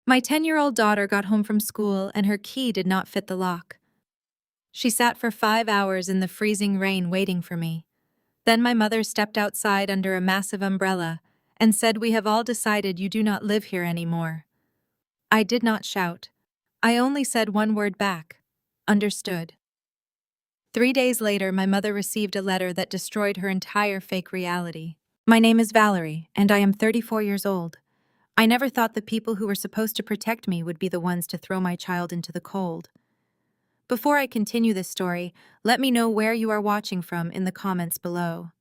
My 10-year-old daughter got home from school and her key did not fit the lock. She sat for 5 hours in the freezing rain waiting for me. Then my mother stepped outside under a massive umbrella and said, "We have all decided you do not live here anymore." I did not shout. I only said one word back: understood. 3 days later, my mother received a letter that destroyed her entire fake reality. My name is Valerie, and I am 34 years old. I never thought the people who were supposed to protect me would be the ones to throw my child into the cold. Before I continue this story, let me know where you are watching from in the comments below.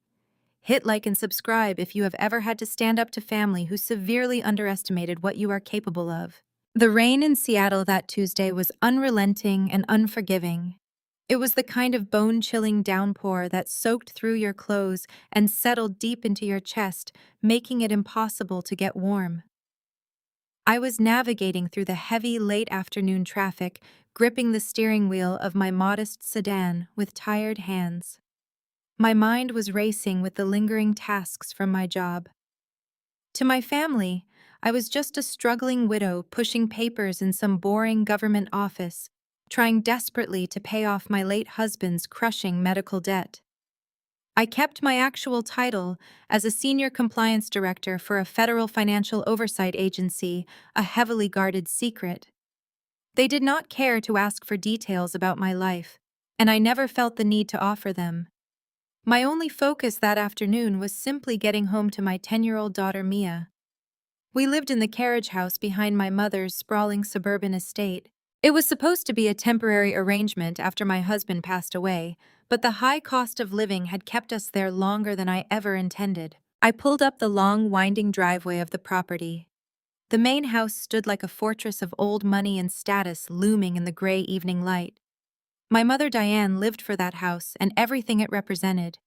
Hit like and subscribe if you have ever had to stand up to family who severely underestimated what you are capable of. The rain in Seattle that Tuesday was unrelenting and unforgiving. It was the kind of bone-chilling downpour that soaked through your clothes and settled deep into your chest, making it impossible to get warm. I was navigating through the heavy late-afternoon traffic, gripping the steering wheel of my modest sedan with tired hands. My mind was racing with the lingering tasks from my job. To my family, I was just a struggling widow pushing papers in some boring government office, trying desperately to pay off my late husband's crushing medical debt. I kept my actual title as a senior compliance director for a federal financial oversight agency, a heavily guarded secret. They did not care to ask for details about my life, and I never felt the need to offer them. My only focus that afternoon was simply getting home to my 10-year-old daughter Mia. We lived in the carriage house behind my mother's sprawling suburban estate. It was supposed to be a temporary arrangement after my husband passed away, but the high cost of living had kept us there longer than I ever intended. I pulled up the long, winding driveway of the property. The main house stood like a fortress of old money and status looming in the gray evening light. My mother Diane lived for that house and everything it represented.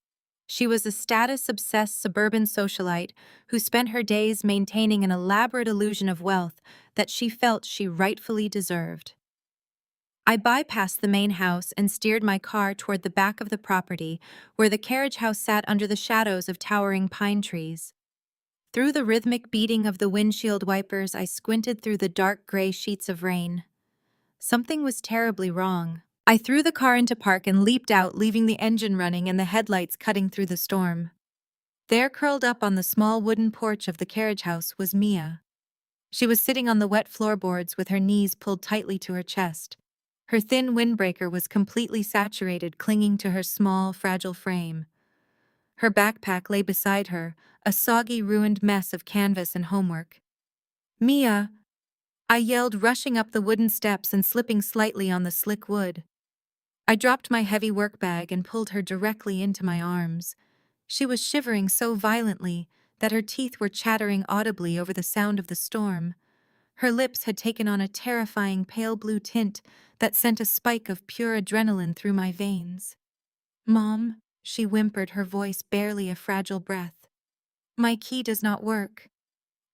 She was a status-obsessed suburban socialite who spent her days maintaining an elaborate illusion of wealth that she felt she rightfully deserved. I bypassed the main house and steered my car toward the back of the property, where the carriage house sat under the shadows of towering pine trees. Through the rhythmic beating of the windshield wipers, I squinted through the dark gray sheets of rain. Something was terribly wrong. I threw the car into park and leaped out, leaving the engine running and the headlights cutting through the storm. There, curled up on the small wooden porch of the carriage house, was Mia. She was sitting on the wet floorboards with her knees pulled tightly to her chest. Her thin windbreaker was completely saturated, clinging to her small, fragile frame. Her backpack lay beside her, a soggy, ruined mess of canvas and homework. "Mia!" I yelled, rushing up the wooden steps and slipping slightly on the slick wood. I dropped my heavy work bag and pulled her directly into my arms. She was shivering so violently that her teeth were chattering audibly over the sound of the storm. Her lips had taken on a terrifying pale blue tint that sent a spike of pure adrenaline through my veins. "Mom," she whimpered, her voice barely a fragile breath. "My key does not work.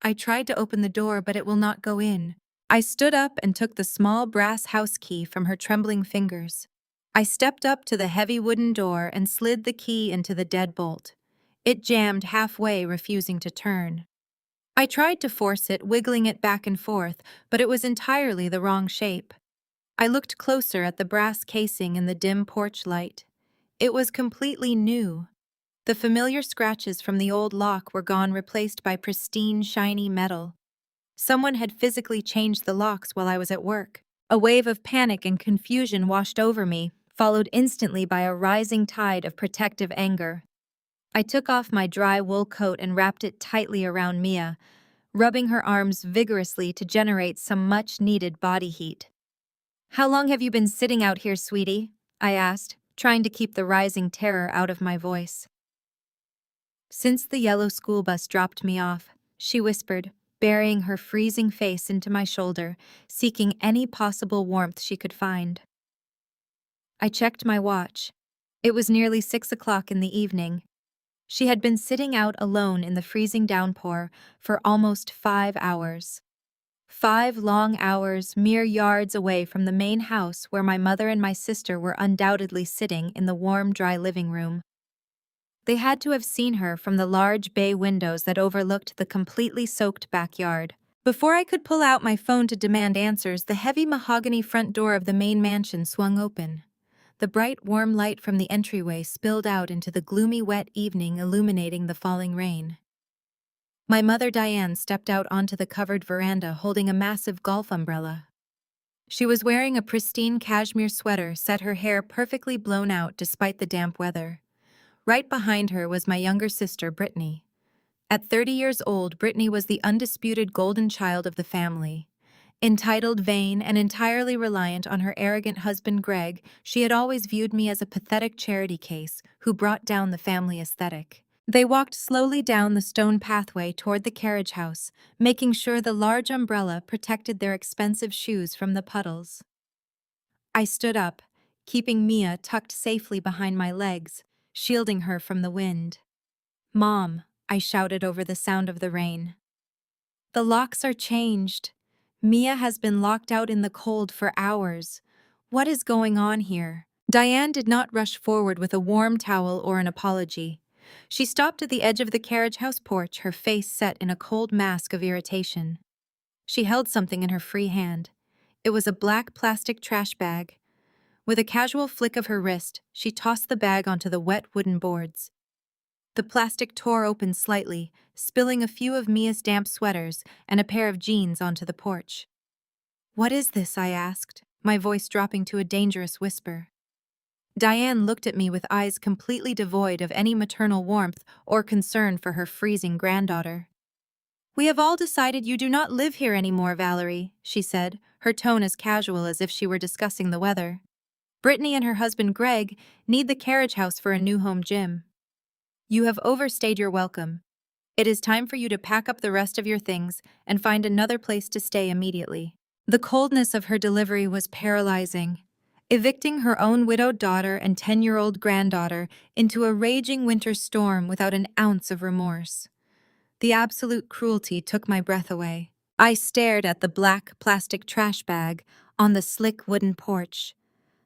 I tried to open the door, but it will not go in." I stood up and took the small brass house key from her trembling fingers. I stepped up to the heavy wooden door and slid the key into the deadbolt. It jammed halfway, refusing to turn. I tried to force it, wiggling it back and forth, but it was entirely the wrong shape. I looked closer at the brass casing in the dim porch light. It was completely new. The familiar scratches from the old lock were gone, replaced by pristine, shiny metal. Someone had physically changed the locks while I was at work. A wave of panic and confusion washed over me, followed instantly by a rising tide of protective anger. I took off my dry wool coat and wrapped it tightly around Mia, rubbing her arms vigorously to generate some much-needed body heat. "How long have you been sitting out here, sweetie?" I asked, trying to keep the rising terror out of my voice. "Since the yellow school bus dropped me off," she whispered, burying her freezing face into my shoulder, seeking any possible warmth she could find. I checked my watch. It was nearly 6 o'clock in the evening. She had been sitting out alone in the freezing downpour for almost 5 hours. 5 long hours, mere yards away from the main house where my mother and my sister were undoubtedly sitting in the warm, dry living room. They had to have seen her from the large bay windows that overlooked the completely soaked backyard. Before I could pull out my phone to demand answers, the heavy mahogany front door of the main mansion swung open. The bright, warm light from the entryway spilled out into the gloomy, wet evening, illuminating the falling rain. My mother Diane stepped out onto the covered veranda holding a massive golf umbrella. She was wearing a pristine cashmere sweater, set her hair perfectly blown out despite the damp weather. Right behind her was my younger sister, Brittany. At 30 years old, Brittany was the undisputed golden child of the family. Entitled, vain, and entirely reliant on her arrogant husband Greg, she had always viewed me as a pathetic charity case who brought down the family aesthetic. They walked slowly down the stone pathway toward the carriage house, making sure the large umbrella protected their expensive shoes from the puddles. I stood up, keeping Mia tucked safely behind my legs, shielding her from the wind. "Mom," I shouted over the sound of the rain. "The locks are changed. Mia has been locked out in the cold for hours. What is going on here?" Diane did not rush forward with a warm towel or an apology. She stopped at the edge of the carriage house porch, her face set in a cold mask of irritation. She held something in her free hand. It was a black plastic trash bag. With a casual flick of her wrist, she tossed the bag onto the wet wooden boards. The plastic tore open slightly, spilling a few of Mia's damp sweaters and a pair of jeans onto the porch. "What is this?" I asked, my voice dropping to a dangerous whisper. Diane looked at me with eyes completely devoid of any maternal warmth or concern for her freezing granddaughter. "We have all decided you do not live here anymore, Valerie," she said, her tone as casual as if she were discussing the weather. "Brittany and her husband Greg need the carriage house for a new home gym. You have overstayed your welcome. It is time for you to pack up the rest of your things and find another place to stay immediately." The coldness of her delivery was paralyzing. Evicting her own widowed daughter and 10-year-old granddaughter into a raging winter storm without an ounce of remorse. The absolute cruelty took my breath away. I stared at the black plastic trash bag on the slick wooden porch.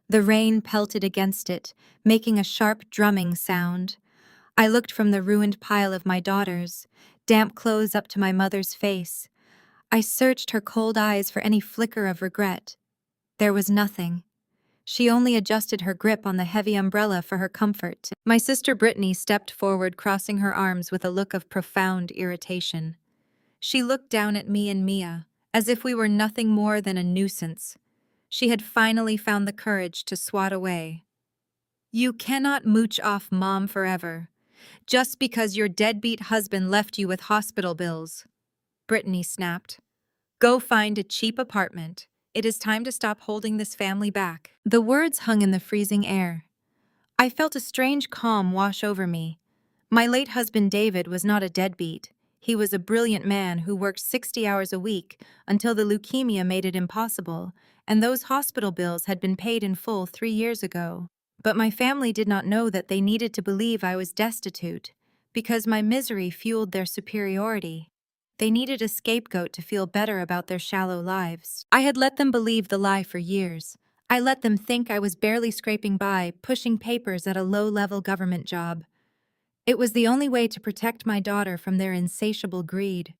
The rain pelted against it, making a sharp drumming sound. I looked from the ruined pile of my daughters, damp clothes up to my mother's face. I searched her cold eyes for any flicker of regret. There was nothing. She only adjusted her grip on the heavy umbrella for her comfort. My sister Brittany stepped forward, crossing her arms with a look of profound irritation. She looked down at me and Mia, as if we were nothing more than a nuisance. She had finally found the courage to swat away. "You cannot mooch off Mom forever, just because your deadbeat husband left you with hospital bills," Brittany snapped. "Go find a cheap apartment. It is time to stop holding this family back." The words hung in the freezing air. I felt a strange calm wash over me. My late husband David was not a deadbeat. He was a brilliant man who worked 60 hours a week until the leukemia made it impossible, and those hospital bills had been paid in full 3 years ago. But my family did not know that they needed to believe I was destitute, because my misery fueled their superiority. They needed a scapegoat to feel better about their shallow lives. I had let them believe the lie for years. I let them think I was barely scraping by, pushing papers at a low-level government job. It was the only way to protect my daughter from their insatiable greed.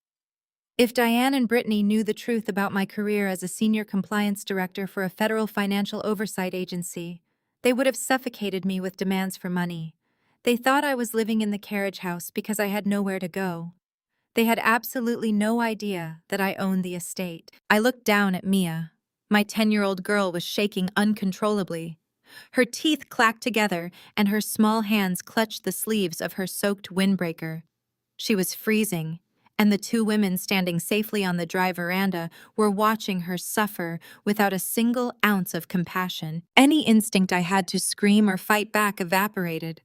If Diane and Brittany knew the truth about my career as a senior compliance director for a federal financial oversight agency, they would have suffocated me with demands for money. They thought I was living in the carriage house because I had nowhere to go. They had absolutely no idea that I owned the estate. I looked down at Mia. My 10-year-old girl was shaking uncontrollably. Her teeth clacked together and her small hands clutched the sleeves of her soaked windbreaker. She was freezing, and the two women standing safely on the dry veranda were watching her suffer without a single ounce of compassion. Any instinct I had to scream or fight back evaporated.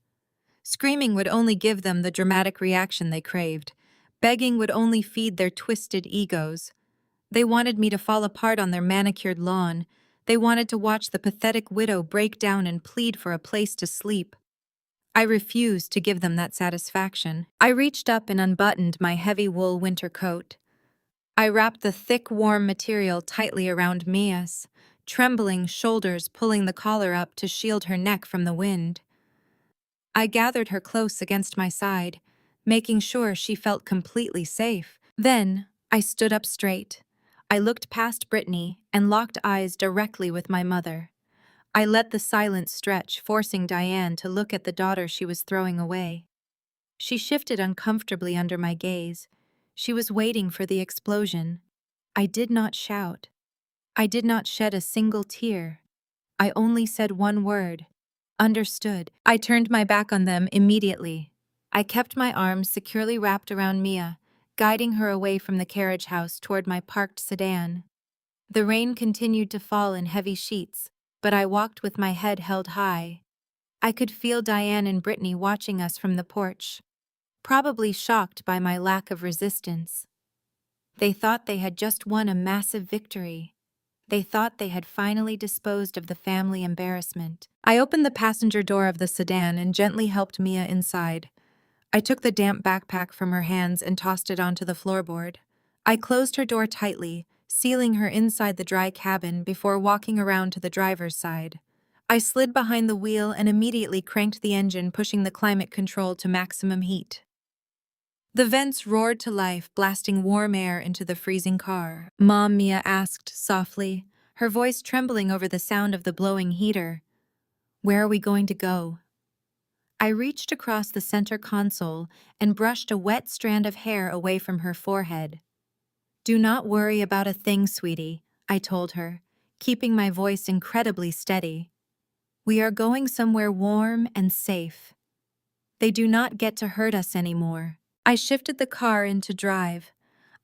Screaming would only give them the dramatic reaction they craved. Begging would only feed their twisted egos. They wanted me to fall apart on their manicured lawn. They wanted to watch the pathetic widow break down and plead for a place to sleep. I refused to give them that satisfaction. I reached up and unbuttoned my heavy wool winter coat. I wrapped the thick, warm material tightly around Mia's, trembling shoulders pulling the collar up to shield her neck from the wind. I gathered her close against my side, making sure she felt completely safe. Then, I stood up straight. I looked past Brittany and locked eyes directly with my mother. I let the silence stretch, forcing Diane to look at the daughter she was throwing away. She shifted uncomfortably under my gaze. She was waiting for the explosion. I did not shout. I did not shed a single tear. I only said one word. Understood. I turned my back on them immediately. I kept my arms securely wrapped around Mia, guiding her away from the carriage house toward my parked sedan. The rain continued to fall in heavy sheets, but I walked with my head held high. I could feel Diane and Brittany watching us from the porch, probably shocked by my lack of resistance. They thought they had just won a massive victory. They thought they had finally disposed of the family embarrassment. I opened the passenger door of the sedan and gently helped Mia inside. I took the damp backpack from her hands and tossed it onto the floorboard. I closed her door tightly, sealing her inside the dry cabin before walking around to the driver's side. I slid behind the wheel and immediately cranked the engine, pushing the climate control to maximum heat. The vents roared to life, blasting warm air into the freezing car. "Mom," Mia asked softly, her voice trembling over the sound of the blowing heater. "Where are we going to go?" I reached across the center console and brushed a wet strand of hair away from her forehead. "Do not worry about a thing, sweetie," I told her, keeping my voice incredibly steady. "We are going somewhere warm and safe. They do not get to hurt us anymore." I shifted the car into drive.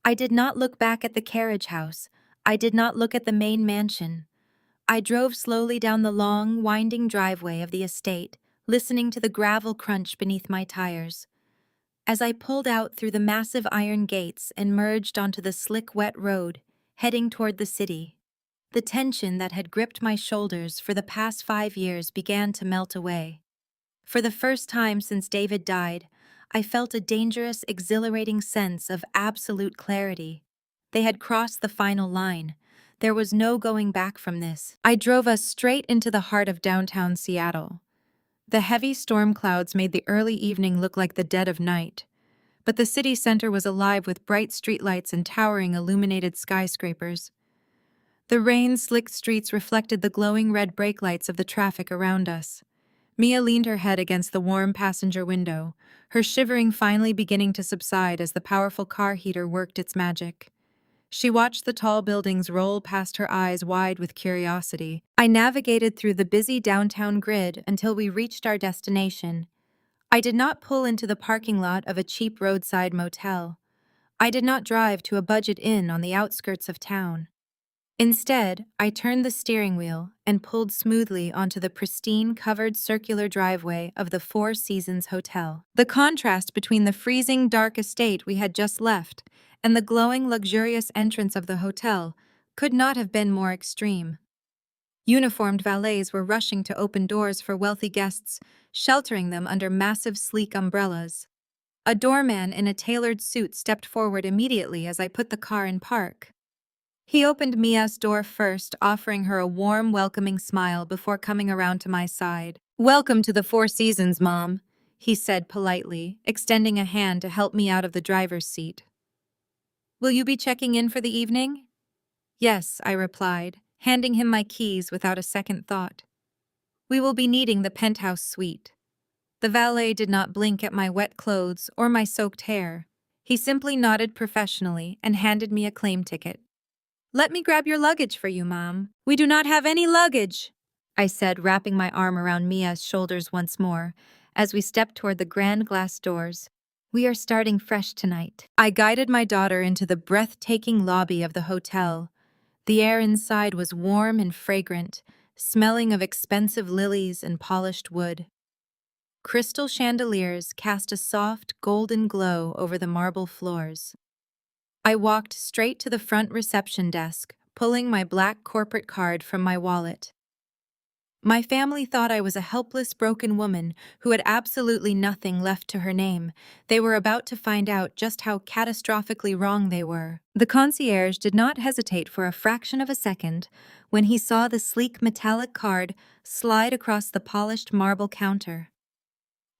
I did not look back at the carriage house. I did not look at the main mansion. I drove slowly down the long, winding driveway of the estate, listening to the gravel crunch beneath my tires. As I pulled out through the massive iron gates and merged onto the slick, wet road, heading toward the city, the tension that had gripped my shoulders for the past 5 years began to melt away. For the first time since David died, I felt a dangerous, exhilarating sense of absolute clarity. They had crossed the final line. There was no going back from this. I drove us straight into the heart of downtown Seattle. The heavy storm clouds made the early evening look like the dead of night, but the city center was alive with bright streetlights and towering illuminated skyscrapers. The rain-slicked streets reflected the glowing red brake lights of the traffic around us. Mia leaned her head against the warm passenger window, her shivering finally beginning to subside as the powerful car heater worked its magic. She watched the tall buildings roll past her eyes wide with curiosity. I navigated through the busy downtown grid until we reached our destination. I did not pull into the parking lot of a cheap roadside motel. I did not drive to a budget inn on the outskirts of town. Instead, I turned the steering wheel and pulled smoothly onto the pristine, covered circular driveway of the Four Seasons Hotel. The contrast between the freezing, dark estate we had just left and the glowing, luxurious entrance of the hotel could not have been more extreme. Uniformed valets were rushing to open doors for wealthy guests, sheltering them under massive, sleek umbrellas. A doorman in a tailored suit stepped forward immediately as I put the car in park. He opened Mia's door first, offering her a warm, welcoming smile before coming around to my side. "Welcome to the Four Seasons, Mom," he said politely, extending a hand to help me out of the driver's seat. "Will you be checking in for the evening?" "Yes," I replied, handing him my keys without a second thought. "We will be needing the penthouse suite." The valet did not blink at my wet clothes or my soaked hair. He simply nodded professionally and handed me a claim ticket. "Let me grab your luggage for you, Mom." "We do not have any luggage," I said, wrapping my arm around Mia's shoulders once more, as we stepped toward the grand glass doors. "We are starting fresh tonight." I guided my daughter into the breathtaking lobby of the hotel. The air inside was warm and fragrant, smelling of expensive lilies and polished wood. Crystal chandeliers cast a soft, golden glow over the marble floors. I walked straight to the front reception desk, pulling my black corporate card from my wallet. My family thought I was a helpless, broken woman who had absolutely nothing left to her name. They were about to find out just how catastrophically wrong they were. The concierge did not hesitate for a fraction of a second when he saw the sleek metallic card slide across the polished marble counter.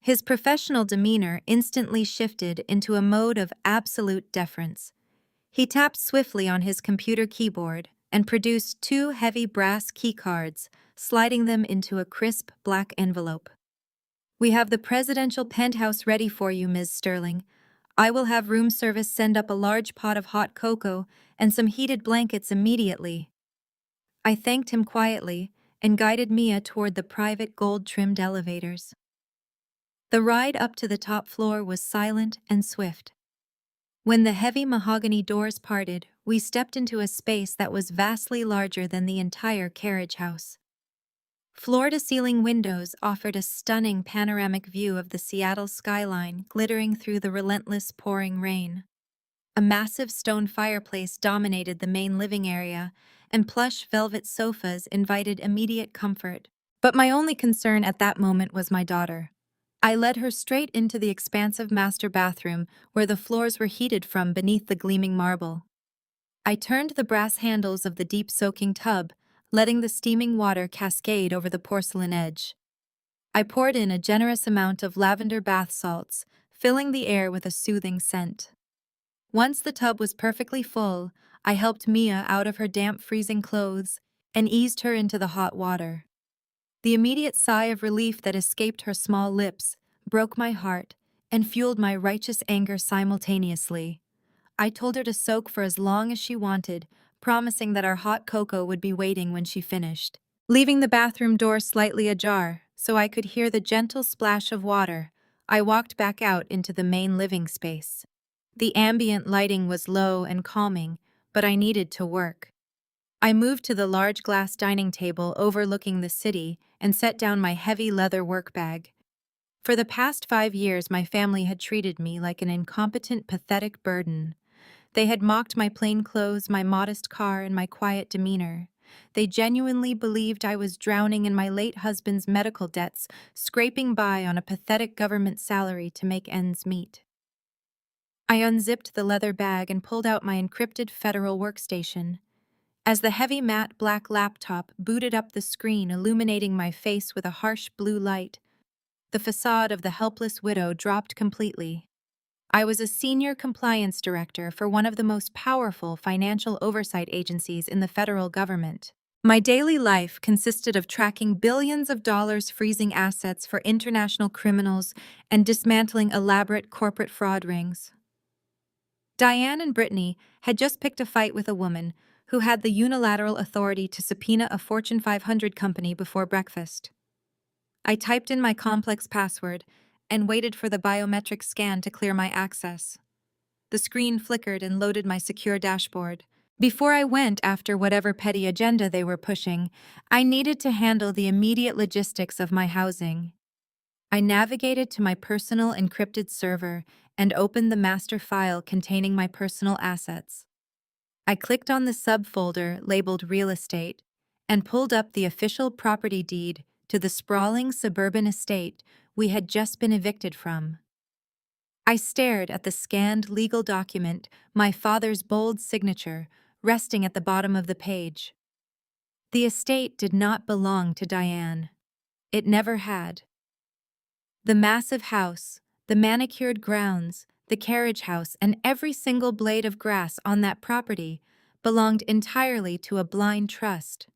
His professional demeanor instantly shifted into a mode of absolute deference. He tapped swiftly on his computer keyboard and produced two heavy brass keycards, sliding them into a crisp black envelope. "We have the presidential penthouse ready for you, Ms. Sterling. I will have room service send up a large pot of hot cocoa and some heated blankets immediately." I thanked him quietly and guided Mia toward the private gold-trimmed elevators. The ride up to the top floor was silent and swift. When the heavy mahogany doors parted, we stepped into a space that was vastly larger than the entire carriage house. Floor-to-ceiling windows offered a stunning panoramic view of the Seattle skyline glittering through the relentless pouring rain. A massive stone fireplace dominated the main living area, and plush velvet sofas invited immediate comfort. But my only concern at that moment was my daughter. I led her straight into the expansive master bathroom, where the floors were heated from beneath the gleaming marble. I turned the brass handles of the deep soaking tub, letting the steaming water cascade over the porcelain edge. I poured in a generous amount of lavender bath salts, filling the air with a soothing scent. Once the tub was perfectly full, I helped Mia out of her damp, freezing clothes and eased her into the hot water. The immediate sigh of relief that escaped her small lips broke my heart and fueled my righteous anger simultaneously. I told her to soak for as long as she wanted, promising that our hot cocoa would be waiting when she finished. Leaving the bathroom door slightly ajar so I could hear the gentle splash of water, I walked back out into the main living space. The ambient lighting was low and calming, but I needed to work. I moved to the large glass dining table overlooking the city and set down my heavy leather work bag. For the past 5 years, my family had treated me like an incompetent, pathetic burden. They had mocked my plain clothes, my modest car, and my quiet demeanor. They genuinely believed I was drowning in my late husband's medical debts, scraping by on a pathetic government salary to make ends meet. I unzipped the leather bag and pulled out my encrypted federal workstation. As the heavy matte black laptop booted up the screen, illuminating my face with a harsh blue light, the facade of the helpless widow dropped completely. I was a senior compliance director for one of the most powerful financial oversight agencies in the federal government. My daily life consisted of tracking billions of dollars freezing assets for international criminals and dismantling elaborate corporate fraud rings. Diane and Brittany had just picked a fight with a woman who had the unilateral authority to subpoena a Fortune 500 company before breakfast. I typed in my complex password and waited for the biometric scan to clear my access. The screen flickered and loaded my secure dashboard. Before I went after whatever petty agenda they were pushing, I needed to handle the immediate logistics of my housing. I navigated to my personal encrypted server and opened the master file containing my personal assets. I clicked on the subfolder labeled Real Estate and pulled up the official property deed to the sprawling suburban estate we had just been evicted from. I stared at the scanned legal document, my father's bold signature, resting at the bottom of the page. The estate did not belong to Diane. It never had. The massive house, the manicured grounds, the carriage house, and every single blade of grass on that property belonged entirely to a blind trust.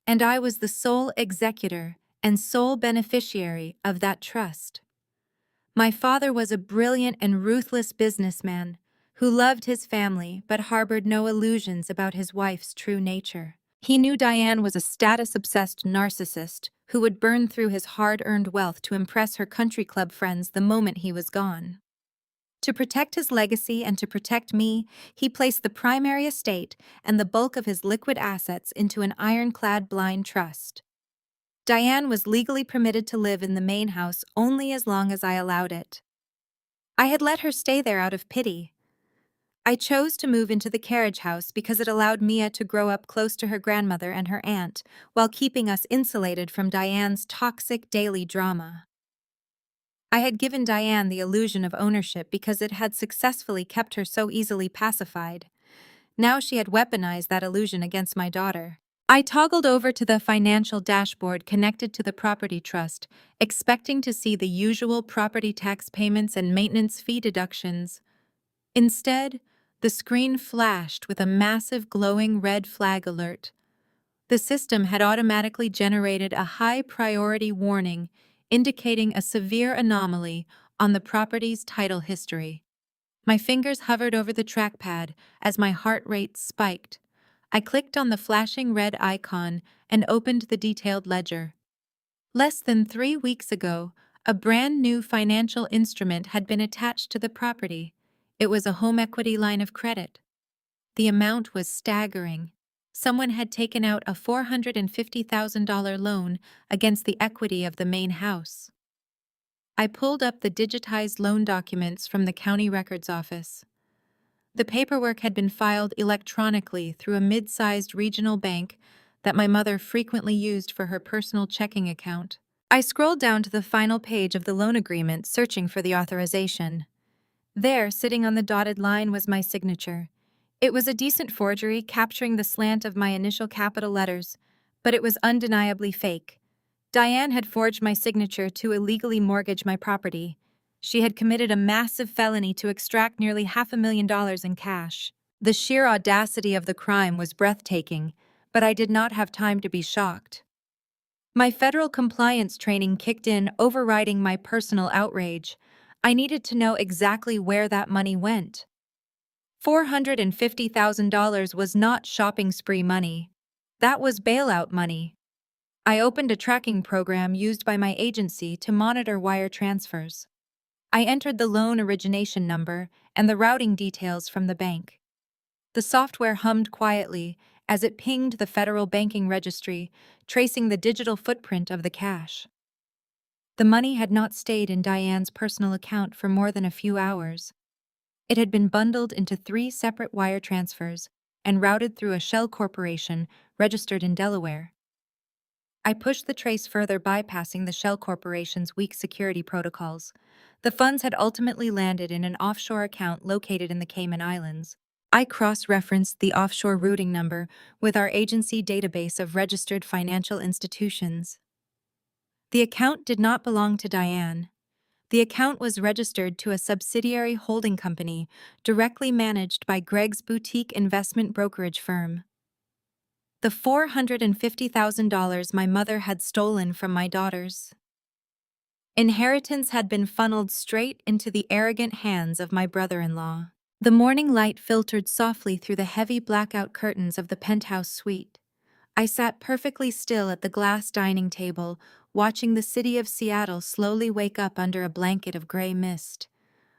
And I was the sole executor and sole beneficiary of that trust. My father was a brilliant and ruthless businessman who loved his family but harbored no illusions about his wife's true nature. He knew Diane was a status-obsessed narcissist who would burn through his hard-earned wealth to impress her country club friends the moment he was gone. To protect his legacy and to protect me, he placed the primary estate and the bulk of his liquid assets into an ironclad blind trust. Diane was legally permitted to live in the main house only as long as I allowed it. I had let her stay there out of pity. I chose to move into the carriage house because it allowed Mia to grow up close to her grandmother and her aunt, while keeping us insulated from Diane's toxic daily drama. I had given Diane the illusion of ownership because it had successfully kept her so easily pacified. Now she had weaponized that illusion against my daughter. I toggled over to the financial dashboard connected to the property trust, expecting to see the usual property tax payments and maintenance fee deductions. Instead, The screen flashed with a massive glowing red flag alert. The system had automatically generated a high-priority warning indicating a severe anomaly on the property's title history. My fingers hovered over the trackpad as my heart rate spiked. I clicked on the flashing red icon and opened the detailed ledger. Less than 3 weeks ago, a brand new financial instrument had been attached to the property. It was a home equity line of credit. The amount was staggering. Someone had taken out a $450,000 loan against the equity of the main house. I pulled up the digitized loan documents from the county records office. The paperwork had been filed electronically through a mid-sized regional bank that my mother frequently used for her personal checking account. I scrolled down to the final page of the loan agreement, searching for the authorization. There, sitting on the dotted line, was my signature. It was a decent forgery, capturing the slant of my initial capital letters, but it was undeniably fake. Diane had forged my signature to illegally mortgage my property. She had committed a massive felony to extract nearly $500,000 in cash. The sheer audacity of the crime was breathtaking, but I did not have time to be shocked. My federal compliance training kicked in, overriding my personal outrage. I needed to know exactly where that money went. $450,000 was not shopping spree money. That was bailout money. I opened a tracking program used by my agency to monitor wire transfers. I entered the loan origination number and the routing details from the bank. The software hummed quietly as it pinged the federal banking registry, tracing the digital footprint of the cash. The money had not stayed in Diane's personal account for more than a few hours. It had been bundled into 3 separate wire transfers and routed through a shell corporation registered in Delaware. I pushed the trace further, bypassing the shell corporation's weak security protocols. The funds had ultimately landed in an offshore account located in the Cayman Islands. I cross-referenced the offshore routing number with our agency database of registered financial institutions. The account did not belong to Diane. The account was registered to a subsidiary holding company directly managed by Greg's boutique investment brokerage firm. The $450,000 my mother had stolen from my daughters. Inheritance had been funneled straight into the arrogant hands of my brother-in-law. The morning light filtered softly through the heavy blackout curtains of the penthouse suite. I sat perfectly still at the glass dining table, watching the city of Seattle slowly wake up under a blanket of gray mist.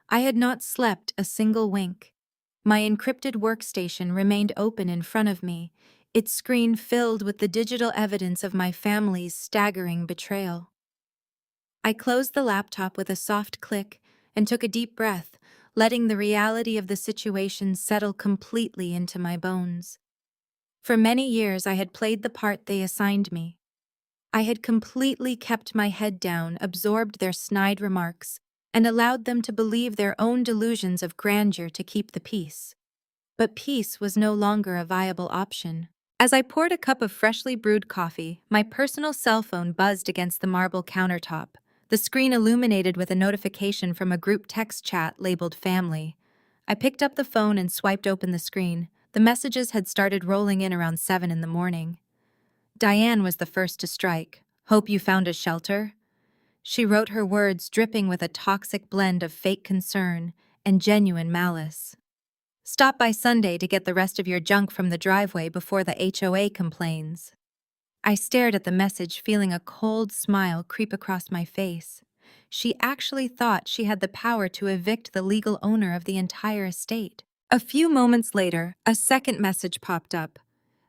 I had not slept a single wink. My encrypted workstation remained open in front of me, its screen filled with the digital evidence of my family's staggering betrayal. I closed the laptop with a soft click and took a deep breath, letting the reality of the situation settle completely into my bones. For many years, I had played the part they assigned me. I had completely kept my head down, absorbed their snide remarks, and allowed them to believe their own delusions of grandeur to keep the peace. But peace was no longer a viable option. As I poured a cup of freshly brewed coffee, my personal cell phone buzzed against the marble countertop, the screen illuminated with a notification from a group text chat labeled Family. I picked up the phone and swiped open the screen. The messages had started rolling in around 7 in the morning. Diane was the first to strike. "Hope you found a shelter." She wrote her words dripping with a toxic blend of fake concern and genuine malice. "Stop by Sunday to get the rest of your junk from the driveway before the HOA complains." I stared at the message, feeling a cold smile creep across my face. She actually thought she had the power to evict the legal owner of the entire estate. A few moments later, a second message popped up.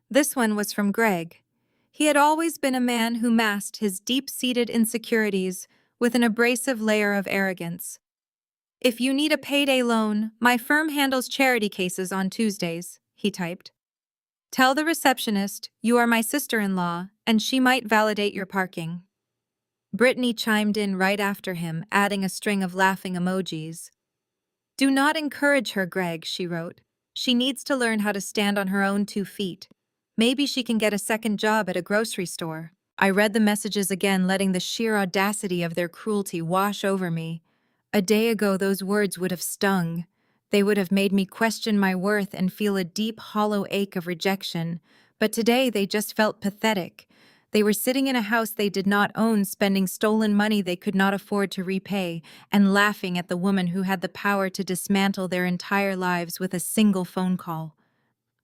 This one was from Greg. He had always been a man who masked his deep-seated insecurities with an abrasive layer of arrogance. "If you need a payday loan, my firm handles charity cases on Tuesdays," he typed. "Tell the receptionist you are my sister-in-law and she might validate your parking." Brittany chimed in right after him, adding a string of laughing emojis. "Do not encourage her, Greg," she wrote. "She needs to learn how to stand on her own 2 feet. Maybe she can get a second job at a grocery store." I read the messages again, letting the sheer audacity of their cruelty wash over me. A day ago, those words would have stung. They would have made me question my worth and feel a deep, hollow ache of rejection, but today they just felt pathetic. They were sitting in a house they did not own, spending stolen money they could not afford to repay, and laughing at the woman who had the power to dismantle their entire lives with a single phone call.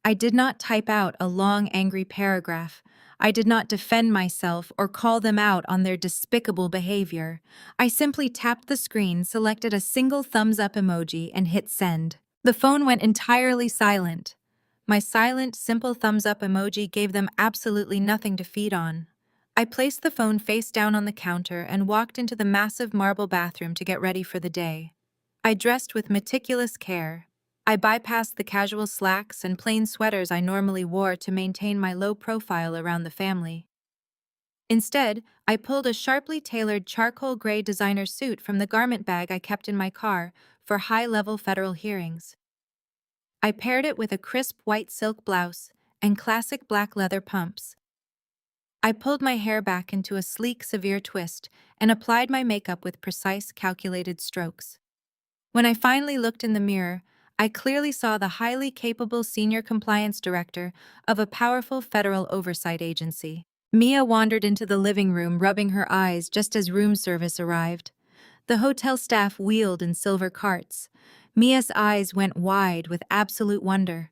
I did not type out a long, angry paragraph. I did not defend myself or call them out on their despicable behavior. I simply tapped the screen, selected a single thumbs-up emoji, and hit send. The phone went entirely silent. My silent, simple thumbs-up emoji gave them absolutely nothing to feed on. I placed the phone face down on the counter and walked into the massive marble bathroom to get ready for the day. I dressed with meticulous care. I bypassed the casual slacks and plain sweaters I normally wore to maintain my low profile around the family. Instead, I pulled a sharply tailored charcoal gray designer suit from the garment bag I kept in my car for high-level federal hearings. I paired it with a crisp white silk blouse and classic black leather pumps. I pulled my hair back into a sleek, severe twist and applied my makeup with precise, calculated strokes. When I finally looked in the mirror, I clearly saw the highly capable senior compliance director of a powerful federal oversight agency. Mia wandered into the living room, rubbing her eyes just as room service arrived. The hotel staff wheeled in silver carts. Mia's eyes went wide with absolute wonder.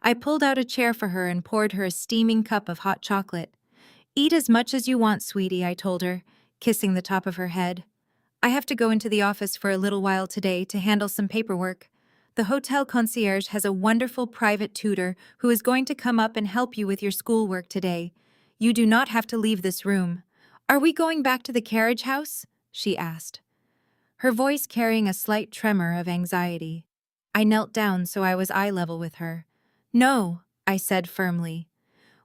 I pulled out a chair for her and poured her a steaming cup of hot chocolate. "Eat as much as you want, sweetie," I told her, kissing the top of her head. "I have to go into the office for a little while today to handle some paperwork. The hotel concierge has a wonderful private tutor who is going to come up and help you with your schoolwork today. You do not have to leave this room." "Are we going back to the carriage house?" she asked, her voice carrying a slight tremor of anxiety. I knelt down so I was eye level with her. "No," I said firmly.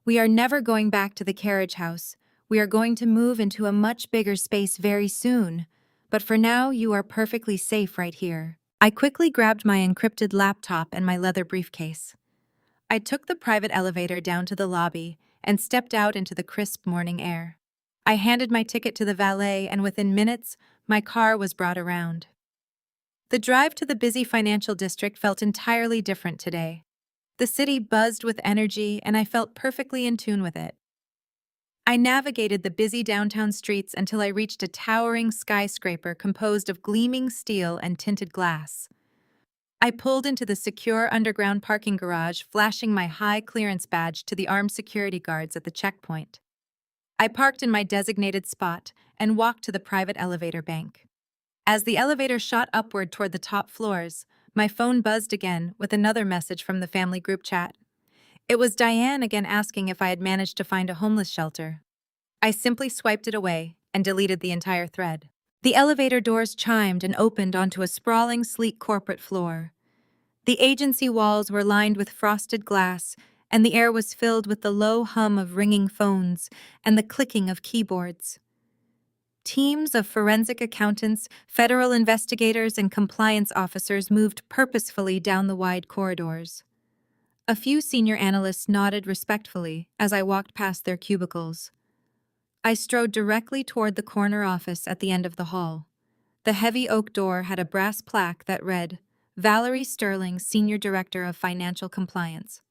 "We are never going back to the carriage house. We are going to move into a much bigger space very soon. But for now, you are perfectly safe right here." I quickly grabbed my encrypted laptop and my leather briefcase. I took the private elevator down to the lobby and stepped out into the crisp morning air. I handed my ticket to the valet, and within minutes, my car was brought around. The drive to the busy financial district felt entirely different today. The city buzzed with energy, and I felt perfectly in tune with it. I navigated the busy downtown streets until I reached a towering skyscraper composed of gleaming steel and tinted glass. I pulled into the secure underground parking garage, flashing my high clearance badge to the armed security guards at the checkpoint. I parked in my designated spot and walked to the private elevator bank. As the elevator shot upward toward the top floors, my phone buzzed again with another message from the family group chat. It was Diane again, asking if I had managed to find a homeless shelter. I simply swiped it away and deleted the entire thread. The elevator doors chimed and opened onto a sprawling, sleek corporate floor. The agency walls were lined with frosted glass, and the air was filled with the low hum of ringing phones and the clicking of keyboards. Teams of forensic accountants, federal investigators, and compliance officers moved purposefully down the wide corridors. A few senior analysts nodded respectfully as I walked past their cubicles. I strode directly toward the corner office at the end of the hall. The heavy oak door had a brass plaque that read, "Valerie Sterling, Senior Director of Financial Compliance."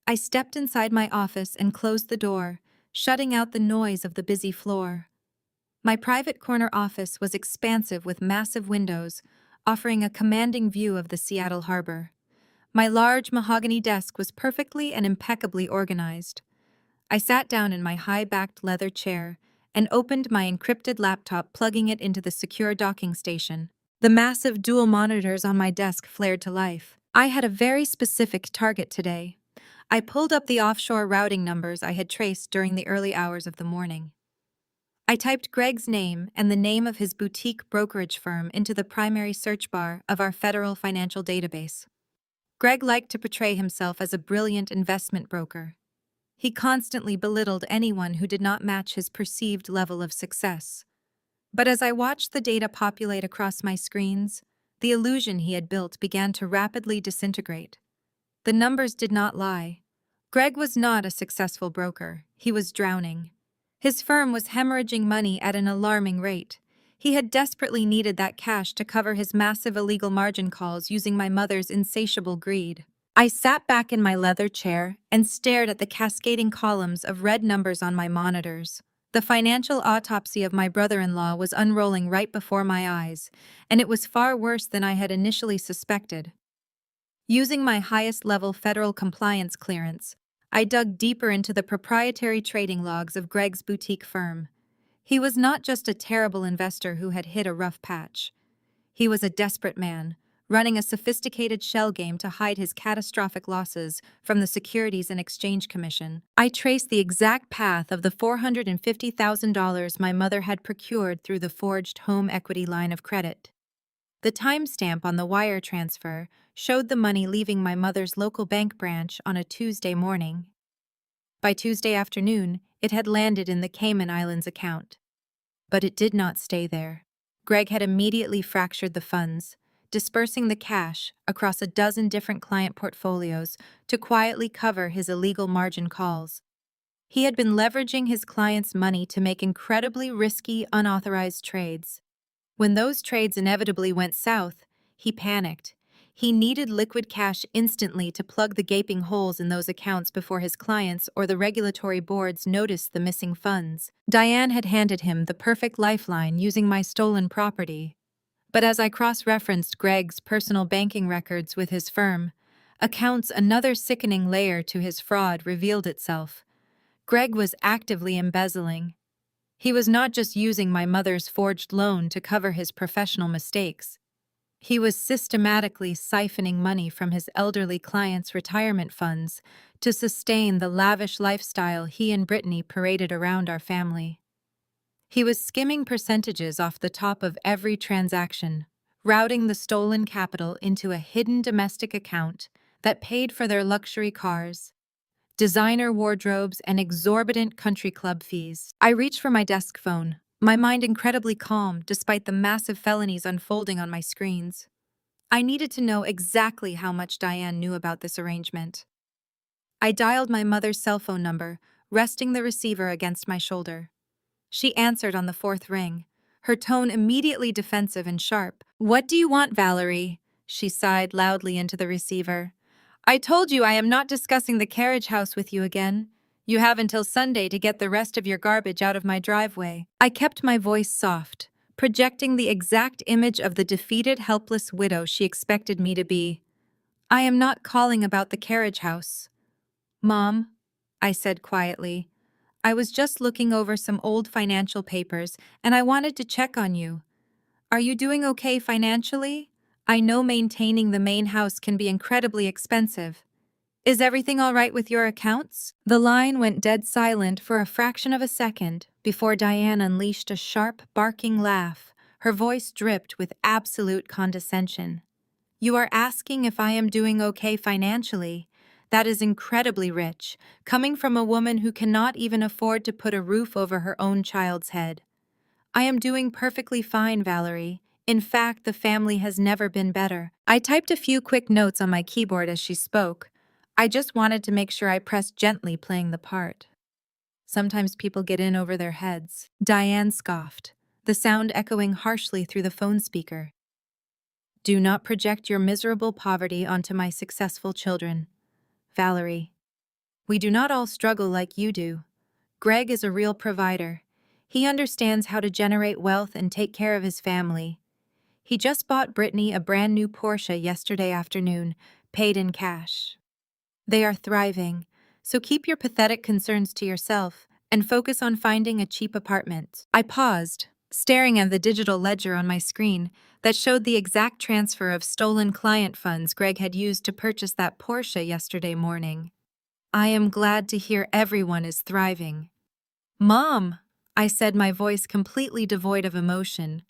I stepped inside my office and closed the door, shutting out the noise of the busy floor. My private corner office was expansive with massive windows, offering a commanding view of the Seattle harbor. My large mahogany desk was perfectly and impeccably organized. I sat down in my high-backed leather chair and opened my encrypted laptop, plugging it into the secure docking station. The massive dual monitors on my desk flared to life. I had a very specific target today. I pulled up the offshore routing numbers I had traced during the early hours of the morning. I typed Greg's name and the name of his boutique brokerage firm into the primary search bar of our federal financial database. Greg liked to portray himself as a brilliant investment broker. He constantly belittled anyone who did not match his perceived level of success. But as I watched the data populate across my screens, the illusion he had built began to rapidly disintegrate. The numbers did not lie. Greg was not a successful broker. He was drowning. His firm was hemorrhaging money at an alarming rate. He had desperately needed that cash to cover his massive illegal margin calls using my mother's insatiable greed. I sat back in my leather chair and stared at the cascading columns of red numbers on my monitors. The financial autopsy of my brother-in-law was unrolling right before my eyes, and it was far worse than I had initially suspected. Using my highest-level federal compliance clearance, I dug deeper into the proprietary trading logs of Greg's boutique firm. He was not just a terrible investor who had hit a rough patch. He was a desperate man, running a sophisticated shell game to hide his catastrophic losses from the Securities and Exchange Commission. I traced the exact path of the $450,000 my mother had procured through the forged home equity line of credit. The timestamp on the wire transfer showed the money leaving my mother's local bank branch on a Tuesday morning. By Tuesday afternoon, it had landed in the Cayman Islands account. But it did not stay there. Greg had immediately fractured the funds, dispersing the cash across a dozen different client portfolios to quietly cover his illegal margin calls. He had been leveraging his clients' money to make incredibly risky, unauthorized trades. When those trades inevitably went south, he panicked. He needed liquid cash instantly to plug the gaping holes in those accounts before his clients or the regulatory boards noticed the missing funds. Diane had handed him the perfect lifeline using my stolen property. But as I cross-referenced Greg's personal banking records with his firm, accounts another sickening layer to his fraud revealed itself. Greg was actively embezzling. He was not just using my mother's forged loan to cover his professional mistakes. He was systematically siphoning money from his elderly clients' retirement funds to sustain the lavish lifestyle he and Brittany paraded around our family. He was skimming percentages off the top of every transaction, routing the stolen capital into a hidden domestic account that paid for their luxury cars, designer wardrobes, and exorbitant country club fees. I reached for my desk phone, my mind incredibly calm despite the massive felonies unfolding on my screens. I needed to know exactly how much Diane knew about this arrangement. I dialed my mother's cell phone number, resting the receiver against my shoulder. She answered on the fourth ring, her tone immediately defensive and sharp. "What do you want, Valerie?" She sighed loudly into the receiver. "I told you I am not discussing the carriage house with you again. You have until Sunday to get the rest of your garbage out of my driveway." I kept my voice soft, projecting the exact image of the defeated, helpless widow she expected me to be. "I am not calling about the carriage house." "Mom," I said quietly, "I was just looking over some old financial papers and I wanted to check on you. Are you doing okay financially? I know maintaining the main house can be incredibly expensive. Is everything all right with your accounts?" The line went dead silent for a fraction of a second before Diane unleashed a sharp, barking laugh. Her voice dripped with absolute condescension. "You are asking if I am doing okay financially? That is incredibly rich, coming from a woman who cannot even afford to put a roof over her own child's head. I am doing perfectly fine, Valerie. In fact, the family has never been better." I typed a few quick notes on my keyboard as she spoke. I just wanted to make sure I pressed gently, playing the part. "Sometimes people get in over their heads." Diane scoffed, the sound echoing harshly through the phone speaker. "Do not project your miserable poverty onto my successful children, Valerie. We do not all struggle like you do. Greg is a real provider. He understands how to generate wealth and take care of his family. He just bought Brittany a brand new Porsche yesterday afternoon, paid in cash. They are thriving, so keep your pathetic concerns to yourself and focus on finding a cheap apartment." I paused, staring at the digital ledger on my screen that showed the exact transfer of stolen client funds Greg had used to purchase that Porsche yesterday morning. "I am glad to hear everyone is thriving." "Mom," I said, my voice completely devoid of emotion,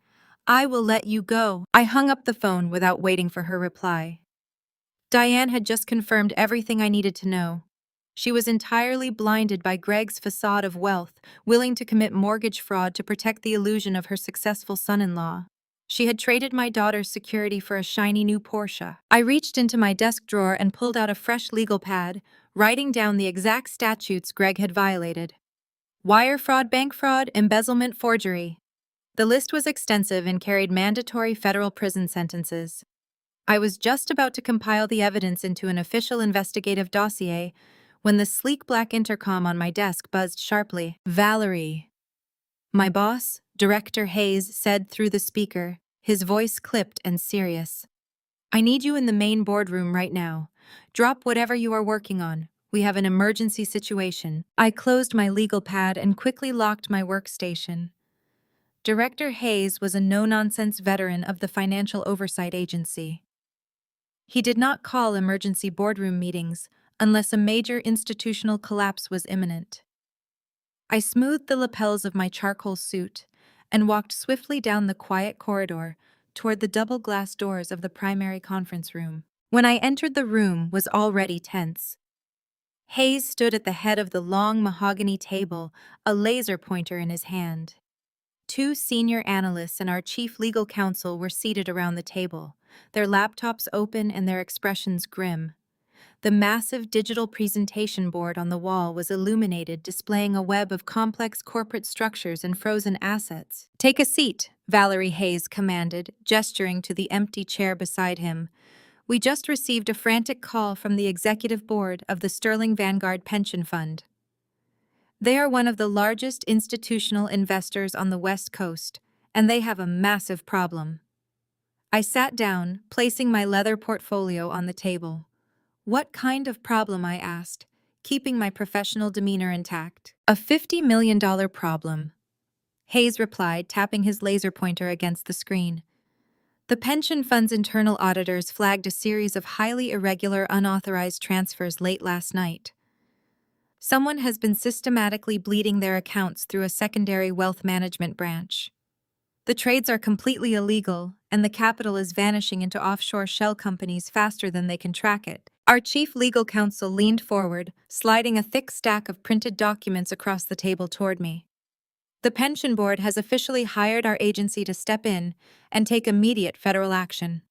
"I will let you go." I hung up the phone without waiting for her reply. Diane had just confirmed everything I needed to know. She was entirely blinded by Greg's facade of wealth, willing to commit mortgage fraud to protect the illusion of her successful son-in-law. She had traded my daughter's security for a shiny new Porsche. I reached into my desk drawer and pulled out a fresh legal pad, writing down the exact statutes Greg had violated. Wire fraud, bank fraud, embezzlement, forgery. The list was extensive and carried mandatory federal prison sentences. I was just about to compile the evidence into an official investigative dossier when the sleek black intercom on my desk buzzed sharply. "Valerie." My boss, Director Hayes, said through the speaker, his voice clipped and serious. "I need you in the main boardroom right now. Drop whatever you are working on. We have an emergency situation." I closed my legal pad and quickly locked my workstation. Director Hayes was a no-nonsense veteran of the Financial Oversight Agency. He did not call emergency boardroom meetings unless a major institutional collapse was imminent. I smoothed the lapels of my charcoal suit and walked swiftly down the quiet corridor toward the double glass doors of the primary conference room. When I entered, the room was already tense. Hayes stood at the head of the long mahogany table, a laser pointer in his hand. Two senior analysts and our chief legal counsel were seated around the table, their laptops open and their expressions grim. The massive digital presentation board on the wall was illuminated, displaying a web of complex corporate structures and frozen assets. "Take a seat," Valerie Hayes commanded, gesturing to the empty chair beside him. "We just received a frantic call from the executive board of the Sterling Vanguard Pension Fund. They are one of the largest institutional investors on the West Coast, and they have a massive problem." I sat down, placing my leather portfolio on the table. "What kind of problem?" I asked, keeping my professional demeanor intact. "A $50 million problem," Hayes replied, tapping his laser pointer against the screen. "The pension fund's internal auditors flagged a series of highly irregular, unauthorized transfers late last night. Someone has been systematically bleeding their accounts through a secondary wealth management branch. The trades are completely illegal, and the capital is vanishing into offshore shell companies faster than they can track it." Our chief legal counsel leaned forward, sliding a thick stack of printed documents across the table toward me. "The pension board has officially hired our agency to step in and take immediate federal action.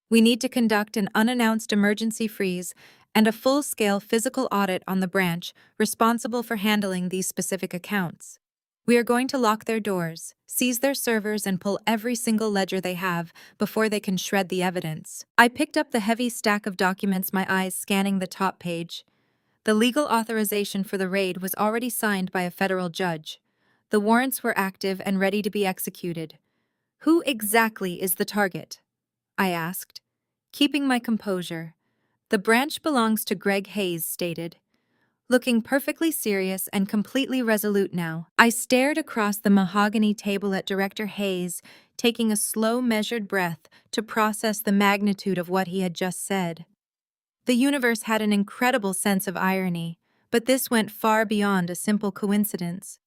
We need to conduct an unannounced emergency freeze and a full-scale physical audit on the branch responsible for handling these specific accounts. We are going to lock their doors, seize their servers, and pull every single ledger they have before they can shred the evidence." I picked up the heavy stack of documents, my eyes scanning the top page. The legal authorization for the raid was already signed by a federal judge. The warrants were active and ready to be executed. "Who exactly is the target?" I asked, keeping my composure. "The branch belongs to Greg," Hayes stated, looking perfectly serious and completely resolute now. I stared across the mahogany table at Director Hayes, taking a slow, measured breath to process the magnitude of what he had just said. The universe had an incredible sense of irony, but this went far beyond a simple coincidence.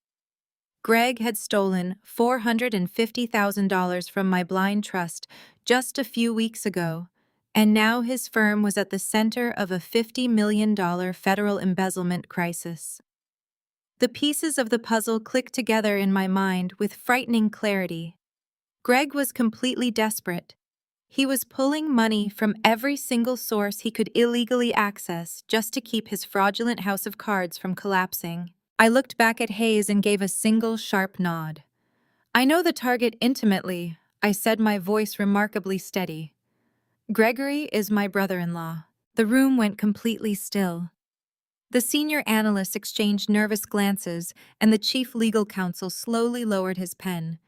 Greg had stolen $450,000 from my blind trust just a few weeks ago, and now his firm was at the center of a $50 million federal embezzlement crisis. The pieces of the puzzle clicked together in my mind with frightening clarity. Greg was completely desperate. He was pulling money from every single source he could illegally access just to keep his fraudulent house of cards from collapsing. I looked back at Hayes and gave a single sharp nod. "I know the target intimately," I said, my voice remarkably steady. "Gregory is my brother-in-law." The room went completely still. The senior analysts exchanged nervous glances, and the chief legal counsel slowly lowered his pen.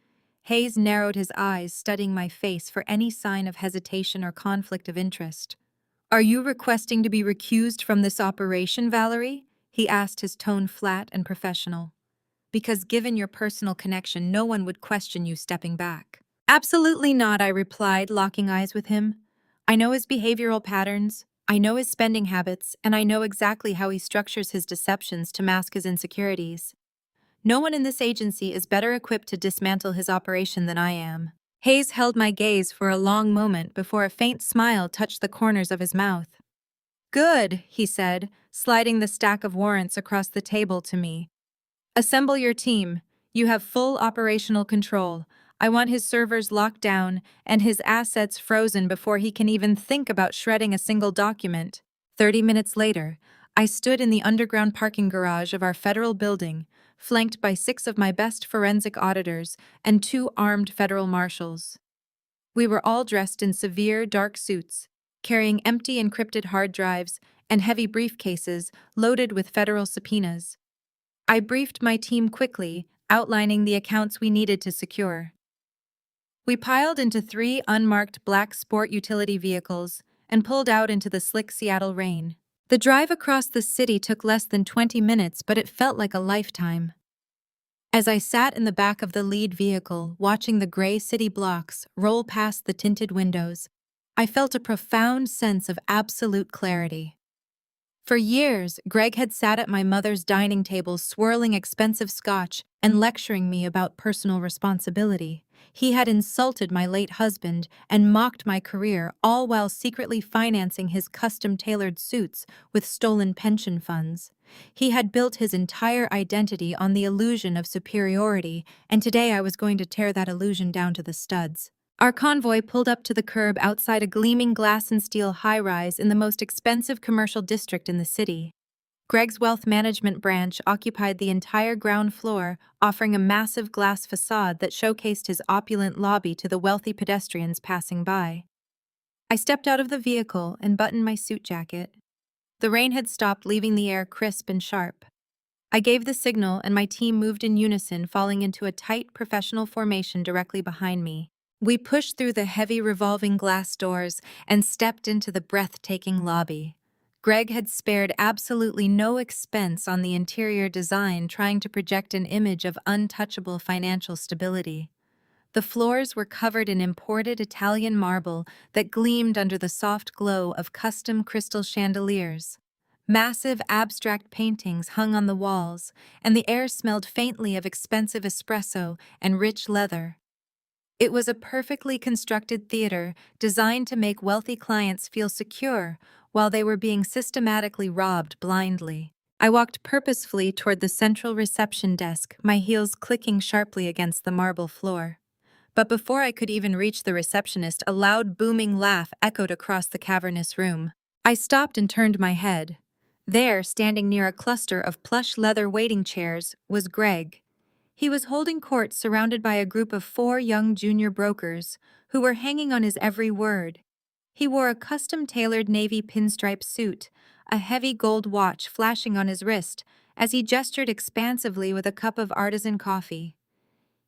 Hayes narrowed his eyes, studying my face for any sign of hesitation or conflict of interest. "Are you requesting to be recused from this operation, Valerie?" he asked, his tone flat and professional. "Because given your personal connection, no one would question you stepping back." "Absolutely not," I replied, locking eyes with him. "I know his behavioral patterns, I know his spending habits, and I know exactly how he structures his deceptions to mask his insecurities. No one in this agency is better equipped to dismantle his operation than I am." Hayes held my gaze for a long moment before a faint smile touched the corners of his mouth. "Good," he said, sliding the stack of warrants across the table to me. "Assemble your team. You have full operational control. I want his servers locked down and his assets frozen before he can even think about shredding a single document." 30 minutes later, I stood in the underground parking garage of our federal building, flanked by 6 of my best forensic auditors and 2 armed federal marshals. We were all dressed in severe, dark suits, carrying empty encrypted hard drives and heavy briefcases loaded with federal subpoenas. I briefed my team quickly, outlining the accounts we needed to secure. We piled into 3 unmarked black sport utility vehicles and pulled out into the slick Seattle rain. The drive across the city took less than 20 minutes, but it felt like a lifetime. As I sat in the back of the lead vehicle, watching the gray city blocks roll past the tinted windows, I felt a profound sense of absolute clarity. For years, Greg had sat at my mother's dining table swirling expensive scotch and lecturing me about personal responsibility. He had insulted my late husband and mocked my career, all while secretly financing his custom-tailored suits with stolen pension funds. He had built his entire identity on the illusion of superiority, and today I was going to tear that illusion down to the studs. Our convoy pulled up to the curb outside a gleaming glass and steel high-rise in the most expensive commercial district in the city. Greg's wealth management branch occupied the entire ground floor, offering a massive glass facade that showcased his opulent lobby to the wealthy pedestrians passing by. I stepped out of the vehicle and buttoned my suit jacket. The rain had stopped, leaving the air crisp and sharp. I gave the signal, and my team moved in unison, falling into a tight professional formation directly behind me. We pushed through the heavy revolving glass doors and stepped into the breathtaking lobby. Greg had spared absolutely no expense on the interior design, trying to project an image of untouchable financial stability. The floors were covered in imported Italian marble that gleamed under the soft glow of custom crystal chandeliers. Massive abstract paintings hung on the walls, and the air smelled faintly of expensive espresso and rich leather. It was a perfectly constructed theater designed to make wealthy clients feel secure while they were being systematically robbed blindly. I walked purposefully toward the central reception desk, my heels clicking sharply against the marble floor. But before I could even reach the receptionist, a loud booming laugh echoed across the cavernous room. I stopped and turned my head. There, standing near a cluster of plush leather waiting chairs, was Greg. He was holding court surrounded by a group of 4 young junior brokers who were hanging on his every word. He wore a custom-tailored navy pinstripe suit, a heavy gold watch flashing on his wrist as he gestured expansively with a cup of artisan coffee.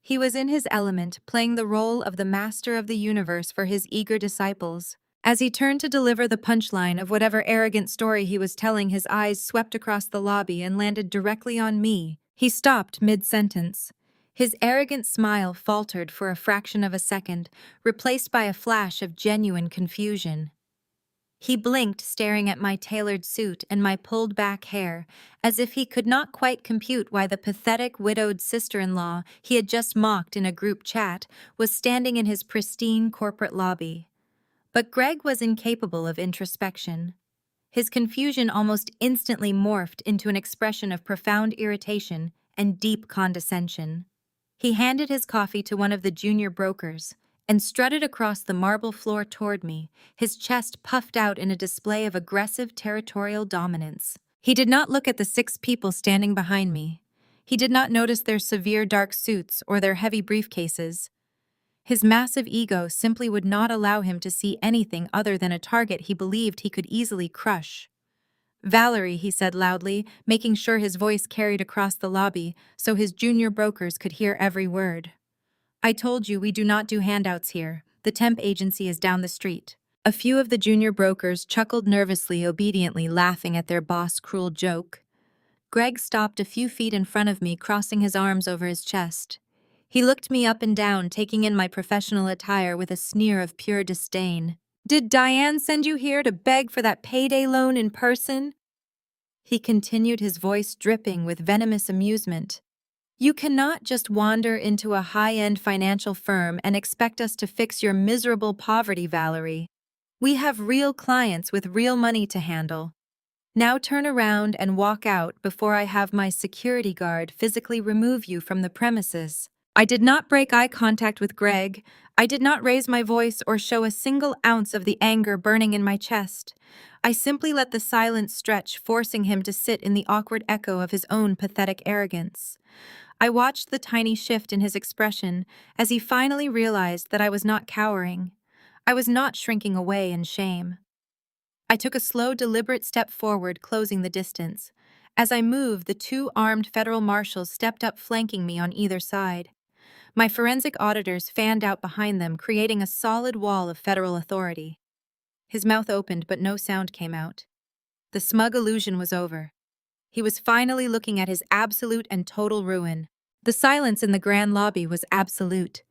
He was in his element, playing the role of the master of the universe for his eager disciples. As he turned to deliver the punchline of whatever arrogant story he was telling, his eyes swept across the lobby and landed directly on me. He stopped mid-sentence. His arrogant smile faltered for a fraction of a second, replaced by a flash of genuine confusion. He blinked, staring at my tailored suit and my pulled-back hair, as if he could not quite compute why the pathetic widowed sister-in-law he had just mocked in a group chat was standing in his pristine corporate lobby. But Greg was incapable of introspection. His confusion almost instantly morphed into an expression of profound irritation and deep condescension. He handed his coffee to one of the junior brokers and strutted across the marble floor toward me, his chest puffed out in a display of aggressive territorial dominance. He did not look at the 6 people standing behind me. He did not notice their severe dark suits or their heavy briefcases. His massive ego simply would not allow him to see anything other than a target he believed he could easily crush. "Valerie," he said loudly, making sure his voice carried across the lobby so his junior brokers could hear every word. "I told you we do not do handouts here. The temp agency is down the street." A few of the junior brokers chuckled nervously, obediently laughing at their boss' cruel joke. Greg stopped a few feet in front of me, crossing his arms over his chest. He looked me up and down, taking in my professional attire with a sneer of pure disdain. "Did Diane send you here to beg for that payday loan in person?" He continued, his voice dripping with venomous amusement. "You cannot just wander into a high-end financial firm and expect us to fix your miserable poverty, Valerie. We have real clients with real money to handle. Now turn around and walk out before I have my security guard physically remove you from the premises." I did not break eye contact with Greg. I did not raise my voice or show a single ounce of the anger burning in my chest. I simply let the silence stretch, forcing him to sit in the awkward echo of his own pathetic arrogance. I watched the tiny shift in his expression as he finally realized that I was not cowering. I was not shrinking away in shame. I took a slow, deliberate step forward, closing the distance. As I moved, the two armed federal marshals stepped up, flanking me on either side. My forensic auditors fanned out behind them, creating a solid wall of federal authority. His mouth opened, but no sound came out. The smug illusion was over. He was finally looking at his absolute and total ruin. The silence in the grand lobby was absolute.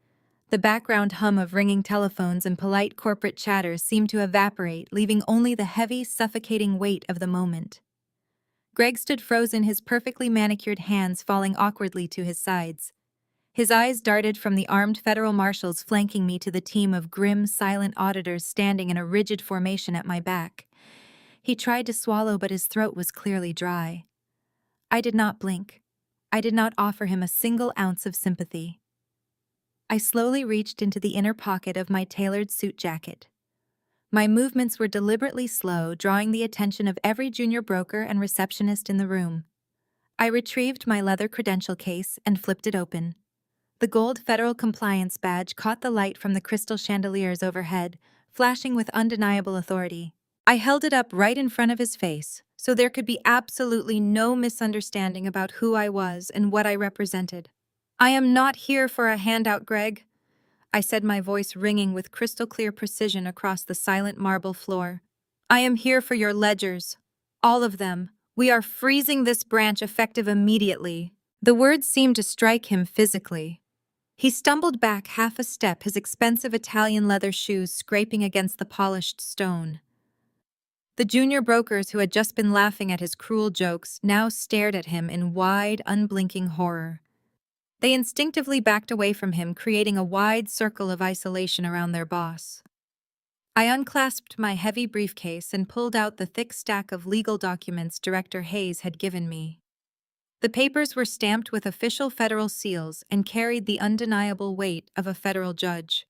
The background hum of ringing telephones and polite corporate chatter seemed to evaporate, leaving only the heavy, suffocating weight of the moment. Greg stood frozen, his perfectly manicured hands falling awkwardly to his sides. His eyes darted from the armed federal marshals flanking me to the team of grim, silent auditors standing in a rigid formation at my back. He tried to swallow, but his throat was clearly dry. I did not blink. I did not offer him a single ounce of sympathy. I slowly reached into the inner pocket of my tailored suit jacket. My movements were deliberately slow, drawing the attention of every junior broker and receptionist in the room. I retrieved my leather credential case and flipped it open. The gold federal compliance badge caught the light from the crystal chandeliers overhead, flashing with undeniable authority. I held it up right in front of his face, so there could be absolutely no misunderstanding about who I was and what I represented. "I am not here for a handout, Greg," I said, my voice ringing with crystal-clear precision across the silent marble floor. "I am here for your ledgers. All of them. We are freezing this branch effective immediately." The words seemed to strike him physically. He stumbled back half a step, his expensive Italian leather shoes scraping against the polished stone. The junior brokers who had just been laughing at his cruel jokes now stared at him in wide, unblinking horror. They instinctively backed away from him, creating a wide circle of isolation around their boss. I unclasped my heavy briefcase and pulled out the thick stack of legal documents Director Hayes had given me. The papers were stamped with official federal seals and carried the undeniable weight of a federal judge.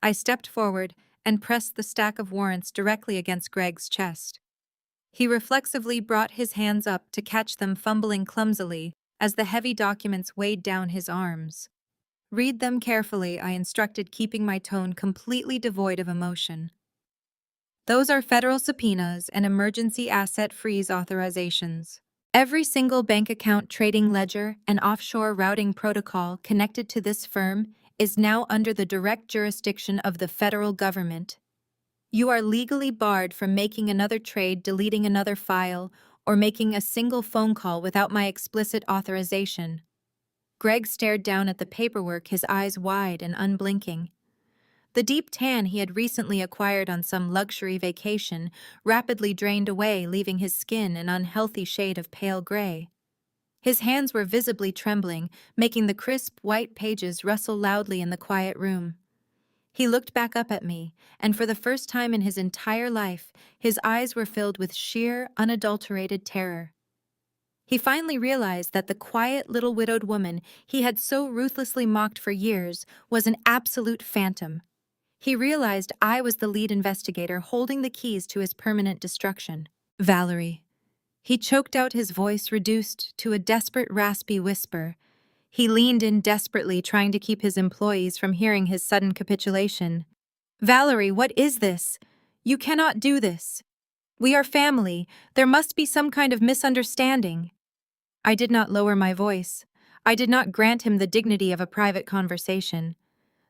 I stepped forward and pressed the stack of warrants directly against Greg's chest. He reflexively brought his hands up to catch them, fumbling clumsily as the heavy documents weighed down his arms. "Read them carefully," I instructed, keeping my tone completely devoid of emotion. "Those are federal subpoenas and emergency asset freeze authorizations. Every single bank account, trading ledger, and offshore routing protocol connected to this firm is now under the direct jurisdiction of the federal government. You are legally barred from making another trade, deleting another file, or making a single phone call without my explicit authorization." Greg stared down at the paperwork, his eyes wide and unblinking. The deep tan he had recently acquired on some luxury vacation rapidly drained away, leaving his skin an unhealthy shade of pale gray. His hands were visibly trembling, making the crisp, white pages rustle loudly in the quiet room. He looked back up at me, and for the first time in his entire life, his eyes were filled with sheer, unadulterated terror. He finally realized that the quiet little widowed woman he had so ruthlessly mocked for years was an absolute phantom. He realized I was the lead investigator holding the keys to his permanent destruction. "Valerie." He choked out, his voice reduced to a desperate, raspy whisper. He leaned in desperately, trying to keep his employees from hearing his sudden capitulation. "Valerie, what is this? You cannot do this. We are family. There must be some kind of misunderstanding." I did not lower my voice. I did not grant him the dignity of a private conversation.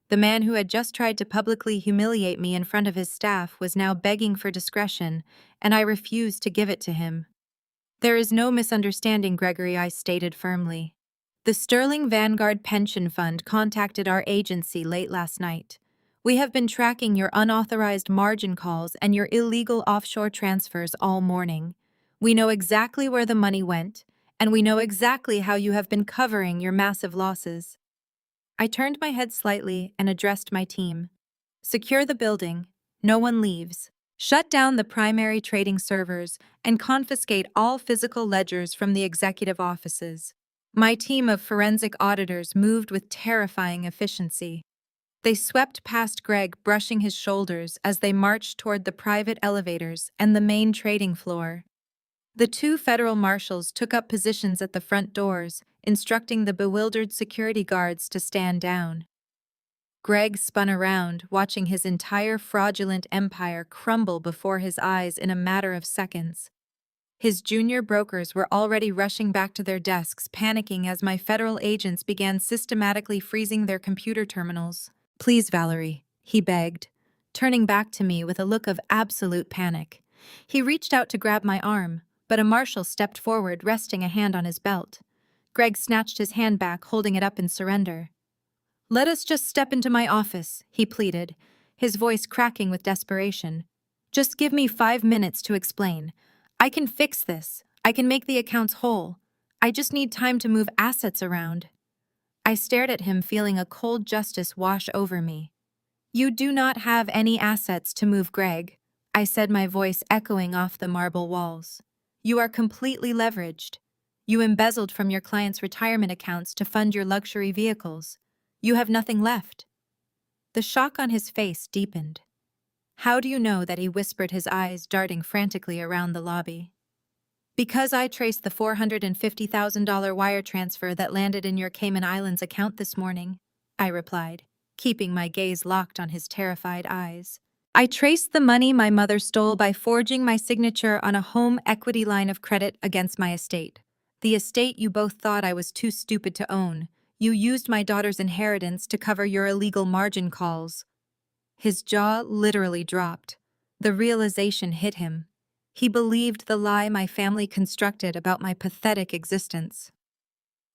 The man who had just tried to publicly humiliate me in front of his staff was now begging for discretion, and I refused to give it to him. "There is no misunderstanding, Gregory," I stated firmly. "The Sterling Vanguard Pension Fund contacted our agency late last night. We have been tracking your unauthorized margin calls and your illegal offshore transfers all morning. We know exactly where the money went, and we know exactly how you have been covering your massive losses." I turned my head slightly and addressed my team. "Secure the building. No one leaves. Shut down the primary trading servers and confiscate all physical ledgers from the executive offices. My team of forensic auditors moved with terrifying efficiency. They swept past Greg, brushing his shoulders as they marched toward the private elevators and the main trading floor. The two federal marshals took up positions at the front doors, instructing the bewildered security guards to stand down. Greg spun around, watching his entire fraudulent empire crumble before his eyes in a matter of seconds. His junior brokers were already rushing back to their desks, panicking as my federal agents began systematically freezing their computer terminals. "Please, Valerie," he begged, turning back to me with a look of absolute panic. He reached out to grab my arm, but a marshal stepped forward, resting a hand on his belt. Greg snatched his hand back, holding it up in surrender. "Let us just step into my office," he pleaded, his voice cracking with desperation. "Just give me 5 minutes to explain. I can fix this. I can make the accounts whole. I just need time to move assets around." I stared at him, feeling a cold justice wash over me. "You do not have any assets to move, Greg," I said, my voice echoing off the marble walls. "You are completely leveraged. You embezzled from your clients' retirement accounts to fund your luxury vehicles. You have nothing left." The shock on his face deepened. "How do you know that?" he whispered, his eyes darting frantically around the lobby. "Because I traced the $450,000 wire transfer that landed in your Cayman Islands account this morning," I replied, keeping my gaze locked on his terrified eyes. "I traced the money my mother stole by forging my signature on a home equity line of credit against my estate. The estate you both thought I was too stupid to own. You used my daughter's inheritance to cover your illegal margin calls." His jaw literally dropped. The realization hit him. He believed the lie my family constructed about my pathetic existence.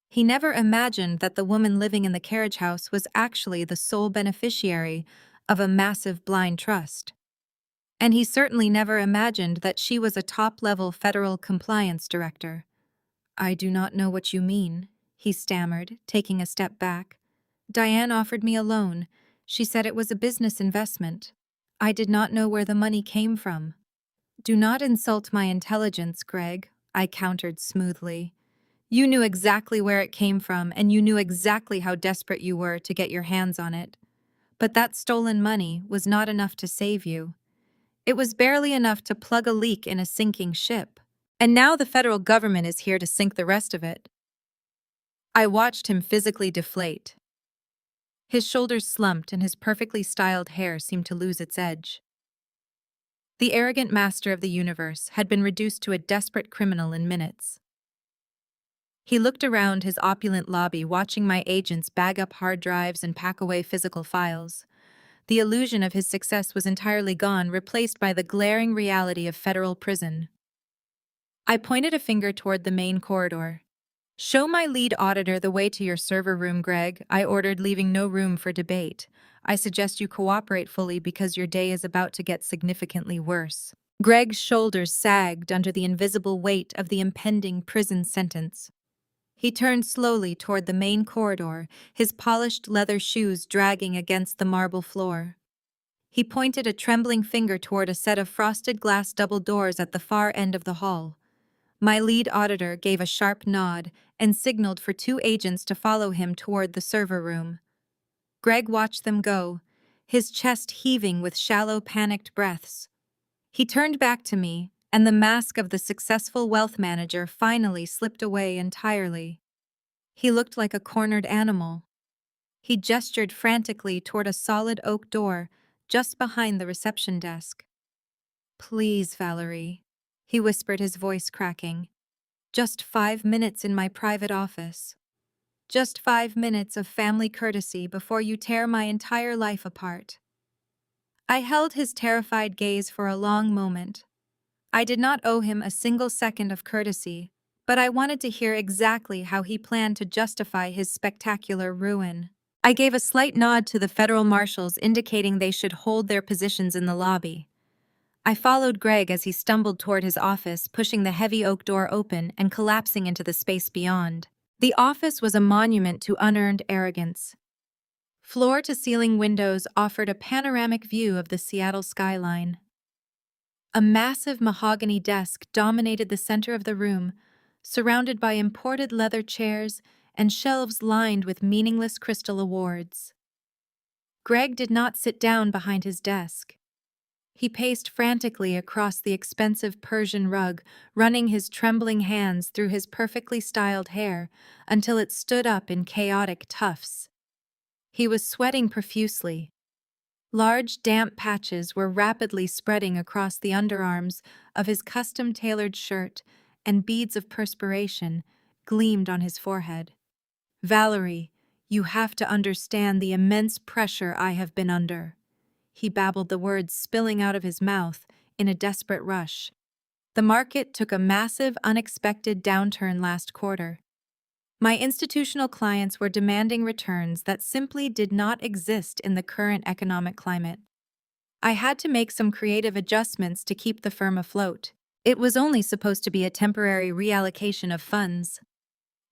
He never imagined that the woman living in the carriage house was actually the sole beneficiary of a massive blind trust. And he certainly never imagined that she was a top-level federal compliance director. "I do not know what you mean," he stammered, taking a step back. "Diane offered me a loan. She said it was a business investment. I did not know where the money came from." "Do not insult my intelligence, Greg," I countered smoothly. "You knew exactly where it came from, and you knew exactly how desperate you were to get your hands on it. But that stolen money was not enough to save you. It was barely enough to plug a leak in a sinking ship. And now the federal government is here to sink the rest of it." I watched him physically deflate. His shoulders slumped and his perfectly styled hair seemed to lose its edge. The arrogant master of the universe had been reduced to a desperate criminal in minutes. He looked around his opulent lobby, watching my agents bag up hard drives and pack away physical files. The illusion of his success was entirely gone, replaced by the glaring reality of federal prison. I pointed a finger toward the main corridor. "Show my lead auditor the way to your server room, Greg," I ordered, leaving no room for debate. "I suggest you cooperate fully because your day is about to get significantly worse." Greg's shoulders sagged under the invisible weight of the impending prison sentence. He turned slowly toward the main corridor, his polished leather shoes dragging against the marble floor. He pointed a trembling finger toward a set of frosted glass double doors at the far end of the hall. My lead auditor gave a sharp nod and signaled for two agents to follow him toward the server room. Greg watched them go, his chest heaving with shallow, panicked breaths. He turned back to me, and the mask of the successful wealth manager finally slipped away entirely. He looked like a cornered animal. He gestured frantically toward a solid oak door just behind the reception desk. "Please, Valerie," he whispered, his voice cracking. "Just 5 minutes in my private office. Just 5 minutes of family courtesy before you tear my entire life apart." I held his terrified gaze for a long moment. I did not owe him a single second of courtesy, but I wanted to hear exactly how he planned to justify his spectacular ruin. I gave a slight nod to the federal marshals, indicating they should hold their positions in the lobby. I followed Greg as he stumbled toward his office, pushing the heavy oak door open and collapsing into the space beyond. The office was a monument to unearned arrogance. Floor-to-ceiling windows offered a panoramic view of the Seattle skyline. A massive mahogany desk dominated the center of the room, surrounded by imported leather chairs and shelves lined with meaningless crystal awards. Greg did not sit down behind his desk. He paced frantically across the expensive Persian rug, running his trembling hands through his perfectly styled hair until it stood up in chaotic tufts. He was sweating profusely. Large, damp patches were rapidly spreading across the underarms of his custom-tailored shirt, and beads of perspiration gleamed on his forehead. "Valerie, you have to understand the immense pressure I have been under." He babbled, the words spilling out of his mouth in a desperate rush. "The market took a massive, unexpected downturn last quarter. My institutional clients were demanding returns that simply did not exist in the current economic climate. I had to make some creative adjustments to keep the firm afloat. It was only supposed to be a temporary reallocation of funds.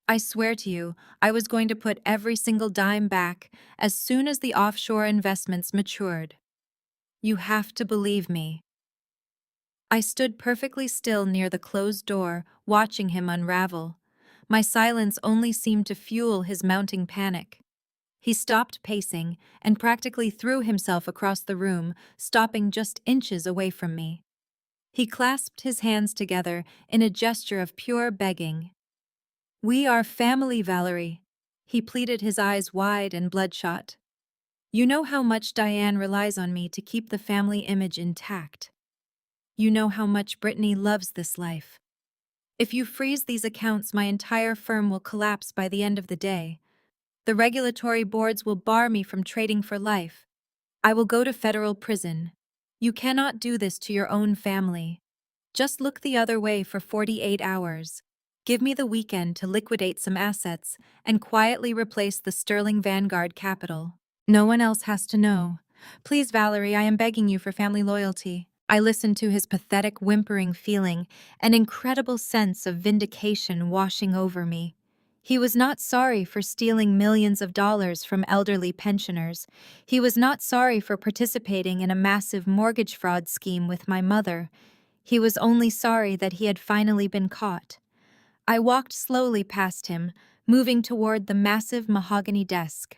I swear to you, I was going to put every single dime back as soon as the offshore investments matured. You have to believe me." I stood perfectly still near the closed door, watching him unravel. My silence only seemed to fuel his mounting panic. He stopped pacing and practically threw himself across the room, stopping just inches away from me. He clasped his hands together in a gesture of pure begging. "We are family, Valerie." He pleaded, his eyes wide and bloodshot. "You know how much Diane relies on me to keep the family image intact. You know how much Brittany loves this life. If you freeze these accounts, my entire firm will collapse by the end of the day. The regulatory boards will bar me from trading for life. I will go to federal prison. You cannot do this to your own family. Just look the other way for 48 hours. Give me the weekend to liquidate some assets and quietly replace the sterling Vanguard capital. No one else has to know. Please, Valerie, I am begging you for family loyalty." I listened to his pathetic whimpering, feeling an incredible sense of vindication washing over me. He was not sorry for stealing millions of dollars from elderly pensioners. He was not sorry for participating in a massive mortgage fraud scheme with my mother. He was only sorry that he had finally been caught. I walked slowly past him, moving toward the massive mahogany desk.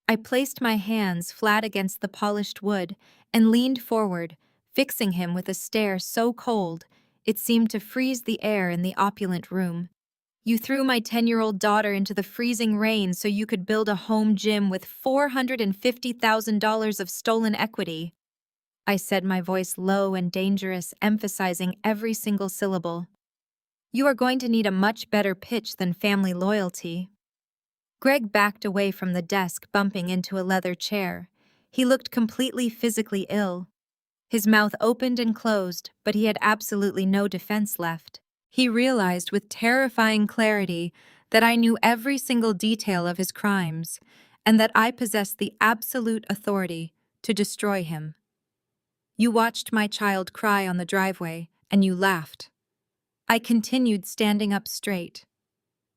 I placed my hands flat against the polished wood and leaned forward, fixing him with a stare so cold it seemed to freeze the air in the opulent room. "You threw my 10-year-old daughter into the freezing rain so you could build a home gym with $450,000 of stolen equity," I said, my voice low and dangerous, emphasizing every single syllable. "You are going to need a much better pitch than family loyalty." Greg backed away from the desk, bumping into a leather chair. He looked completely physically ill. His mouth opened and closed, but he had absolutely no defense left. He realized with terrifying clarity that I knew every single detail of his crimes, and that I possessed the absolute authority to destroy him. "You watched my child cry on the driveway, and you laughed." I continued, standing up straight.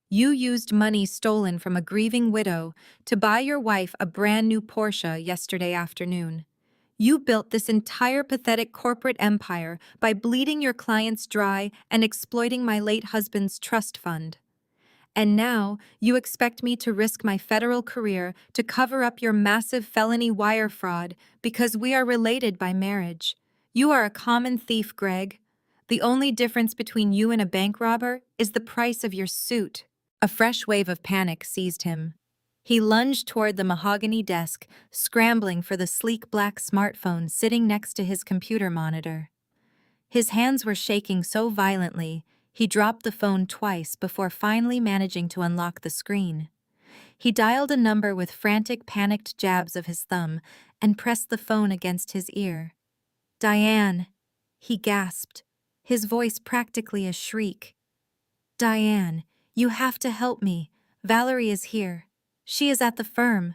"You used money stolen from a grieving widow to buy your wife a brand new Porsche yesterday afternoon. You built this entire pathetic corporate empire by bleeding your clients dry and exploiting my late husband's trust fund. And now you expect me to risk my federal career to cover up your massive felony wire fraud because we are related by marriage. You are a common thief, Greg. The only difference between you and a bank robber is the price of your suit." A fresh wave of panic seized him. He lunged toward the mahogany desk, scrambling for the sleek black smartphone sitting next to his computer monitor. His hands were shaking so violently, he dropped the phone twice before finally managing to unlock the screen. He dialed a number with frantic, panicked jabs of his thumb and pressed the phone against his ear. "Diane," he gasped, his voice practically a shriek. "Diane, you have to help me. Valerie is here. She is at the firm.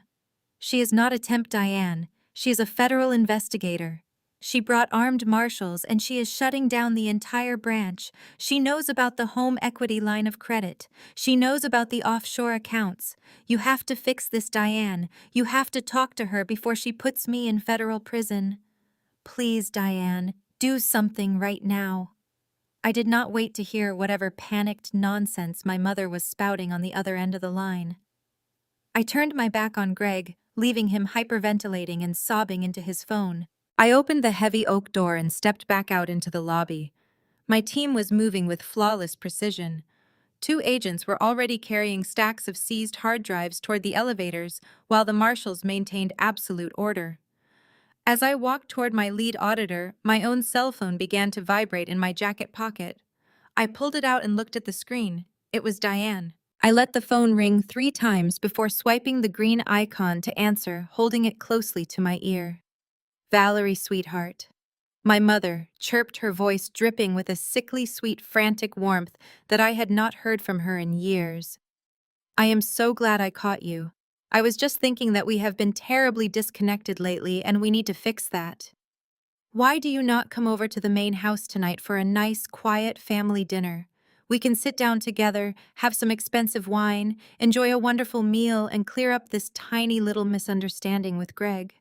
She is not a temp, Diane. She is a federal investigator. She brought armed marshals and she is shutting down the entire branch. She knows about the home equity line of credit. She knows about the offshore accounts. You have to fix this, Diane. You have to talk to her before she puts me in federal prison. Please, Diane, do something right now." I did not wait to hear whatever panicked nonsense my mother was spouting on the other end of the line. I turned my back on Greg, leaving him hyperventilating and sobbing into his phone. I opened the heavy oak door and stepped back out into the lobby. My team was moving with flawless precision. 2 agents were already carrying stacks of seized hard drives toward the elevators, while the marshals maintained absolute order. As I walked toward my lead auditor, my own cell phone began to vibrate in my jacket pocket. I pulled it out and looked at the screen. It was Diane. I let the phone ring 3 times before swiping the green icon to answer, holding it closely to my ear. "Valerie, sweetheart." My mother chirped, her voice dripping with a sickly sweet frantic warmth that I had not heard from her in years. "I am so glad I caught you. I was just thinking that we have been terribly disconnected lately and we need to fix that. Why do you not come over to the main house tonight for a nice, quiet family dinner? We can sit down together, have some expensive wine, enjoy a wonderful meal, and clear up this tiny little misunderstanding with Greg."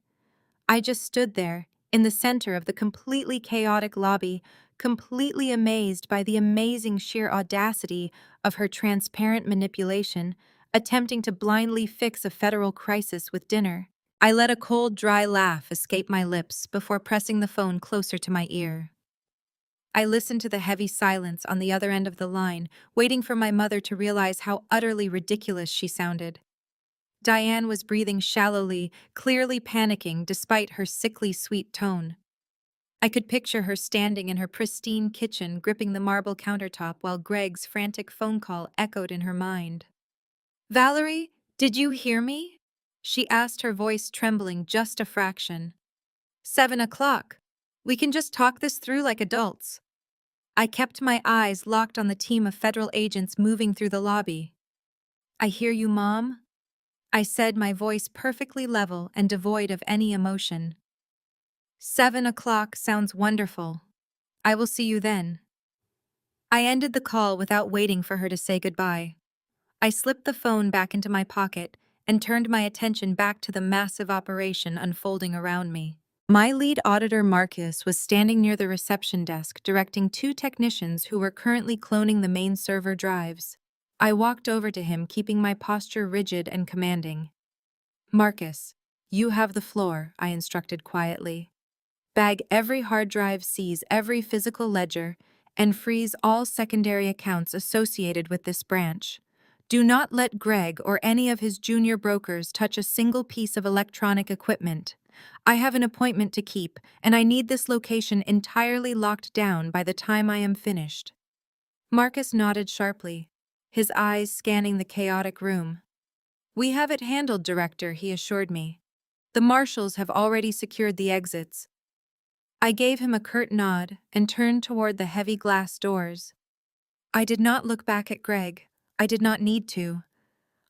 I just stood there, in the center of the completely chaotic lobby, completely amazed by the amazing sheer audacity of her transparent manipulation, attempting to blindly fix a federal crisis with dinner. I let a cold, dry laugh escape my lips before pressing the phone closer to my ear. I listened to the heavy silence on the other end of the line, waiting for my mother to realize how utterly ridiculous she sounded. Diane was breathing shallowly, clearly panicking despite her sickly sweet tone. I could picture her standing in her pristine kitchen gripping the marble countertop while Greg's frantic phone call echoed in her mind. "Valerie, did you hear me?" she asked, her voice trembling just a fraction. 7 o'clock. We can just talk this through like adults." I kept my eyes locked on the team of federal agents moving through the lobby. "I hear you, Mom," I said, my voice perfectly level and devoid of any emotion. 7 o'clock sounds wonderful. I will see you then." I ended the call without waiting for her to say goodbye. I slipped the phone back into my pocket and turned my attention back to the massive operation unfolding around me. My lead auditor, Marcus, was standing near the reception desk directing 2 technicians who were currently cloning the main server drives. I walked over to him, keeping my posture rigid and commanding. "Marcus, you have the floor," I instructed quietly. "Bag every hard drive, seize every physical ledger, and freeze all secondary accounts associated with this branch. Do not let Greg or any of his junior brokers touch a single piece of electronic equipment. I have an appointment to keep, and I need this location entirely locked down by the time I am finished." Marcus nodded sharply, his eyes scanning the chaotic room. "We have it handled, Director," he assured me. "The marshals have already secured the exits." I gave him a curt nod and turned toward the heavy glass doors. I did not look back at Greg. I did not need to.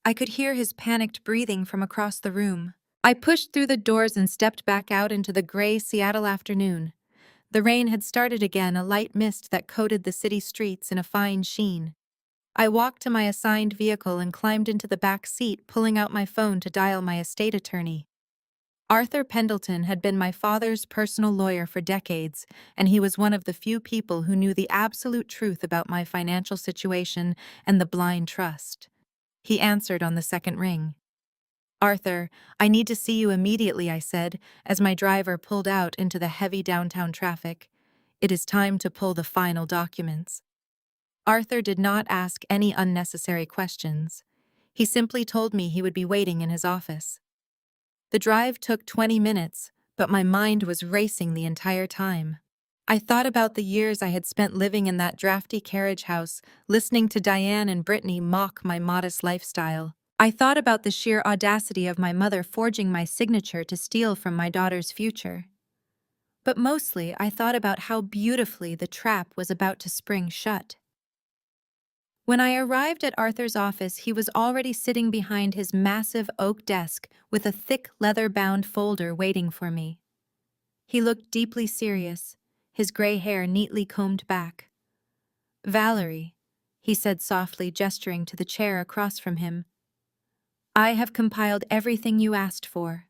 I could hear his panicked breathing from across the room. I pushed through the doors and stepped back out into the gray Seattle afternoon. The rain had started again, a light mist that coated the city streets in a fine sheen. I walked to my assigned vehicle and climbed into the back seat, pulling out my phone to dial my estate attorney. Arthur Pendleton had been my father's personal lawyer for decades, and he was one of the few people who knew the absolute truth about my financial situation and the blind trust. He answered on the second ring. "Arthur, I need to see you immediately," I said, as my driver pulled out into the heavy downtown traffic. "It is time to pull the final documents." Arthur did not ask any unnecessary questions. He simply told me he would be waiting in his office. The drive took 20 minutes, but my mind was racing the entire time. I thought about the years I had spent living in that drafty carriage house, listening to Diane and Brittany mock my modest lifestyle. I thought about the sheer audacity of my mother forging my signature to steal from my daughter's future. But mostly, I thought about how beautifully the trap was about to spring shut. When I arrived at Arthur's office, he was already sitting behind his massive oak desk with a thick leather-bound folder waiting for me. He looked deeply serious, his gray hair neatly combed back. "Valerie," he said softly, gesturing to the chair across from him, "I have compiled everything you asked for.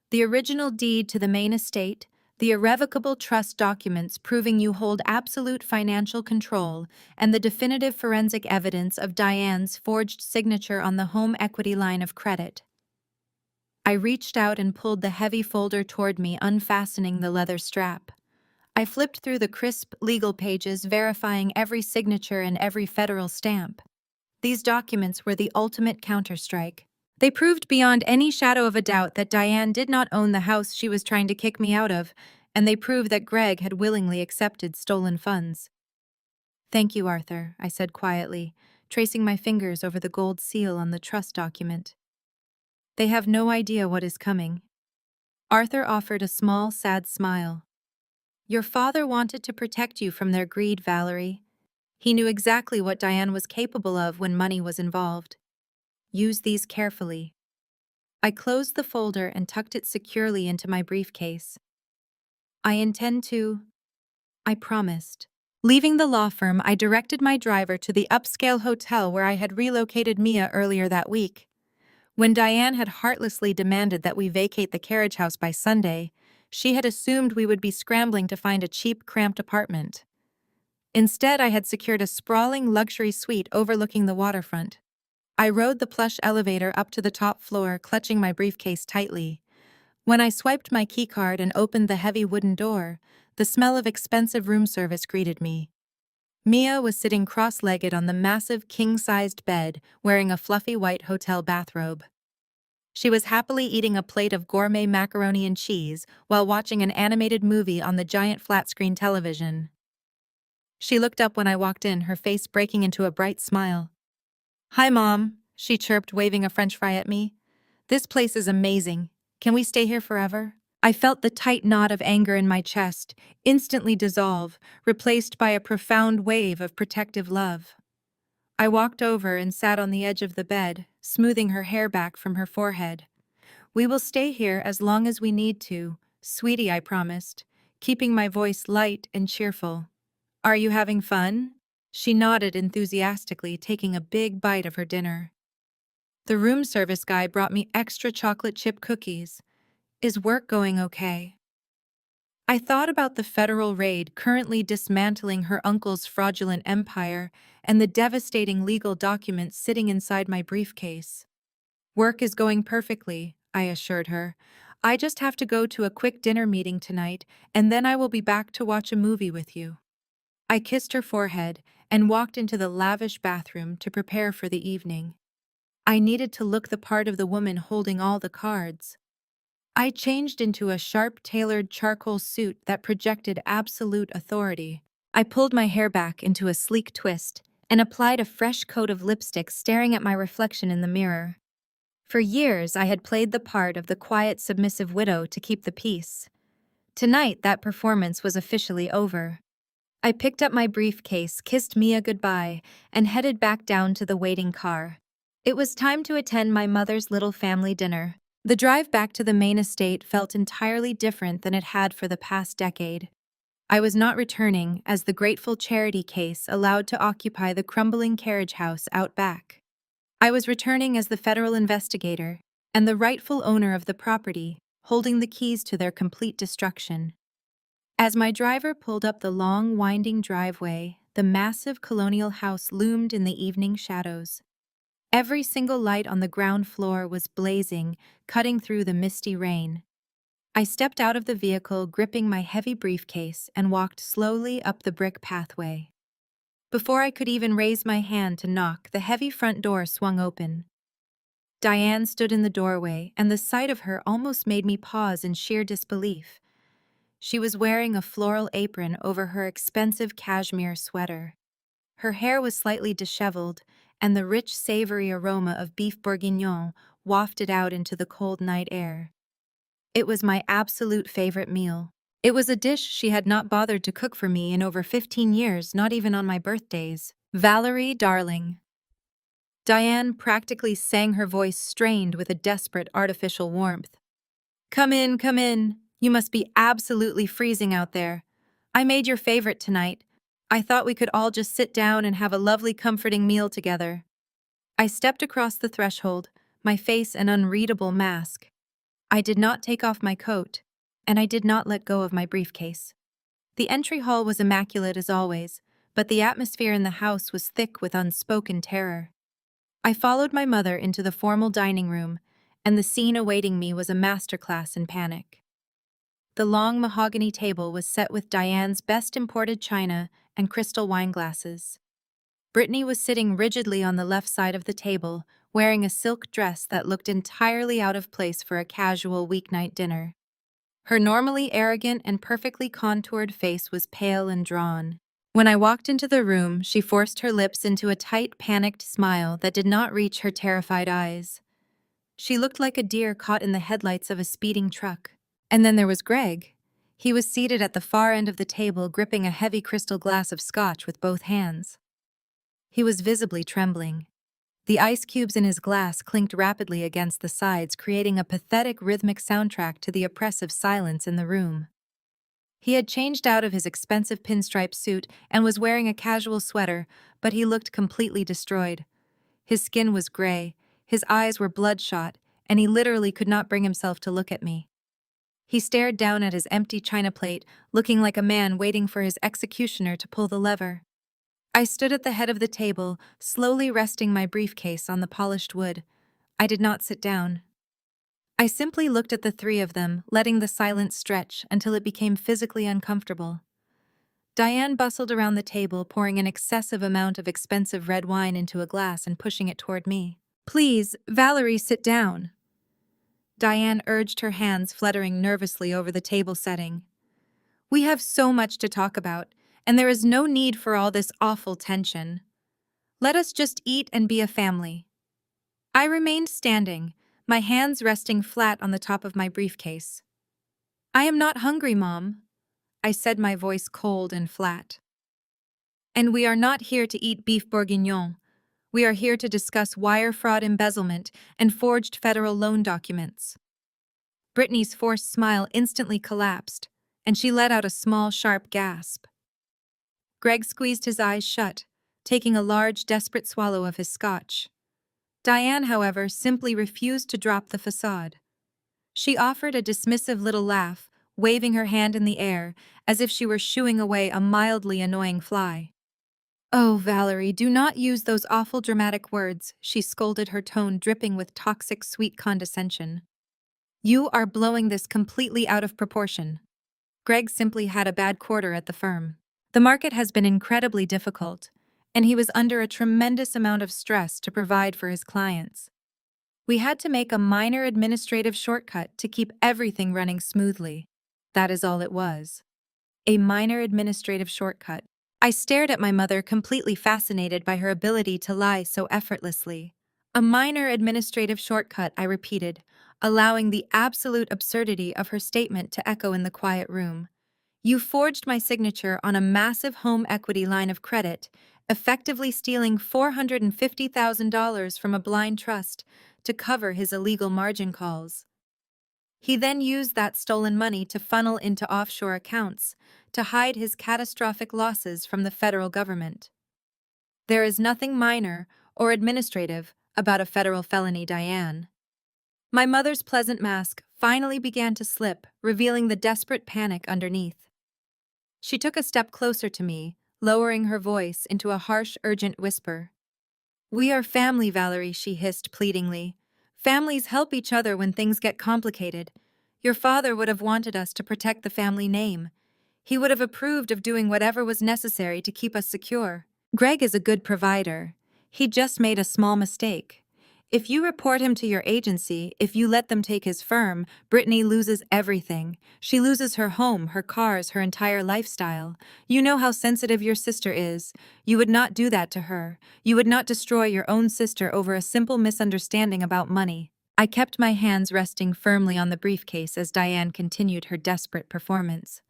The original deed to the main estate, The irrevocable trust documents proving you hold absolute financial control, and the definitive forensic evidence of Diane's forged signature on the home equity line of credit. I reached out and pulled the heavy folder toward me, unfastening the leather strap. I flipped through the crisp legal pages, verifying every signature and every federal stamp. These documents were the ultimate counterstrike. They proved beyond any shadow of a doubt that Diane did not own the house she was trying to kick me out of, and they proved that Greg had willingly accepted stolen funds. "Thank you, Arthur," I said quietly, tracing my fingers over the gold seal on the trust document. "They have no idea what is coming." Arthur offered a small, sad smile. "Your father wanted to protect you from their greed, Valerie. He knew exactly what Diane was capable of when money was involved. Use these carefully." I closed the folder and tucked it securely into my briefcase. "I intend to," I promised. Leaving the law firm, I directed my driver to the upscale hotel where I had relocated Mia earlier that week. When Diane had heartlessly demanded that we vacate the carriage house by Sunday, she had assumed we would be scrambling to find a cheap, cramped apartment. Instead, I had secured a sprawling luxury suite overlooking the waterfront. I rode the plush elevator up to the top floor, clutching my briefcase tightly. When I swiped my keycard and opened the heavy wooden door, the smell of expensive room service greeted me. Mia was sitting cross-legged on the massive king-sized bed, wearing a fluffy white hotel bathrobe. She was happily eating a plate of gourmet macaroni and cheese while watching an animated movie on the giant flat-screen television. She looked up when I walked in, her face breaking into a bright smile. "Hi, Mom," she chirped, waving a French fry at me. "This place is amazing. Can we stay here forever?" I felt the tight knot of anger in my chest instantly dissolve, replaced by a profound wave of protective love. I walked over and sat on the edge of the bed, smoothing her hair back from her forehead. "We will stay here as long as we need to, sweetie," I promised, keeping my voice light and cheerful. "Are you having fun?" She nodded enthusiastically, taking a big bite of her dinner. The room service guy brought me extra chocolate chip cookies. "Is work going okay?" I thought about the federal raid currently dismantling her uncle's fraudulent empire and the devastating legal documents sitting inside my briefcase. "Work is going perfectly," I assured her. "I just have to go to a quick dinner meeting tonight, and then I will be back to watch a movie with you." I kissed her forehead and walked into the lavish bathroom to prepare for the evening. I needed to look the part of the woman holding all the cards. I changed into a sharp-tailored charcoal suit that projected absolute authority. I pulled my hair back into a sleek twist and applied a fresh coat of lipstick, staring at my reflection in the mirror. For years, I had played the part of the quiet, submissive widow to keep the peace. Tonight, that performance was officially over. I picked up my briefcase, kissed Mia goodbye, and headed back down to the waiting car. It was time to attend my mother's little family dinner. The drive back to the main estate felt entirely different than it had for the past decade. I was not returning as the grateful charity case allowed to occupy the crumbling carriage house out back. I was returning as the federal investigator and the rightful owner of the property, holding the keys to their complete destruction. As my driver pulled up the long, winding driveway, the massive colonial house loomed in the evening shadows. Every single light on the ground floor was blazing, cutting through the misty rain. I stepped out of the vehicle, gripping my heavy briefcase, and walked slowly up the brick pathway. Before I could even raise my hand to knock, the heavy front door swung open. Diane stood in the doorway, and the sight of her almost made me pause in sheer disbelief. She was wearing a floral apron over her expensive cashmere sweater. Her hair was slightly disheveled, and the rich, savory aroma of beef bourguignon wafted out into the cold night air. It was my absolute favorite meal. It was a dish she had not bothered to cook for me in over 15 years, not even on my birthdays. "Valerie, darling." Diane practically sang, her voice strained with a desperate artificial warmth. Come in, come in. You must be absolutely freezing out there. I made your favorite tonight. I thought we could all just sit down and have a lovely, comforting meal together." I stepped across the threshold, my face an unreadable mask. I did not take off my coat. and I did not let go of my briefcase. The entry hall was immaculate as always, but the atmosphere in the house was thick with unspoken terror. I followed my mother into the formal dining room, and the scene awaiting me was a masterclass in panic. The long mahogany table was set with Diane's best imported china and crystal wine glasses. Brittany was sitting rigidly on the left side of the table, wearing a silk dress that looked entirely out of place for a casual weeknight dinner. Her normally arrogant and perfectly contoured face was pale and drawn. When I walked into the room, she forced her lips into a tight, panicked smile that did not reach her terrified eyes. She looked like a deer caught in the headlights of a speeding truck. And then there was Greg. He was seated at the far end of the table, gripping a heavy crystal glass of scotch with both hands. He was visibly trembling. The ice cubes in his glass clinked rapidly against the sides, creating a pathetic rhythmic soundtrack to the oppressive silence in the room. He had changed out of his expensive pinstripe suit and was wearing a casual sweater, but he looked completely destroyed. His skin was gray, his eyes were bloodshot, and he literally could not bring himself to look at me. He stared down at his empty china plate, looking like a man waiting for his executioner to pull the lever. I stood at the head of the table, slowly resting my briefcase on the polished wood. I did not sit down. I simply looked at the three of them, letting the silence stretch until it became physically uncomfortable. Diane bustled around the table, pouring an excessive amount of expensive red wine into a glass and pushing it toward me. "Please, Valerie, sit down." Diane urged, her hands fluttering nervously over the table setting. "We have so much to talk about, and there is no need for all this awful tension. Let us just eat and be a family." I remained standing, my hands resting flat on the top of my briefcase. "I am not hungry, Mom," I said, my voice cold and flat. "And we are not here to eat beef bourguignon. We are here to discuss wire fraud, embezzlement, and forged federal loan documents." Brittany's forced smile instantly collapsed, and she let out a small, sharp gasp. Greg squeezed his eyes shut, taking a large, desperate swallow of his scotch. Diane, however, simply refused to drop the facade. She offered a dismissive little laugh, waving her hand in the air, as if she were shooing away a mildly annoying fly. "Oh, Valerie, do not use those awful dramatic words," she scolded, her tone dripping with toxic sweet condescension. "You are blowing this completely out of proportion." Greg simply had a bad quarter at the firm. The market has been incredibly difficult, and he was under a tremendous amount of stress to provide for his clients. We had to make a minor administrative shortcut to keep everything running smoothly. That is all it was. A minor administrative shortcut. I stared at my mother, completely fascinated by her ability to lie so effortlessly. "A minor administrative shortcut," I repeated, allowing the absolute absurdity of her statement to echo in the quiet room. "You forged my signature on a massive home equity line of credit, effectively stealing $450,000 from a blind trust to cover his illegal margin calls. He then used that stolen money to funnel into offshore accounts to hide his catastrophic losses from the federal government. There is nothing minor or administrative about a federal felony, Diane." My mother's pleasant mask finally began to slip, revealing the desperate panic underneath. She took a step closer to me, lowering her voice into a harsh, urgent whisper. "We are family, Valerie," she hissed pleadingly. "Families help each other when things get complicated. Your father would have wanted us to protect the family name. He would have approved of doing whatever was necessary to keep us secure. Greg is a good provider. He just made a small mistake. If you report him to your agency, if you let them take his firm, Brittany loses everything. She loses her home, her cars, her entire lifestyle. You know how sensitive your sister is. You would not do that to her. You would not destroy your own sister over a simple misunderstanding about money." I kept my hands resting firmly on the briefcase as Diane continued her desperate performance.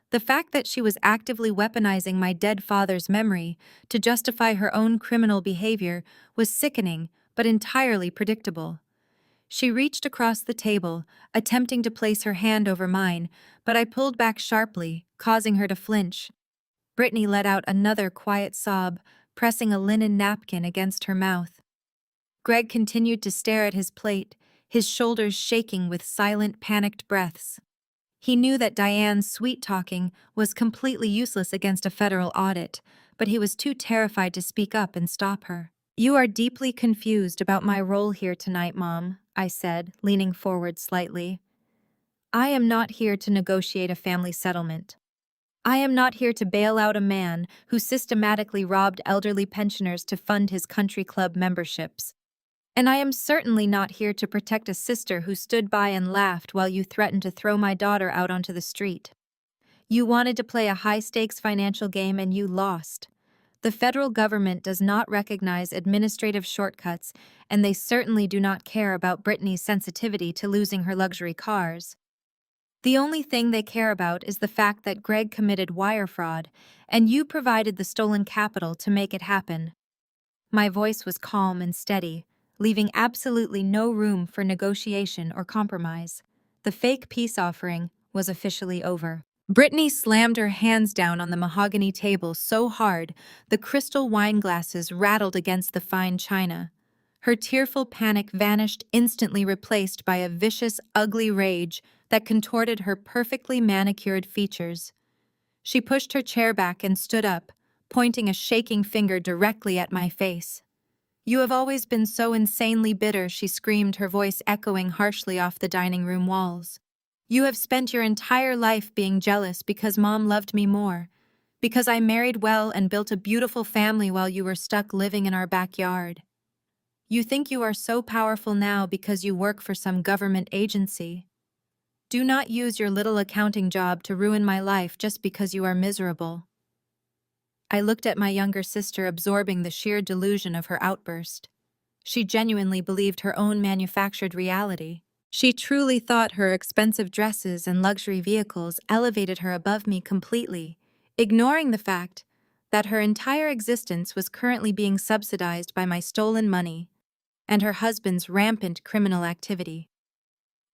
The fact that she was actively weaponizing my dead father's memory to justify her own criminal behavior was sickening, but entirely predictable. She reached across the table, attempting to place her hand over mine, but I pulled back sharply, causing her to flinch. Brittany let out another quiet sob, pressing a linen napkin against her mouth. Greg continued to stare at his plate, his shoulders shaking with silent, panicked breaths. He knew that Diane's sweet-talking was completely useless against a federal audit, but he was too terrified to speak up and stop her. "You are deeply confused about my role here tonight, Mom," I said, leaning forward slightly. "I am not here to negotiate a family settlement. I am not here to bail out a man who systematically robbed elderly pensioners to fund his country club memberships. And I am certainly not here to protect a sister who stood by and laughed while you threatened to throw my daughter out onto the street. You wanted to play a high-stakes financial game and you lost. The federal government does not recognize administrative shortcuts, and they certainly do not care about Brittany's sensitivity to losing her luxury cars. The only thing they care about is the fact that Greg committed wire fraud, and you provided the stolen capital to make it happen." My voice was calm and steady, leaving absolutely no room for negotiation or compromise. The fake peace offering was officially over. Brittany slammed her hands down on the mahogany table so hard the crystal wine glasses rattled against the fine china. Her tearful panic vanished, instantly replaced by a vicious, ugly rage that contorted her perfectly manicured features. She pushed her chair back and stood up, pointing a shaking finger directly at my face. "You have always been so insanely bitter," she screamed, her voice echoing harshly off the dining room walls. "You have spent your entire life being jealous because Mom loved me more, because I married well and built a beautiful family while you were stuck living in our backyard. You think you are so powerful now because you work for some government agency. Do not use your little accounting job to ruin my life just because you are miserable." I looked at my younger sister, absorbing the sheer delusion of her outburst. She genuinely believed her own manufactured reality. She truly thought her expensive dresses and luxury vehicles elevated her above me completely, ignoring the fact that her entire existence was currently being subsidized by my stolen money and her husband's rampant criminal activity.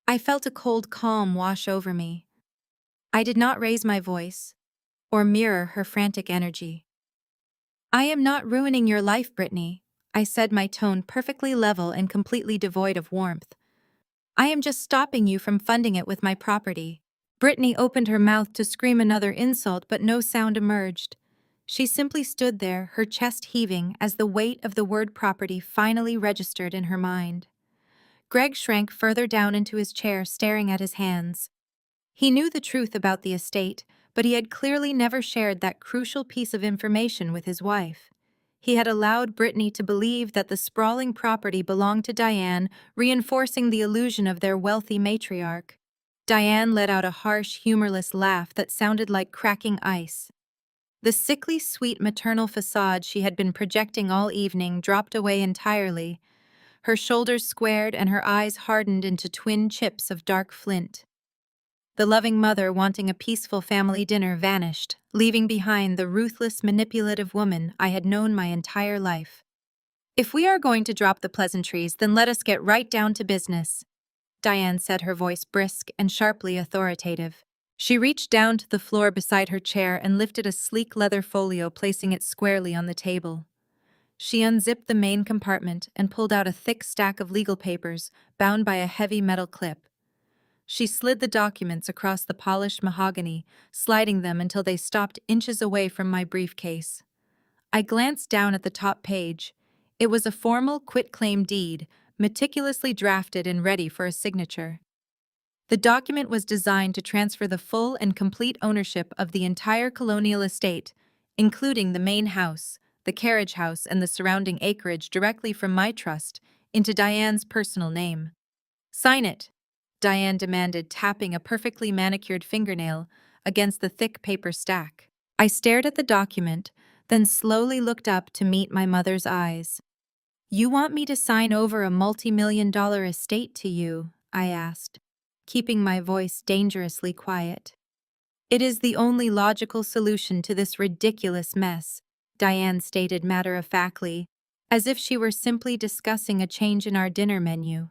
I felt a cold calm wash over me. I did not raise my voice or mirror her frantic energy. "I am not ruining your life, Brittany," I said, my tone perfectly level and completely devoid of warmth. "I am just stopping you from funding it with my property." Brittany opened her mouth to scream another insult, but no sound emerged. She simply stood there, her chest heaving as the weight of the word property finally registered in her mind. Greg shrank further down into his chair, staring at his hands. He knew the truth about the estate, but he had clearly never shared that crucial piece of information with his wife. He had allowed Brittany to believe that the sprawling property belonged to Diane, reinforcing the illusion of their wealthy matriarch. Diane let out a harsh, humorless laugh that sounded like cracking ice. The sickly sweet maternal facade she had been projecting all evening dropped away entirely. Her shoulders squared and her eyes hardened into twin chips of dark flint. The loving mother wanting a peaceful family dinner vanished, leaving behind the ruthless, manipulative woman I had known my entire life. "If we are going to drop the pleasantries, then let us get right down to business," Diane said, her voice brisk and sharply authoritative. She reached down to the floor beside her chair and lifted a sleek leather folio, placing it squarely on the table. She unzipped the main compartment and pulled out a thick stack of legal papers bound by a heavy metal clip. She slid the documents across the polished mahogany, sliding them until they stopped inches away from my briefcase. I glanced down at the top page. It was a formal quitclaim deed, meticulously drafted and ready for a signature. The document was designed to transfer the full and complete ownership of the entire colonial estate, including the main house, the carriage house, and the surrounding acreage, directly from my trust into Diane's personal name. "Sign it," Diane demanded, tapping a perfectly manicured fingernail against the thick paper stack. I stared at the document, then slowly looked up to meet my mother's eyes. "You want me to sign over a multi-million-dollar estate to you?" I asked, keeping my voice dangerously quiet. "It is the only logical solution to this ridiculous mess," Diane stated matter-of-factly, as if she were simply discussing a change in our dinner menu.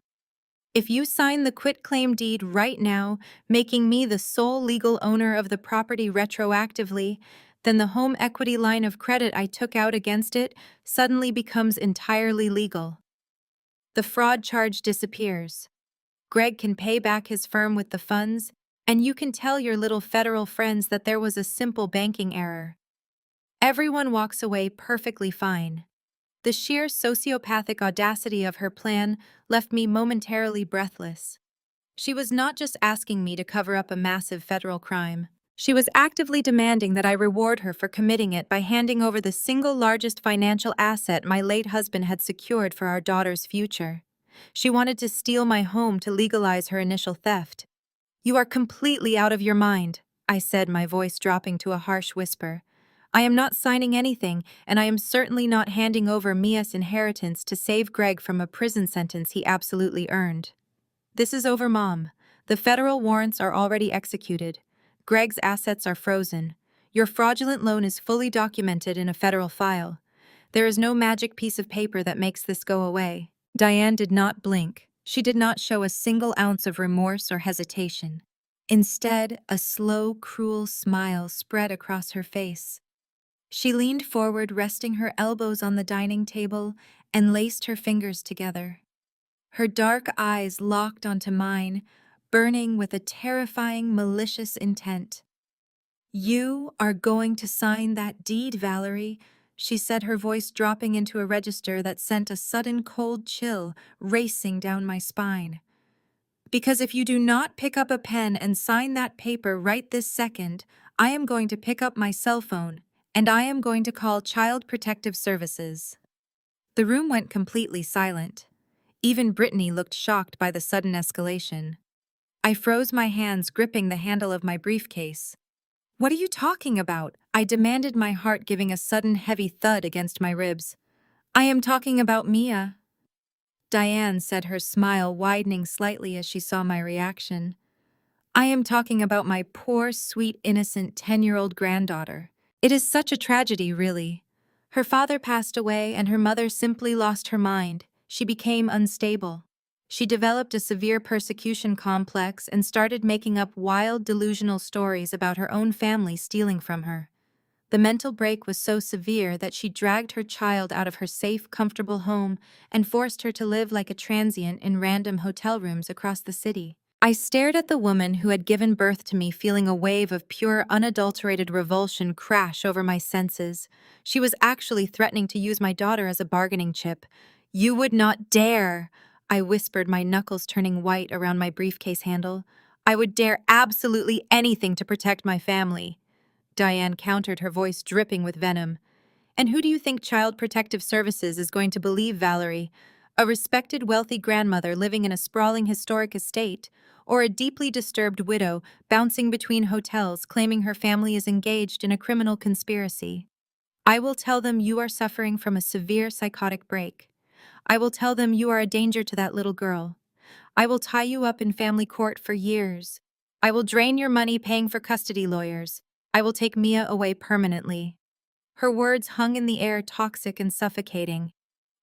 "If you sign the quitclaim deed right now, making me the sole legal owner of the property retroactively, then the home equity line of credit I took out against it suddenly becomes entirely legal. The fraud charge disappears. Greg can pay back his firm with the funds, And you can tell your little federal friends that there was a simple banking error. Everyone walks away perfectly fine. The sheer sociopathic audacity of her plan left me momentarily breathless. She was not just asking me to cover up a massive federal crime. She was actively demanding that I reward her for committing it by handing over the single largest financial asset my late husband had secured for our daughter's future. She wanted to steal my home to legalize her initial theft. "You are completely out of your mind," I said, my voice dropping to a harsh whisper. "I am not signing anything, and I am certainly not handing over Mia's inheritance to save Greg from a prison sentence he absolutely earned. This is over, Mom. The federal warrants are already executed. Greg's assets are frozen. Your fraudulent loan is fully documented in a federal file. There is no magic piece of paper that makes this go away." Diane did not blink. She did not show a single ounce of remorse or hesitation. Instead, a slow, cruel smile spread across her face. She leaned forward, resting her elbows on the dining table, and laced her fingers together. Her dark eyes locked onto mine, burning with a terrifying, malicious intent. "You are going to sign that deed, Valerie," she said, her voice dropping into a register that sent a sudden cold chill racing down my spine. "Because if you do not pick up a pen and sign that paper right this second, I am going to pick up my cell phone, and I am going to call Child Protective Services." The room went completely silent. Even Brittany looked shocked by the sudden escalation. I froze, my hands gripping the handle of my briefcase. "What are you talking about?" I demanded, my heart giving a sudden heavy thud against my ribs. "I am talking about Mia," Diane said, her smile widening slightly as she saw my reaction. "I am talking about my poor, sweet, innocent 10-year-old granddaughter. It is such a tragedy, really. Her father passed away and her mother simply lost her mind. She became unstable. She developed a severe persecution complex and started making up wild, delusional stories about her own family stealing from her. The mental break was so severe that she dragged her child out of her safe, comfortable home and forced her to live like a transient in random hotel rooms across the city." I stared at the woman who had given birth to me, feeling a wave of pure, unadulterated revulsion crash over my senses. She was actually threatening to use my daughter as a bargaining chip. "You would not dare," I whispered, my knuckles turning white around my briefcase handle. "I would dare absolutely anything to protect my family," Diane countered, her voice dripping with venom. "And who do you think Child Protective Services is going to believe, Valerie? A respected, wealthy grandmother living in a sprawling historic estate? Or a deeply disturbed widow bouncing between hotels claiming her family is engaged in a criminal conspiracy? I will tell them you are suffering from a severe psychotic break. I will tell them you are a danger to that little girl. I will tie you up in family court for years. I will drain your money paying for custody lawyers. I will take Mia away permanently." Her words hung in the air, toxic and suffocating.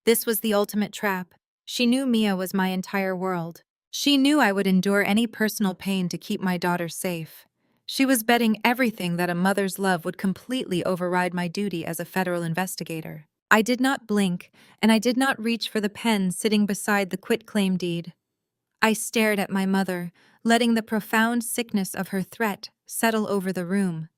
This was the ultimate trap. She knew Mia was my entire world. She knew I would endure any personal pain to keep my daughter safe. She was betting everything that a mother's love would completely override my duty as a federal investigator. I did not blink, and I did not reach for the pen sitting beside the quitclaim deed. I stared at my mother, letting the profound sickness of her threat settle over the room.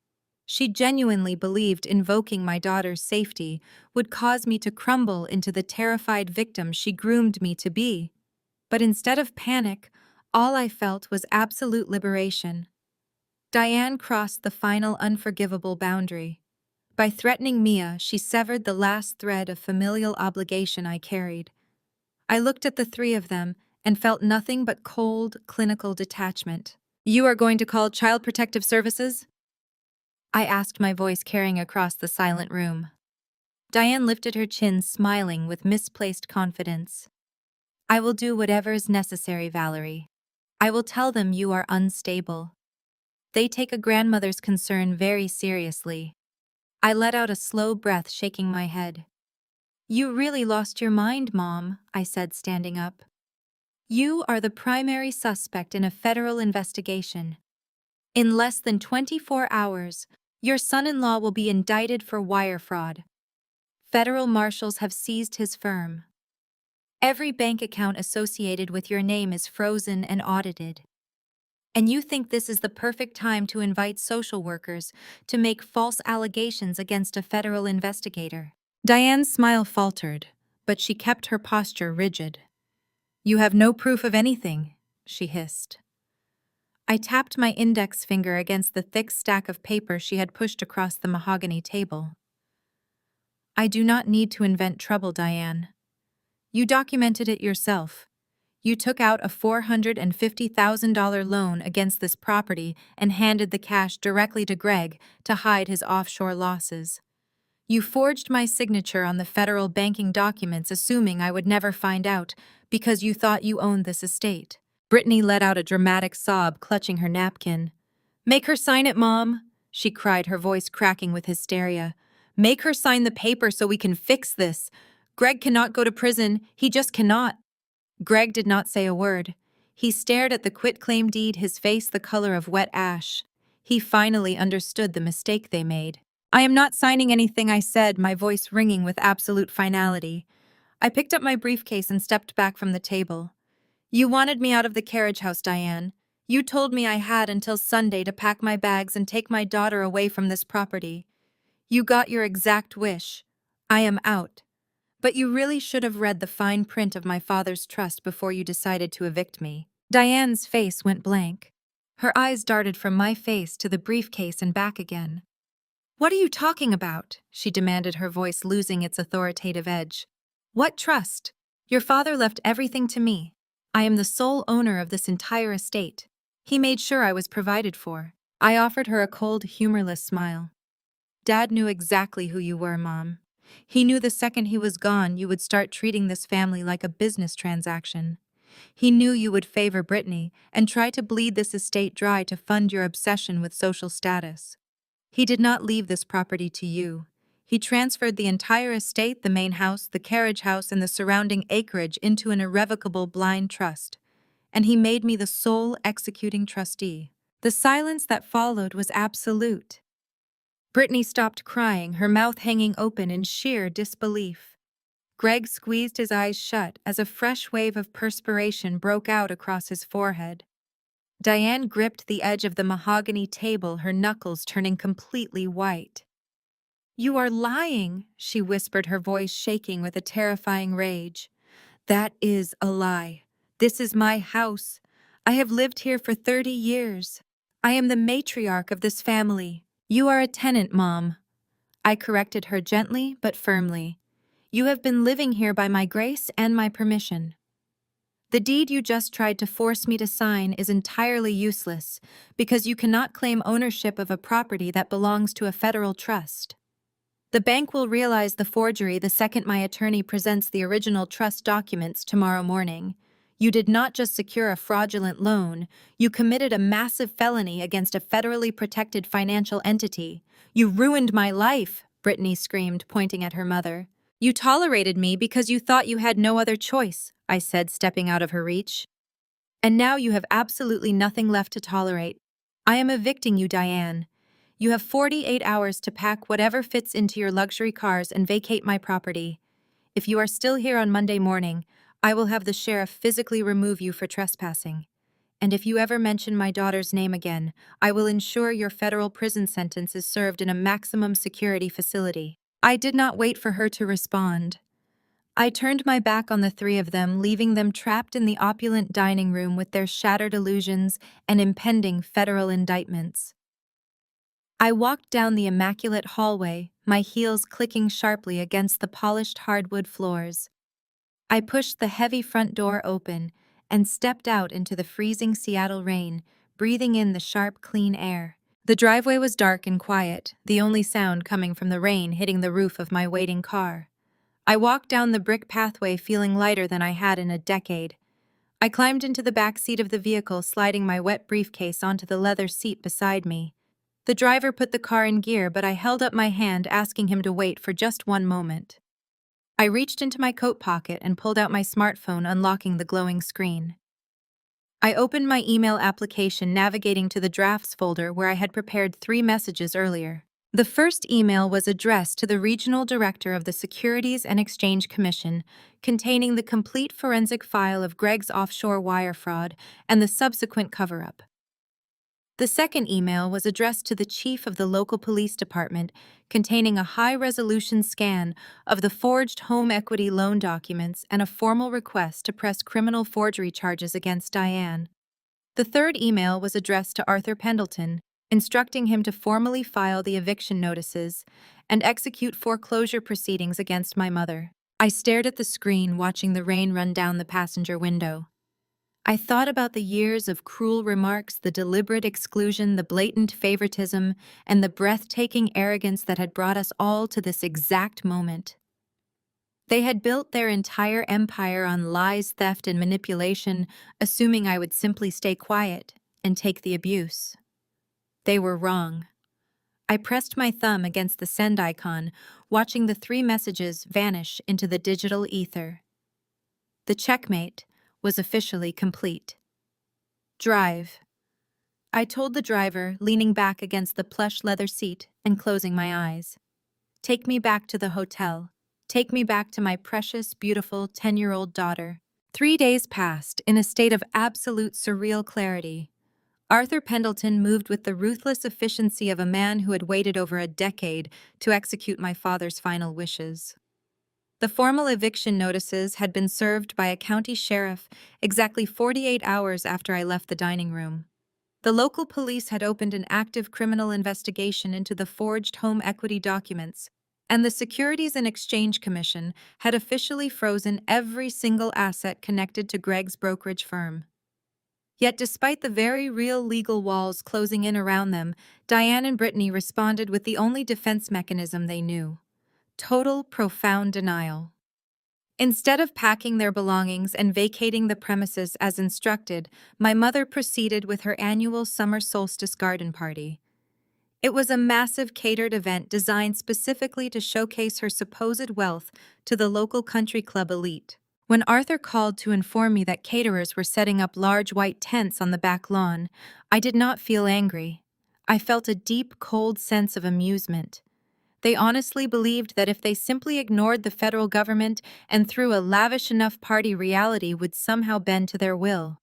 She genuinely believed invoking my daughter's safety would cause me to crumble into the terrified victim she groomed me to be. But instead of panic, all I felt was absolute liberation. Diane crossed the final unforgivable boundary. By threatening Mia, she severed the last thread of familial obligation I carried. I looked at the three of them and felt nothing but cold, clinical detachment. "You are going to call Child Protective Services?" I asked, my voice carrying across the silent room. Diane lifted her chin, smiling with misplaced confidence. "I will do whatever is necessary, Valerie. I will tell them you are unstable. They take a grandmother's concern very seriously." I let out a slow breath, shaking my head. "You really lost your mind, Mom," I said, standing up. "You are the primary suspect in a federal investigation. In less than 24 hours, your son-in-law will be indicted for wire fraud. Federal marshals have seized his firm. Every bank account associated with your name is frozen and audited. And you think this is the perfect time to invite social workers to make false allegations against a federal investigator. Diane's smile faltered, but she kept her posture rigid. You have no proof of anything, she hissed. I tapped my index finger against the thick stack of paper she had pushed across the mahogany table. I do not need to invent trouble, Diane. You documented it yourself. You took out a $450,000 loan against this property and handed the cash directly to Greg to hide his offshore losses. You forged my signature on the federal banking documents assuming I would never find out because you thought you owned this estate. Brittany let out a dramatic sob, clutching her napkin. Make her sign it, Mom, she cried, her voice cracking with hysteria. Make her sign the paper so we can fix this. Greg cannot go to prison. He just cannot. Greg did not say a word. He stared at the quitclaim deed, his face the color of wet ash. He finally understood the mistake they made. I am not signing anything, I said, my voice ringing with absolute finality. I picked up my briefcase and stepped back from the table. You wanted me out of the carriage house, Diane. You told me I had until Sunday to pack my bags and take my daughter away from this property. You got your exact wish. I am out. But you really should have read the fine print of my father's trust before you decided to evict me. Diane's face went blank. Her eyes darted from my face to the briefcase and back again. What are you talking about? She demanded, her voice losing its authoritative edge. What trust? Your father left everything to me. I am the sole owner of this entire estate. He made sure I was provided for. I offered her a cold, humorless smile. Dad knew exactly who you were, Mom. He knew the second he was gone, you would start treating this family like a business transaction. He knew you would favor Brittany and try to bleed this estate dry to fund your obsession with social status. He did not leave this property to you. He transferred the entire estate, the main house, the carriage house, and the surrounding acreage into an irrevocable blind trust. And he made me the sole executing trustee. The silence that followed was absolute. Brittany stopped crying, her mouth hanging open in sheer disbelief. Greg squeezed his eyes shut as a fresh wave of perspiration broke out across his forehead. Diane gripped the edge of the mahogany table, her knuckles turning completely white. You are lying, she whispered, her voice shaking with a terrifying rage. That is a lie. This is my house. I have lived here for 30 years. I am the matriarch of this family. You are a tenant, Mom. I corrected her gently but firmly. You have been living here by my grace and my permission. The deed you just tried to force me to sign is entirely useless because you cannot claim ownership of a property that belongs to a federal trust. The bank will realize the forgery the second my attorney presents the original trust documents tomorrow morning. You did not just secure a fraudulent loan, you committed a massive felony against a federally protected financial entity. You ruined my life, Brittany screamed, pointing at her mother. You tolerated me because you thought you had no other choice, I said, stepping out of her reach. And now you have absolutely nothing left to tolerate. I am evicting you, Diane. You have 48 hours to pack whatever fits into your luxury cars and vacate my property. If you are still here on Monday morning, I will have the sheriff physically remove you for trespassing. And if you ever mention my daughter's name again, I will ensure your federal prison sentence is served in a maximum security facility. I did not wait for her to respond. I turned my back on the three of them, leaving them trapped in the opulent dining room with their shattered illusions and impending federal indictments. I walked down the immaculate hallway, my heels clicking sharply against the polished hardwood floors. I pushed the heavy front door open and stepped out into the freezing Seattle rain, breathing in the sharp, clean air. The driveway was dark and quiet, the only sound coming from the rain hitting the roof of my waiting car. I walked down the brick pathway feeling lighter than I had in a decade. I climbed into the back seat of the vehicle, sliding my wet briefcase onto the leather seat beside me. The driver put the car in gear, but I held up my hand, asking him to wait for just one moment. I reached into my coat pocket and pulled out my smartphone, unlocking the glowing screen. I opened my email application, navigating to the drafts folder where I had prepared 3 messages earlier. The first email was addressed to the regional director of the Securities and Exchange Commission, containing the complete forensic file of Greg's offshore wire fraud and the subsequent cover-up. The second email was addressed to the chief of the local police department, containing a high-resolution scan of the forged home equity loan documents and a formal request to press criminal forgery charges against Diane. The third email was addressed to Arthur Pendleton, instructing him to formally file the eviction notices and execute foreclosure proceedings against my mother. I stared at the screen, watching the rain run down the passenger window. I thought about the years of cruel remarks, the deliberate exclusion, the blatant favoritism, and the breathtaking arrogance that had brought us all to this exact moment. They had built their entire empire on lies, theft, and manipulation, assuming I would simply stay quiet and take the abuse. They were wrong. I pressed my thumb against the send icon, watching the 3 messages vanish into the digital ether. The checkmate was officially complete. Drive. I told the driver, leaning back against the plush leather seat and closing my eyes. Take me back to the hotel. Take me back to my precious, beautiful 10-year-old daughter. 3 days passed in a state of absolute surreal clarity. Arthur Pendleton moved with the ruthless efficiency of a man who had waited over a decade to execute my father's final wishes. The formal eviction notices had been served by a county sheriff exactly 48 hours after I left the dining room. The local police had opened an active criminal investigation into the forged home equity documents, and the Securities and Exchange Commission had officially frozen every single asset connected to Greg's brokerage firm. Yet despite the very real legal walls closing in around them, Diane and Brittany responded with the only defense mechanism they knew: total, profound denial. Instead of packing their belongings and vacating the premises as instructed, my mother proceeded with her annual summer solstice garden party. It was a massive catered event designed specifically to showcase her supposed wealth to the local country club elite. When Arthur called to inform me that caterers were setting up large white tents on the back lawn, I did not feel angry. I felt a deep, cold sense of amusement. They honestly believed that if they simply ignored the federal government and threw a lavish enough party, reality would somehow bend to their will.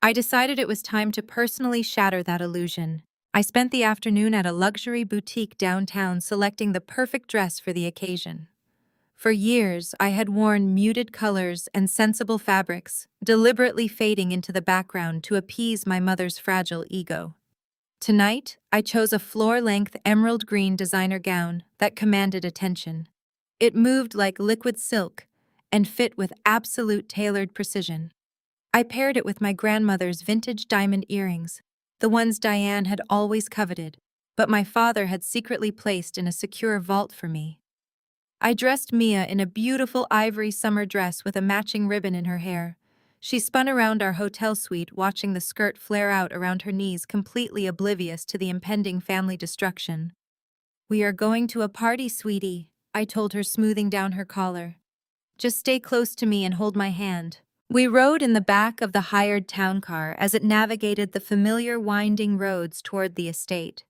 I decided it was time to personally shatter that illusion. I spent the afternoon at a luxury boutique downtown selecting the perfect dress for the occasion. For years, I had worn muted colors and sensible fabrics, deliberately fading into the background to appease my mother's fragile ego. Tonight, I chose a floor-length emerald green designer gown that commanded attention. It moved like liquid silk and fit with absolute tailored precision. I paired it with my grandmother's vintage diamond earrings, the ones Diane had always coveted, but my father had secretly placed in a secure vault for me. I dressed Mia in a beautiful ivory summer dress with a matching ribbon in her hair. She spun around our hotel suite, watching the skirt flare out around her knees, completely oblivious to the impending family destruction. "We are going to a party, sweetie," I told her, smoothing down her collar. "Just stay close to me and hold my hand." We rode in the back of the hired town car as it navigated the familiar winding roads toward the estate.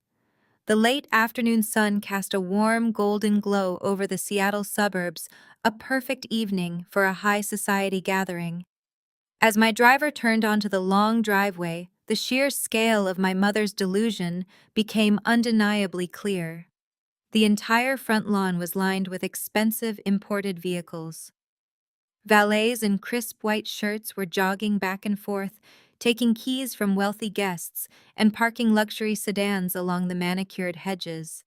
The late afternoon sun cast a warm golden glow over the Seattle suburbs, a perfect evening for a high society gathering. As my driver turned onto the long driveway, the sheer scale of my mother's delusion became undeniably clear. The entire front lawn was lined with expensive imported vehicles. Valets in crisp white shirts were jogging back and forth, taking keys from wealthy guests and parking luxury sedans along the manicured hedges.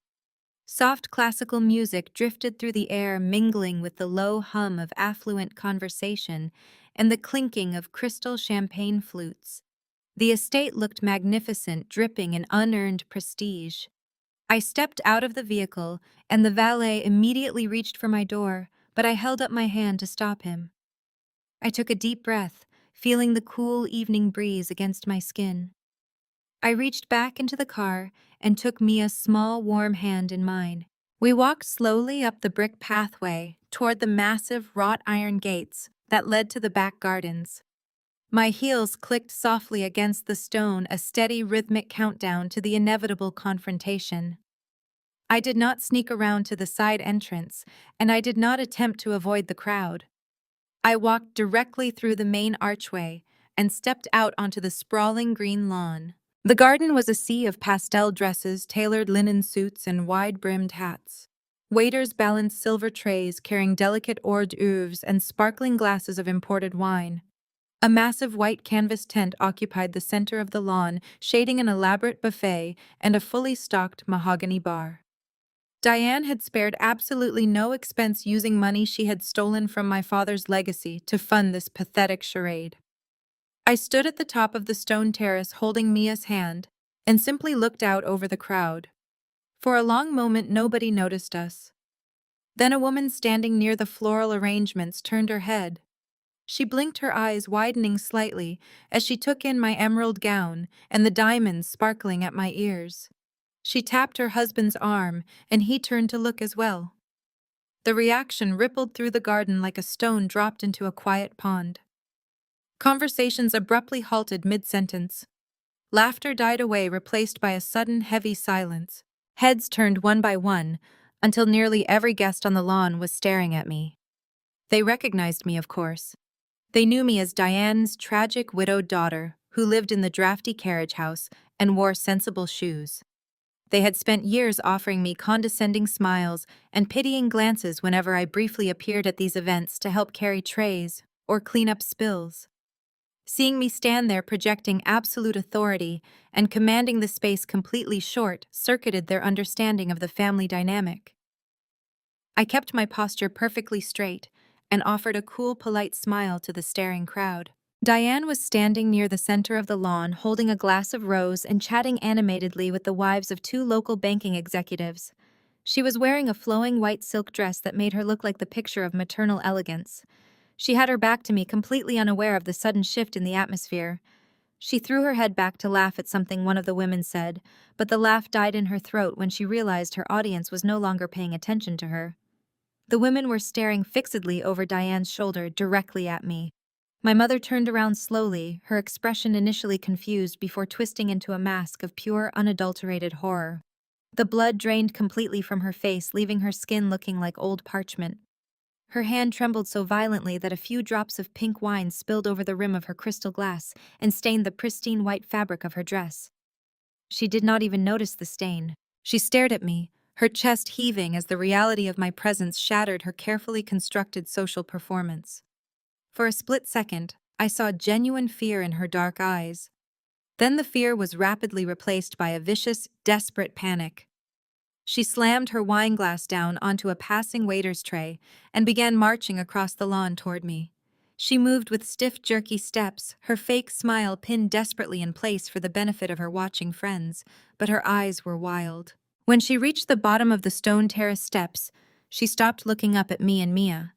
Soft classical music drifted through the air, mingling with the low hum of affluent conversation and the clinking of crystal champagne flutes. The estate looked magnificent, dripping in unearned prestige. I stepped out of the vehicle, and the valet immediately reached for my door, but I held up my hand to stop him. I took a deep breath, feeling the cool evening breeze against my skin. I reached back into the car and took Mia's small, warm hand in mine. We walked slowly up the brick pathway toward the massive wrought iron gates that led to the back gardens. My heels clicked softly against the stone, a steady rhythmic countdown to the inevitable confrontation. I did not sneak around to the side entrance, and I did not attempt to avoid the crowd. I walked directly through the main archway and stepped out onto the sprawling green lawn. The garden was a sea of pastel dresses, tailored linen suits, and wide-brimmed hats. Waiters balanced silver trays carrying delicate hors d'oeuvres and sparkling glasses of imported wine. A massive white canvas tent occupied the center of the lawn, shading an elaborate buffet and a fully stocked mahogany bar. Diane had spared absolutely no expense using money she had stolen from my father's legacy to fund this pathetic charade. I stood at the top of the stone terrace holding Mia's hand and simply looked out over the crowd. For a long moment, nobody noticed us. Then a woman standing near the floral arrangements turned her head. She blinked, her eyes widening slightly as she took in my emerald gown and the diamonds sparkling at my ears. She tapped her husband's arm, and he turned to look as well. The reaction rippled through the garden like a stone dropped into a quiet pond. Conversations abruptly halted mid-sentence. Laughter died away, replaced by a sudden, heavy silence. Heads turned one by one, until nearly every guest on the lawn was staring at me. They recognized me, of course. They knew me as Diane's tragic widowed daughter, who lived in the drafty carriage house and wore sensible shoes. They had spent years offering me condescending smiles and pitying glances whenever I briefly appeared at these events to help carry trays or clean up spills. Seeing me stand there projecting absolute authority and commanding the space completely short-circuited their understanding of the family dynamic. I kept my posture perfectly straight and offered a cool, polite smile to the staring crowd. Diane was standing near the center of the lawn holding a glass of rose and chatting animatedly with the wives of two local banking executives. She was wearing a flowing white silk dress that made her look like the picture of maternal elegance. She had her back to me, completely unaware of the sudden shift in the atmosphere. She threw her head back to laugh at something one of the women said, but the laugh died in her throat when she realized her audience was no longer paying attention to her. The women were staring fixedly over Diane's shoulder, directly at me. My mother turned around slowly, her expression initially confused before twisting into a mask of pure, unadulterated horror. The blood drained completely from her face, leaving her skin looking like old parchment. Her hand trembled so violently that a few drops of pink wine spilled over the rim of her crystal glass and stained the pristine white fabric of her dress. She did not even notice the stain. She stared at me, her chest heaving as the reality of my presence shattered her carefully constructed social performance. For a split second, I saw genuine fear in her dark eyes. Then the fear was rapidly replaced by a vicious, desperate panic. She slammed her wine glass down onto a passing waiter's tray and began marching across the lawn toward me. She moved with stiff, jerky steps, her fake smile pinned desperately in place for the benefit of her watching friends, but her eyes were wild. When she reached the bottom of the stone terrace steps, she stopped looking up at me and Mia.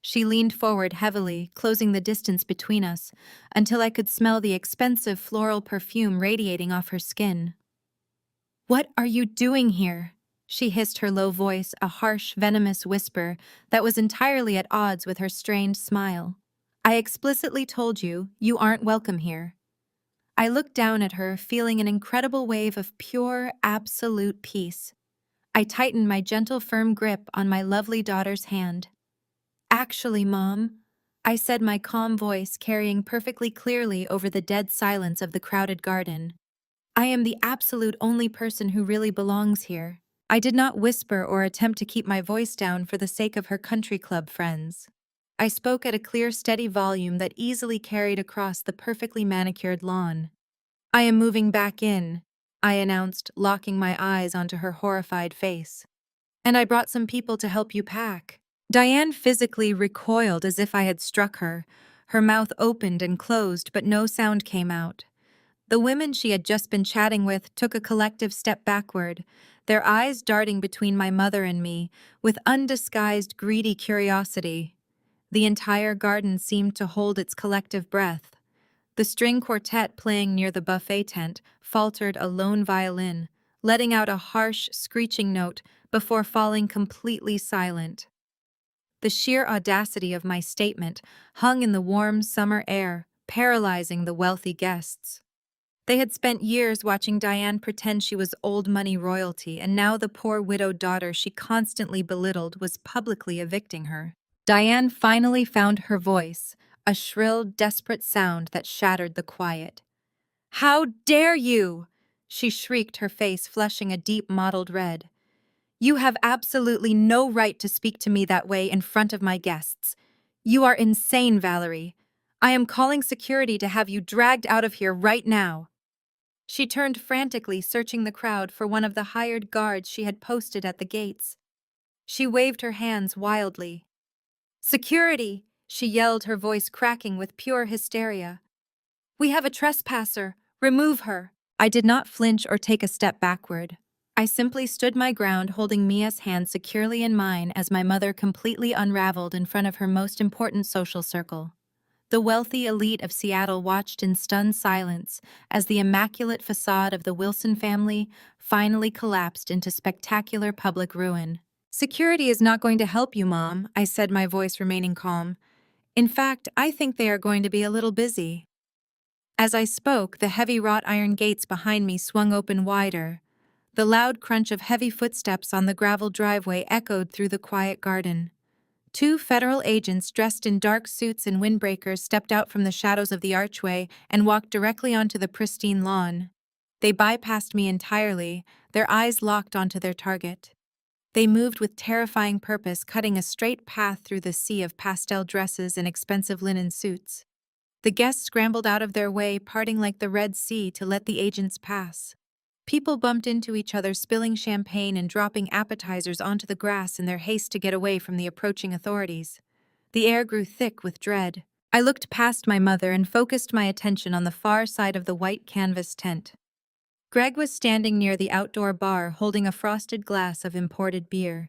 She leaned forward heavily, closing the distance between us, until I could smell the expensive floral perfume radiating off her skin. "What are you doing here?" She hissed, her low voice a harsh, venomous whisper that was entirely at odds with her strained smile. "I explicitly told you, you aren't welcome here." I looked down at her, feeling an incredible wave of pure, absolute peace. I tightened my gentle, firm grip on my lovely daughter's hand. "Actually, Mom," I said, my calm voice carrying perfectly clearly over the dead silence of the crowded garden, "I am the absolute only person who really belongs here." I did not whisper or attempt to keep my voice down for the sake of her country club friends. I spoke at a clear, steady volume that easily carried across the perfectly manicured lawn. "I am moving back in," I announced, locking my eyes onto her horrified face. "And I brought some people to help you pack." Diane physically recoiled as if I had struck her. Her mouth opened and closed, but no sound came out. The women she had just been chatting with took a collective step backward, their eyes darting between my mother and me, with undisguised greedy curiosity. The entire garden seemed to hold its collective breath. The string quartet playing near the buffet tent faltered a lone violin, letting out a harsh, screeching note before falling completely silent. The sheer audacity of my statement hung in the warm summer air, paralyzing the wealthy guests. They had spent years watching Diane pretend she was old money royalty, and now the poor widowed daughter she constantly belittled was publicly evicting her. Diane finally found her voice, a shrill, desperate sound that shattered the quiet. "How dare you!" she shrieked, her face flushing a deep mottled red. "You have absolutely no right to speak to me that way in front of my guests. You are insane, Valerie. I am calling security to have you dragged out of here right now." She turned frantically, searching the crowd for one of the hired guards she had posted at the gates. She waved her hands wildly. "Security!" she yelled, her voice cracking with pure hysteria. "We have a trespasser. Remove her." I did not flinch or take a step backward. I simply stood my ground, holding Mia's hand securely in mine as my mother completely unraveled in front of her most important social circle. The wealthy elite of Seattle watched in stunned silence as the immaculate facade of the Wilson family finally collapsed into spectacular public ruin. "Security is not going to help you, Mom," I said, my voice remaining calm. "In fact, I think they are going to be a little busy." As I spoke, the heavy wrought iron gates behind me swung open wider. The loud crunch of heavy footsteps on the gravel driveway echoed through the quiet garden. Two federal agents dressed in dark suits and windbreakers stepped out from the shadows of the archway and walked directly onto the pristine lawn. They bypassed me entirely, their eyes locked onto their target. They moved with terrifying purpose, cutting a straight path through the sea of pastel dresses and expensive linen suits. The guests scrambled out of their way, parting like the Red Sea to let the agents pass. People bumped into each other, spilling champagne and dropping appetizers onto the grass in their haste to get away from the approaching authorities. The air grew thick with dread. I looked past my mother and focused my attention on the far side of the white canvas tent. Greg was standing near the outdoor bar, holding a frosted glass of imported beer.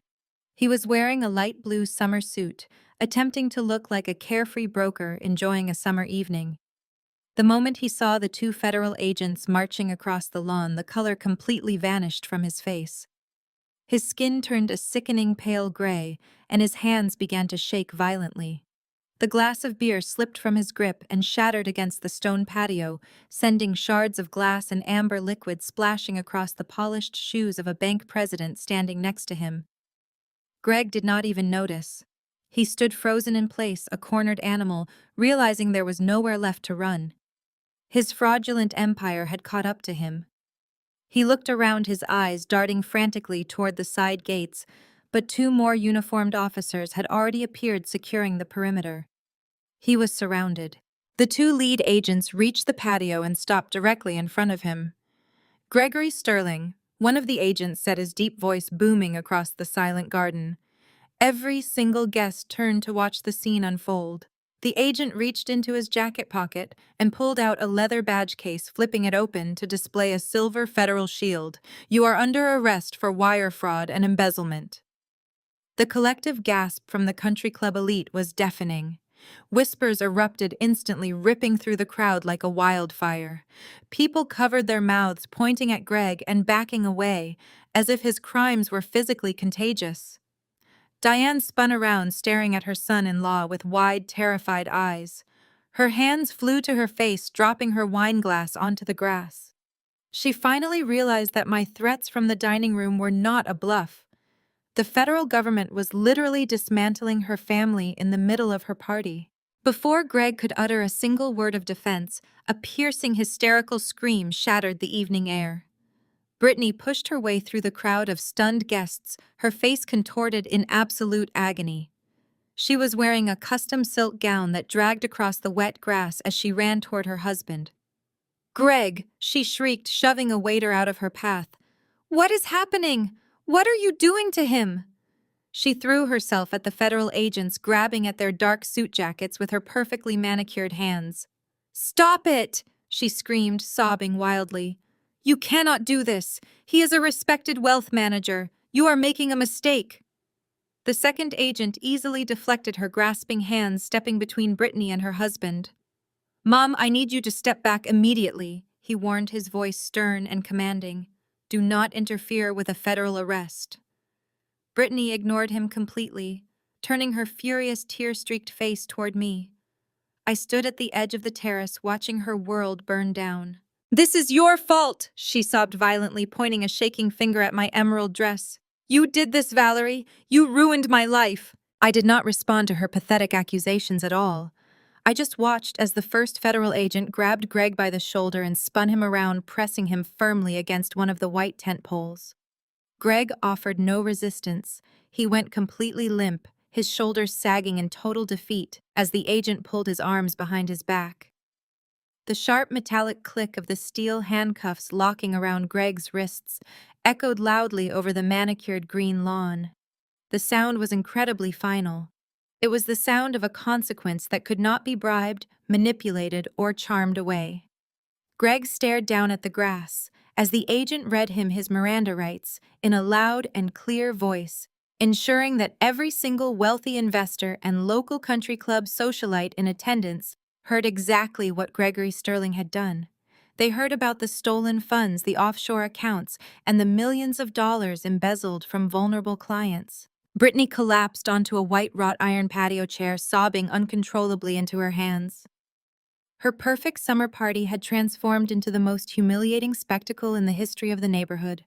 He was wearing a light blue summer suit, attempting to look like a carefree broker enjoying a summer evening. The moment he saw the two federal agents marching across the lawn, the color completely vanished from his face. His skin turned a sickening pale gray, and his hands began to shake violently. The glass of beer slipped from his grip and shattered against the stone patio, sending shards of glass and amber liquid splashing across the polished shoes of a bank president standing next to him. Greg did not even notice. He stood frozen in place, a cornered animal, realizing there was nowhere left to run. His fraudulent empire had caught up to him. He looked around, his eyes darting frantically toward the side gates, but two more uniformed officers had already appeared, securing the perimeter. He was surrounded. The two lead agents reached the patio and stopped directly in front of him. "Gregory Sterling," one of the agents said, his deep voice booming across the silent garden. Every single guest turned to watch the scene unfold. The agent reached into his jacket pocket and pulled out a leather badge case, flipping it open to display a silver federal shield. "You are under arrest for wire fraud and embezzlement." The collective gasp from the country club elite was deafening. Whispers erupted instantly, ripping through the crowd like a wildfire. People covered their mouths, pointing at Greg and backing away, as if his crimes were physically contagious. Diane spun around, staring at her son-in-law with wide, terrified eyes. Her hands flew to her face, dropping her wine glass onto the grass. She finally realized that my threats from the dining room were not a bluff. The federal government was literally dismantling her family in the middle of her party. Before Greg could utter a single word of defense, a piercing, hysterical scream shattered the evening air. Brittany pushed her way through the crowd of stunned guests, her face contorted in absolute agony. She was wearing a custom silk gown that dragged across the wet grass as she ran toward her husband. "Greg!" she shrieked, shoving a waiter out of her path. "What is happening? What are you doing to him?" She threw herself at the federal agents, grabbing at their dark suit jackets with her perfectly manicured hands. "Stop it!" she screamed, sobbing wildly. "You cannot do this. He is a respected wealth manager. You are making a mistake." The second agent easily deflected her grasping hands, stepping between Brittany and her husband. "Mom, I need you to step back immediately," he warned, his voice stern and commanding. "Do not interfere with a federal arrest." Brittany ignored him completely, turning her furious, tear-streaked face toward me. I stood at the edge of the terrace, watching her world burn down. "This is your fault," she sobbed violently, pointing a shaking finger at my emerald dress. "You did this, Valerie. You ruined my life." I did not respond to her pathetic accusations at all. I just watched as the first federal agent grabbed Greg by the shoulder and spun him around, pressing him firmly against one of the white tent poles. Greg offered no resistance. He went completely limp, his shoulders sagging in total defeat as the agent pulled his arms behind his back. The sharp metallic click of the steel handcuffs locking around Greg's wrists echoed loudly over the manicured green lawn. The sound was incredibly final. It was the sound of a consequence that could not be bribed, manipulated, or charmed away. Greg stared down at the grass as the agent read him his Miranda rights in a loud and clear voice, ensuring that every single wealthy investor and local country club socialite in attendance heard exactly what Gregory Sterling had done. They heard about the stolen funds, the offshore accounts, and the millions of dollars embezzled from vulnerable clients. Brittany collapsed onto a white wrought iron patio chair, sobbing uncontrollably into her hands. Her perfect summer party had transformed into the most humiliating spectacle in the history of the neighborhood.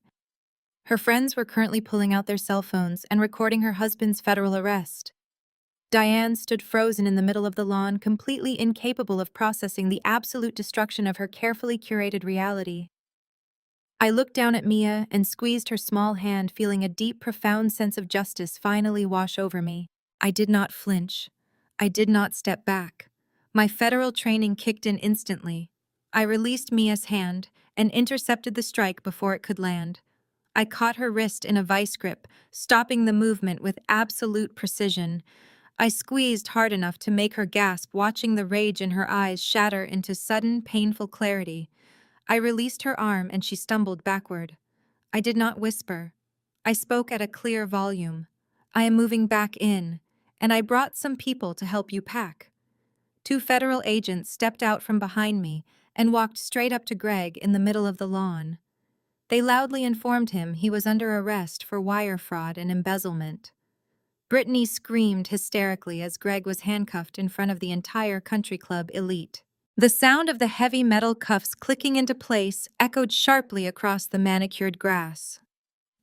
Her friends were currently pulling out their cell phones and recording her husband's federal arrest. Diane stood frozen in the middle of the lawn, completely incapable of processing the absolute destruction of her carefully curated reality. I looked down at Mia and squeezed her small hand, feeling a deep, profound sense of justice finally wash over me. I did not flinch. I did not step back. My federal training kicked in instantly. I released Mia's hand and intercepted the strike before it could land. I caught her wrist in a vice grip, stopping the movement with absolute precision. I squeezed hard enough to make her gasp, watching the rage in her eyes shatter into sudden, painful clarity. I released her arm and she stumbled backward. I did not whisper. I spoke at a clear volume. I am moving back in, and I brought some people to help you pack. 2 federal agents stepped out from behind me and walked straight up to Greg in the middle of the lawn. They loudly informed him he was under arrest for wire fraud and embezzlement. Brittany screamed hysterically as Greg was handcuffed in front of the entire country club elite. The sound of the heavy metal cuffs clicking into place echoed sharply across the manicured grass.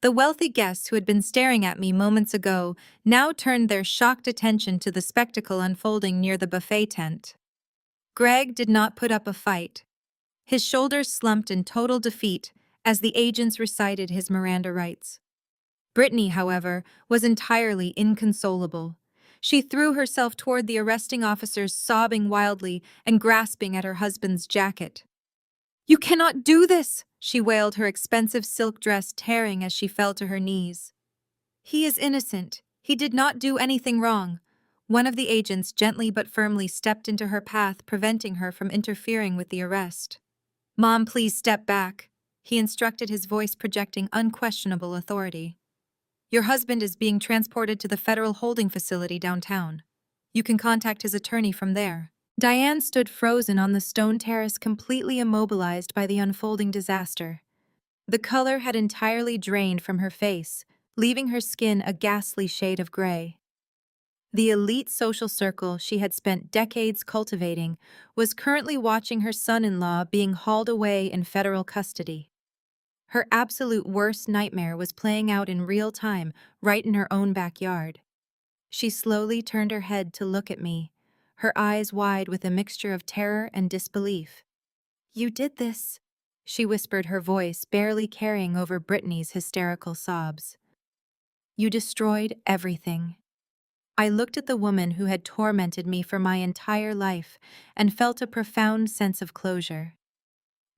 The wealthy guests who had been staring at me moments ago now turned their shocked attention to the spectacle unfolding near the buffet tent. Greg did not put up a fight. His shoulders slumped in total defeat as the agents recited his Miranda rights. Brittany, however, was entirely inconsolable. She threw herself toward the arresting officers, sobbing wildly and grasping at her husband's jacket. "You cannot do this!" she wailed, her expensive silk dress tearing as she fell to her knees. "He is innocent. He did not do anything wrong." One of the agents gently but firmly stepped into her path, preventing her from interfering with the arrest. "Mom, please step back," he instructed, his voice projecting unquestionable authority. "Your husband is being transported to the federal holding facility downtown. You can contact his attorney from there." Diane stood frozen on the stone terrace, completely immobilized by the unfolding disaster. The color had entirely drained from her face, leaving her skin a ghastly shade of gray. The elite social circle she had spent decades cultivating was currently watching her son-in-law being hauled away in federal custody. Her absolute worst nightmare was playing out in real time, right in her own backyard. She slowly turned her head to look at me, her eyes wide with a mixture of terror and disbelief. "You did this," she whispered, her voice barely carrying over Brittany's hysterical sobs. "You destroyed everything." I looked at the woman who had tormented me for my entire life and felt a profound sense of closure.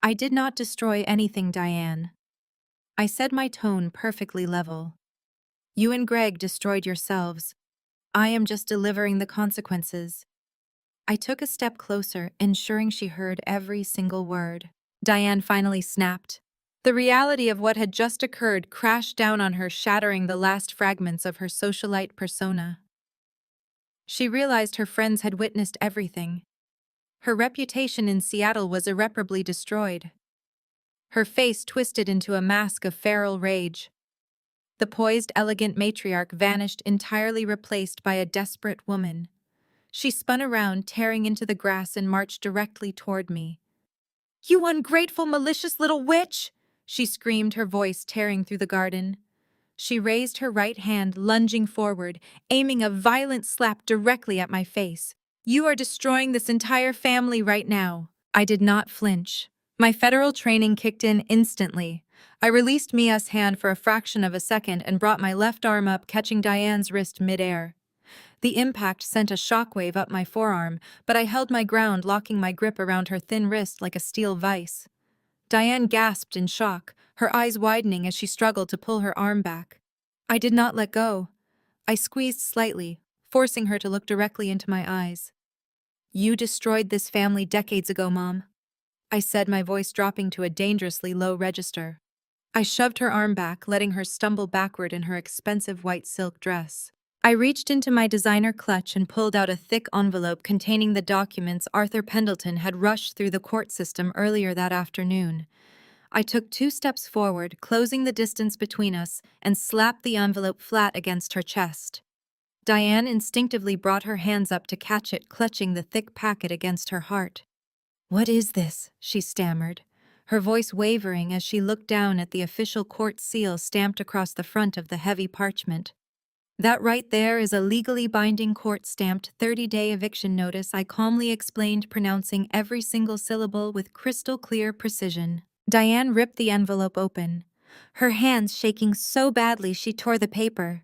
"I did not destroy anything, Diane." I said, my tone perfectly level. "You and Greg destroyed yourselves. I am just delivering the consequences." I took a step closer, ensuring she heard every single word. Diane finally snapped. The reality of what had just occurred crashed down on her, shattering the last fragments of her socialite persona. She realized her friends had witnessed everything. Her reputation in Seattle was irreparably destroyed. Her face twisted into a mask of feral rage. The poised, elegant matriarch vanished, entirely replaced by a desperate woman. She spun around, tearing into the grass, and marched directly toward me. "You ungrateful, malicious little witch!" she screamed, her voice tearing through the garden. She raised her right hand, lunging forward, aiming a violent slap directly at my face. You are destroying this entire family right now. I did not flinch. My federal training kicked in instantly. I released Mia's hand for a fraction of a second and brought my left arm up, catching Diane's wrist midair. The impact sent a shockwave up my forearm, but I held my ground, locking my grip around her thin wrist like a steel vise. Diane gasped in shock, her eyes widening as she struggled to pull her arm back. I did not let go. I squeezed slightly, forcing her to look directly into my eyes. You destroyed this family decades ago, Mom, I said, my voice dropping to a dangerously low register. I shoved her arm back, letting her stumble backward in her expensive white silk dress. I reached into my designer clutch and pulled out a thick envelope containing the documents Arthur Pendleton had rushed through the court system earlier that afternoon. I took 2 steps forward, closing the distance between us, and slapped the envelope flat against her chest. Diane instinctively brought her hands up to catch it, clutching the thick packet against her heart. "What is this?" she stammered, her voice wavering as she looked down at the official court seal stamped across the front of the heavy parchment. "That right there is a legally binding court-stamped 30-day eviction notice," I calmly explained, pronouncing every single syllable with crystal-clear precision. Diane ripped the envelope open, her hands shaking so badly she tore the paper.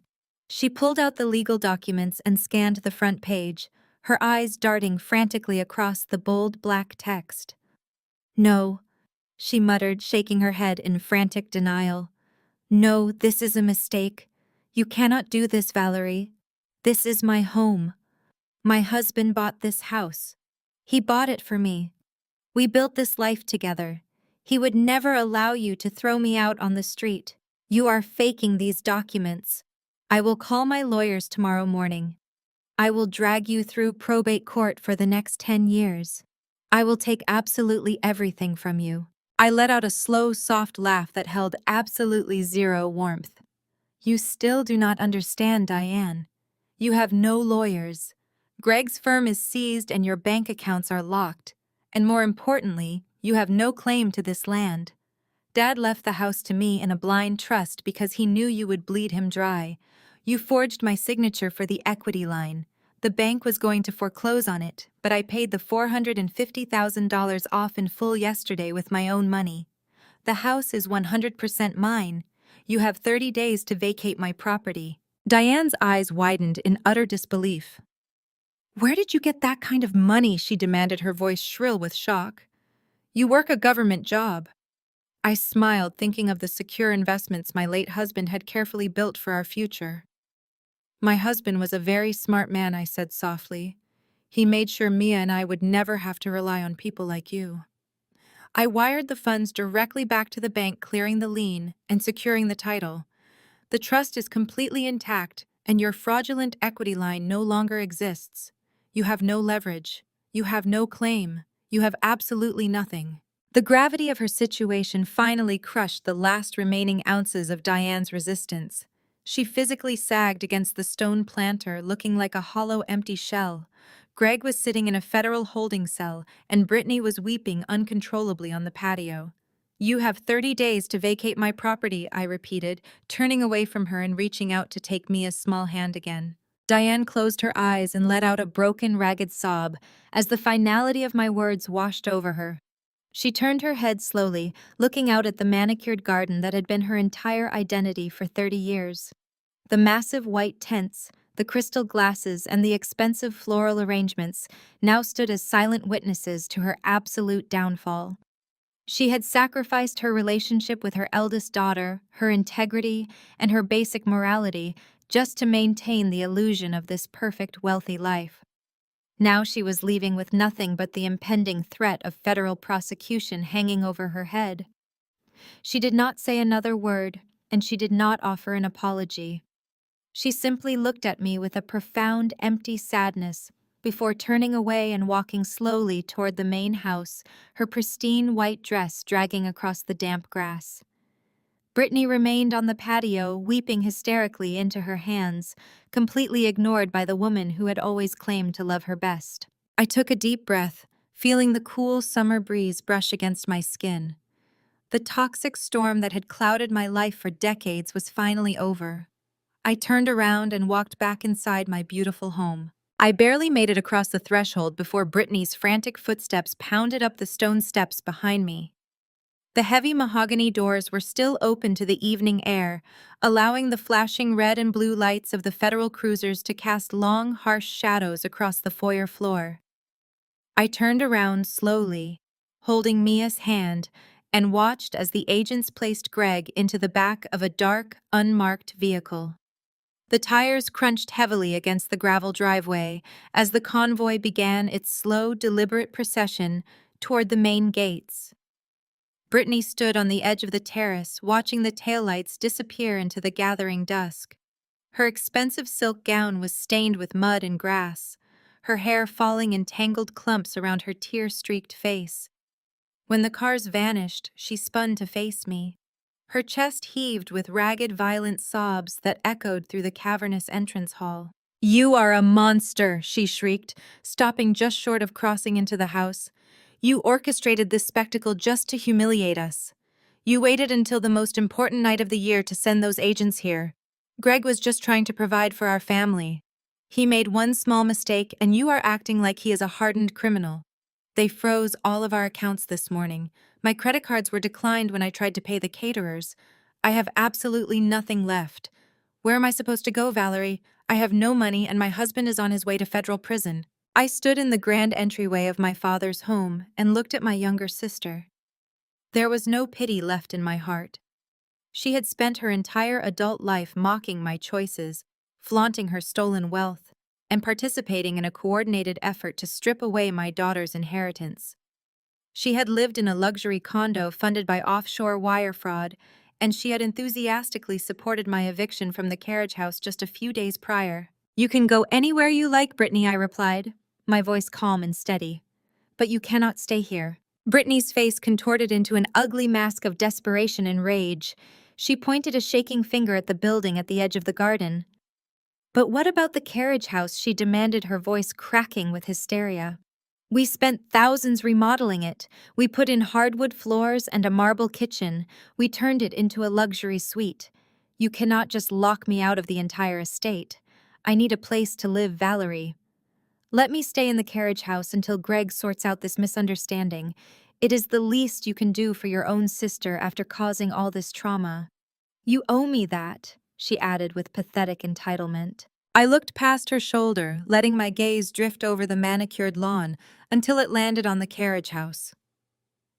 She pulled out the legal documents and scanned the front page, her eyes darting frantically across the bold black text. "No," she muttered, shaking her head in frantic denial. "No, this is a mistake. You cannot do this, Valerie. This is my home. My husband bought this house. He bought it for me. We built this life together. He would never allow you to throw me out on the street. You are faking these documents. I will call my lawyers tomorrow morning. I will drag you through probate court for the next 10 years. I will take absolutely everything from you." I let out a slow, soft laugh that held absolutely zero warmth. "You still do not understand, Diane. You have no lawyers. Greg's firm is seized and your bank accounts are locked. And more importantly, you have no claim to this land. Dad left the house to me in a blind trust because he knew you would bleed him dry. You forged my signature for the equity line. The bank was going to foreclose on it, but I paid the $450,000 off in full yesterday with my own money. The house is 100% mine. You have 30 days to vacate my property." Diane's eyes widened in utter disbelief. "Where did you get that kind of money?" she demanded, her voice shrill with shock. "You work a government job." I smiled, thinking of the secure investments my late husband had carefully built for our future. "My husband was a very smart man," I said softly. "He made sure Mia and I would never have to rely on people like you." I wired the funds directly back to the bank, clearing the lien and securing the title. "The trust is completely intact, and your fraudulent equity line no longer exists. You have no leverage. You have no claim. You have absolutely nothing." The gravity of her situation finally crushed the last remaining ounces of Diane's resistance. She physically sagged against the stone planter, looking like a hollow, empty shell. Greg was sitting in a federal holding cell, and Brittany was weeping uncontrollably on the patio. "You have 30 days to vacate my property," I repeated, turning away from her and reaching out to take Mia's small hand again. Diane closed her eyes and let out a broken, ragged sob as the finality of my words washed over her. She turned her head slowly, looking out at the manicured garden that had been her entire identity for 30 years. The massive white tents, the crystal glasses, and the expensive floral arrangements now stood as silent witnesses to her absolute downfall. She had sacrificed her relationship with her eldest daughter, her integrity, and her basic morality just to maintain the illusion of this perfect, wealthy life. Now she was leaving with nothing but the impending threat of federal prosecution hanging over her head. She did not say another word, and she did not offer an apology. She simply looked at me with a profound, empty sadness before turning away and walking slowly toward the main house, her pristine white dress dragging across the damp grass. Brittany remained on the patio, weeping hysterically into her hands, completely ignored by the woman who had always claimed to love her best. I took a deep breath, feeling the cool summer breeze brush against my skin. The toxic storm that had clouded my life for decades was finally over. I turned around and walked back inside my beautiful home. I barely made it across the threshold before Brittany's frantic footsteps pounded up the stone steps behind me. The heavy mahogany doors were still open to the evening air, allowing the flashing red and blue lights of the federal cruisers to cast long, harsh shadows across the foyer floor. I turned around slowly, holding Mia's hand, and watched as the agents placed Greg into the back of a dark, unmarked vehicle. The tires crunched heavily against the gravel driveway as the convoy began its slow, deliberate procession toward the main gates. Brittany stood on the edge of the terrace, watching the taillights disappear into the gathering dusk. Her expensive silk gown was stained with mud and grass, her hair falling in tangled clumps around her tear-streaked face. When the cars vanished, she spun to face me. Her chest heaved with ragged, violent sobs that echoed through the cavernous entrance hall. "You are a monster," she shrieked, stopping just short of crossing into the house. "You orchestrated this spectacle just to humiliate us. You waited until the most important night of the year to send those agents here. Greg was just trying to provide for our family. He made one small mistake, and you are acting like he is a hardened criminal. They froze all of our accounts this morning. My credit cards were declined when I tried to pay the caterers. I have absolutely nothing left. Where am I supposed to go, Valerie? I have no money, and my husband is on his way to federal prison." I stood in the grand entryway of my father's home and looked at my younger sister. There was no pity left in my heart. She had spent her entire adult life mocking my choices, flaunting her stolen wealth, and participating in a coordinated effort to strip away my daughter's inheritance. She had lived in a luxury condo funded by offshore wire fraud, and she had enthusiastically supported my eviction from the carriage house just a few days prior. "You can go anywhere you like, Brittany," I replied, my voice calm and steady. "But you cannot stay here." Brittany's face contorted into an ugly mask of desperation and rage. She pointed a shaking finger at the building at the edge of the garden. "But what about the carriage house?" she demanded, her voice cracking with hysteria. "We spent thousands remodeling it. We put in hardwood floors and a marble kitchen. We turned it into a luxury suite. You cannot just lock me out of the entire estate. I need a place to live, Valerie. Let me stay in the carriage house until Greg sorts out this misunderstanding. It is the least you can do for your own sister after causing all this trauma." "You owe me that," she added with pathetic entitlement. I looked past her shoulder, letting my gaze drift over the manicured lawn until it landed on the carriage house.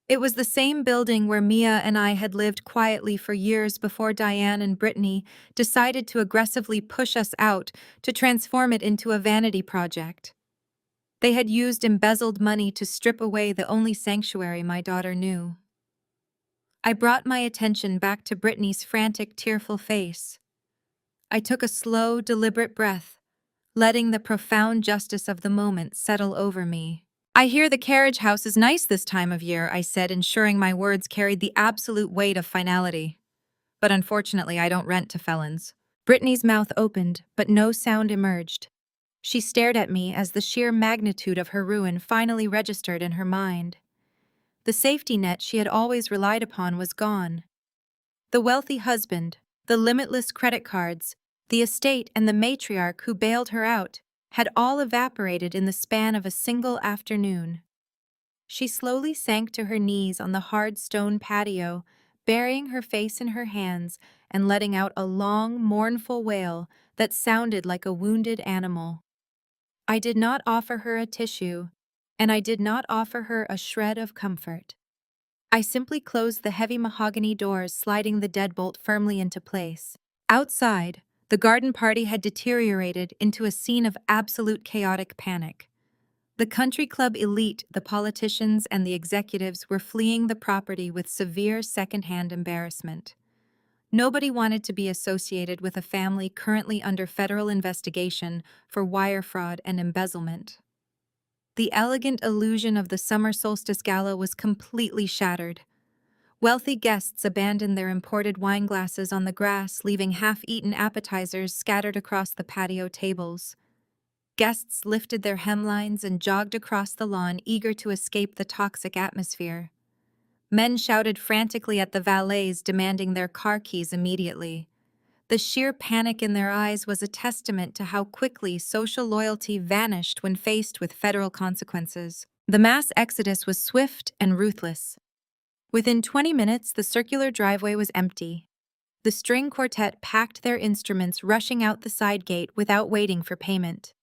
It was the same building where Mia and I had lived quietly for years before Diane and Brittany decided to aggressively push us out to transform it into a vanity project. They had used embezzled money to strip away the only sanctuary my daughter knew. I brought my attention back to Brittany's frantic, tearful face. I took a slow, deliberate breath, letting the profound justice of the moment settle over me. "I hear the carriage house is nice this time of year," I said, ensuring my words carried the absolute weight of finality. "But unfortunately, I don't rent to felons." Brittany's mouth opened, but no sound emerged. She stared at me as the sheer magnitude of her ruin finally registered in her mind. The safety net she had always relied upon was gone. The wealthy husband, the limitless credit cards, the estate, and the matriarch who bailed her out had all evaporated in the span of a single afternoon. She slowly sank to her knees on the hard stone patio, burying her face in her hands and letting out a long, mournful wail that sounded like a wounded animal. I did not offer her a tissue, and I did not offer her a shred of comfort. I simply closed the heavy mahogany doors, sliding the deadbolt firmly into place. Outside, the garden party had deteriorated into a scene of absolute chaotic panic. The country club elite, the politicians, and the executives were fleeing the property with severe secondhand embarrassment. Nobody wanted to be associated with a family currently under federal investigation for wire fraud and embezzlement. The elegant illusion of the summer solstice gala was completely shattered. Wealthy guests abandoned their imported wine glasses on the grass, leaving half-eaten appetizers scattered across the patio tables. Guests lifted their hemlines and jogged across the lawn, eager to escape the toxic atmosphere. Men shouted frantically at the valets, demanding their car keys immediately. The sheer panic in their eyes was a testament to how quickly social loyalty vanished when faced with federal consequences. The mass exodus was swift and ruthless. Within 20 minutes, the circular driveway was empty. The string quartet packed their instruments, rushing out the side gate without waiting for payment.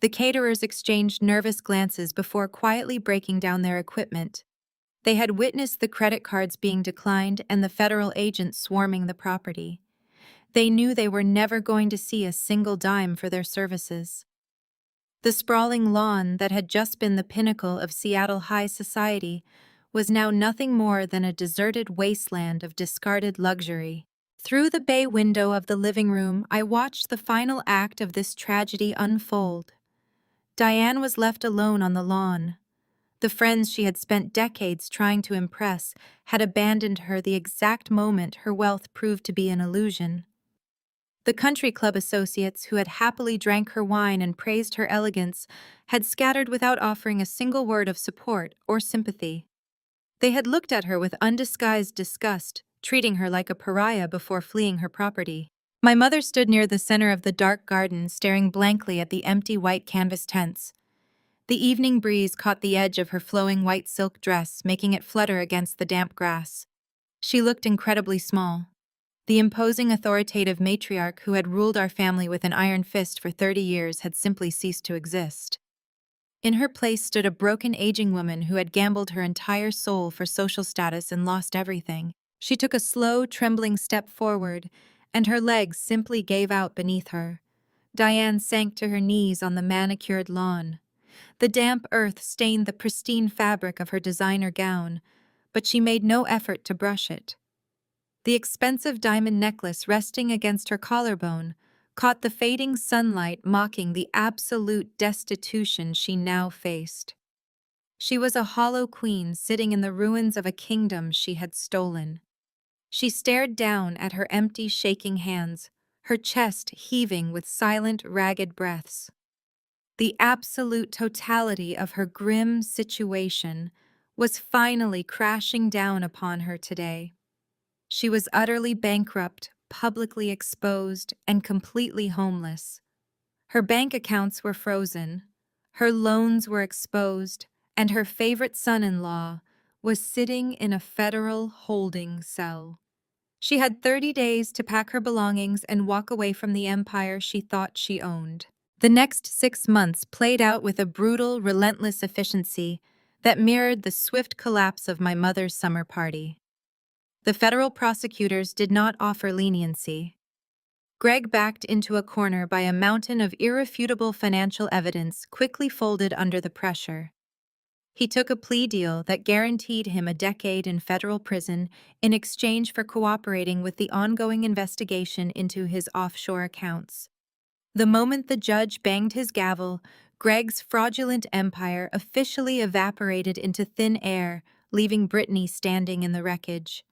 The caterers exchanged nervous glances before quietly breaking down their equipment. They had witnessed the credit cards being declined and the federal agents swarming the property. They knew they were never going to see a single dime for their services. The sprawling lawn that had just been the pinnacle of Seattle high society was now nothing more than a deserted wasteland of discarded luxury. Through the bay window of the living room, I watched the final act of this tragedy unfold. Diane was left alone on the lawn. The friends she had spent decades trying to impress had abandoned her the exact moment her wealth proved to be an illusion. The country club associates who had happily drank her wine and praised her elegance had scattered without offering a single word of support or sympathy. They had looked at her with undisguised disgust, treating her like a pariah before fleeing her property. My mother stood near the center of the dark garden, staring blankly at the empty white canvas tents. The evening breeze caught the edge of her flowing white silk dress, making it flutter against the damp grass. She looked incredibly small. The imposing authoritative matriarch who had ruled our family with an iron fist for 30 years had simply ceased to exist. In her place stood a broken aging woman who had gambled her entire soul for social status and lost everything. She took a slow, trembling step forward, and her legs simply gave out beneath her. Diane sank to her knees on the manicured lawn. The damp earth stained the pristine fabric of her designer gown, but she made no effort to brush it. The expensive diamond necklace resting against her collarbone caught the fading sunlight, mocking the absolute destitution she now faced. She was a hollow queen sitting in the ruins of a kingdom she had stolen. She stared down at her empty, shaking hands, her chest heaving with silent, ragged breaths. The absolute totality of her grim situation was finally crashing down upon her today. She was utterly bankrupt, publicly exposed, and completely homeless. Her bank accounts were frozen, her loans were exposed, and her favorite son-in-law was sitting in a federal holding cell. She had 30 days to pack her belongings and walk away from the empire she thought she owned. The next 6 months played out with a brutal, relentless efficiency that mirrored the swift collapse of my mother's summer party. The federal prosecutors did not offer leniency. Greg, backed into a corner by a mountain of irrefutable financial evidence, quickly folded under the pressure. He took a plea deal that guaranteed him a decade in federal prison in exchange for cooperating with the ongoing investigation into his offshore accounts. The moment the judge banged his gavel, Greg's fraudulent empire officially evaporated into thin air, leaving Brittany standing in the wreckage.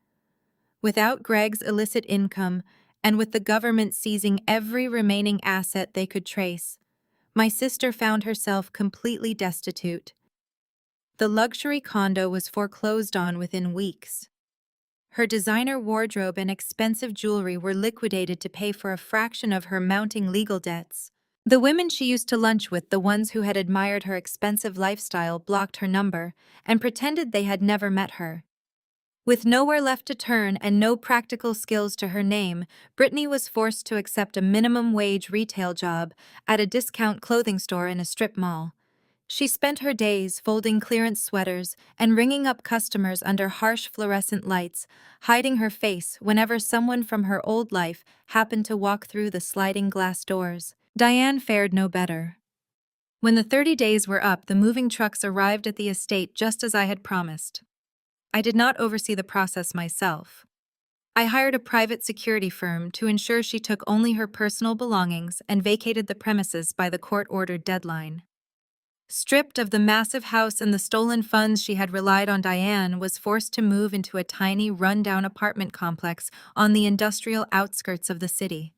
Without Greg's illicit income, and with the government seizing every remaining asset they could trace, my sister found herself completely destitute. The luxury condo was foreclosed on within weeks. Her designer wardrobe and expensive jewelry were liquidated to pay for a fraction of her mounting legal debts. The women she used to lunch with, the ones who had admired her expensive lifestyle, blocked her number and pretended they had never met her. With nowhere left to turn and no practical skills to her name, Brittany was forced to accept a minimum-wage retail job at a discount clothing store in a strip mall. She spent her days folding clearance sweaters and ringing up customers under harsh fluorescent lights, hiding her face whenever someone from her old life happened to walk through the sliding glass doors. Diane fared no better. When the 30 days were up, the moving trucks arrived at the estate just as I had promised. I did not oversee the process myself. I hired a private security firm to ensure she took only her personal belongings and vacated the premises by the court-ordered deadline. Stripped of the massive house and the stolen funds, she had relied on, Diane was forced to move into a tiny, run-down apartment complex on the industrial outskirts of the city.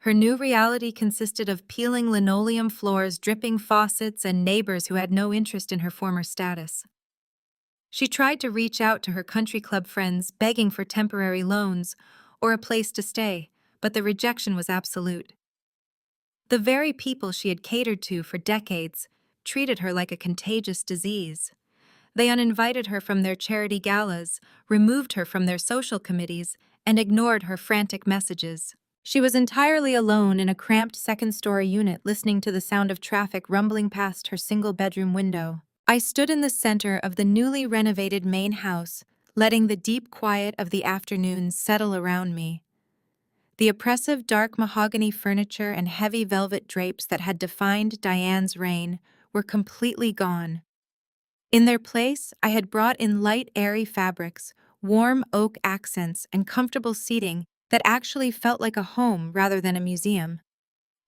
Her new reality consisted of peeling linoleum floors, dripping faucets, and neighbors who had no interest in her former status. She tried to reach out to her country club friends, begging for temporary loans or a place to stay, but the rejection was absolute. The very people she had catered to for decades treated her like a contagious disease. They uninvited her from their charity galas, removed her from their social committees, and ignored her frantic messages. She was entirely alone in a cramped second-story unit listening to the sound of traffic rumbling past her single-bedroom window. I stood in the center of the newly renovated main house, letting the deep quiet of the afternoons settle around me. The oppressive dark mahogany furniture and heavy velvet drapes that had defined Diane's reign were completely gone. In their place, I had brought in light, airy fabrics, warm oak accents, and comfortable seating that actually felt like a home rather than a museum.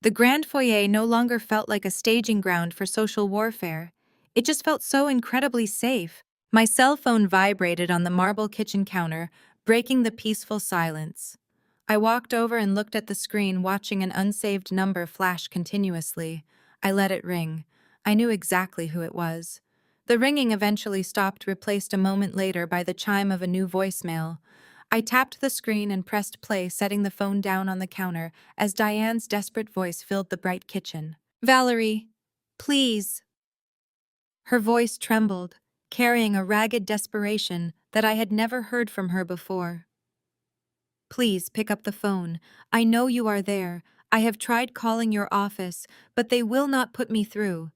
The grand foyer no longer felt like a staging ground for social warfare. It just felt so incredibly safe. My cell phone vibrated on the marble kitchen counter, breaking the peaceful silence. I walked over and looked at the screen, watching an unsaved number flash continuously. I let it ring. I knew exactly who it was. The ringing eventually stopped, replaced a moment later by the chime of a new voicemail. I tapped the screen and pressed play, setting the phone down on the counter as Diane's desperate voice filled the bright kitchen. "Valerie, please." Her voice trembled, carrying a ragged desperation that I had never heard from her before. "Please pick up the phone. I know you are there. I have tried calling your office, but they will not put me through.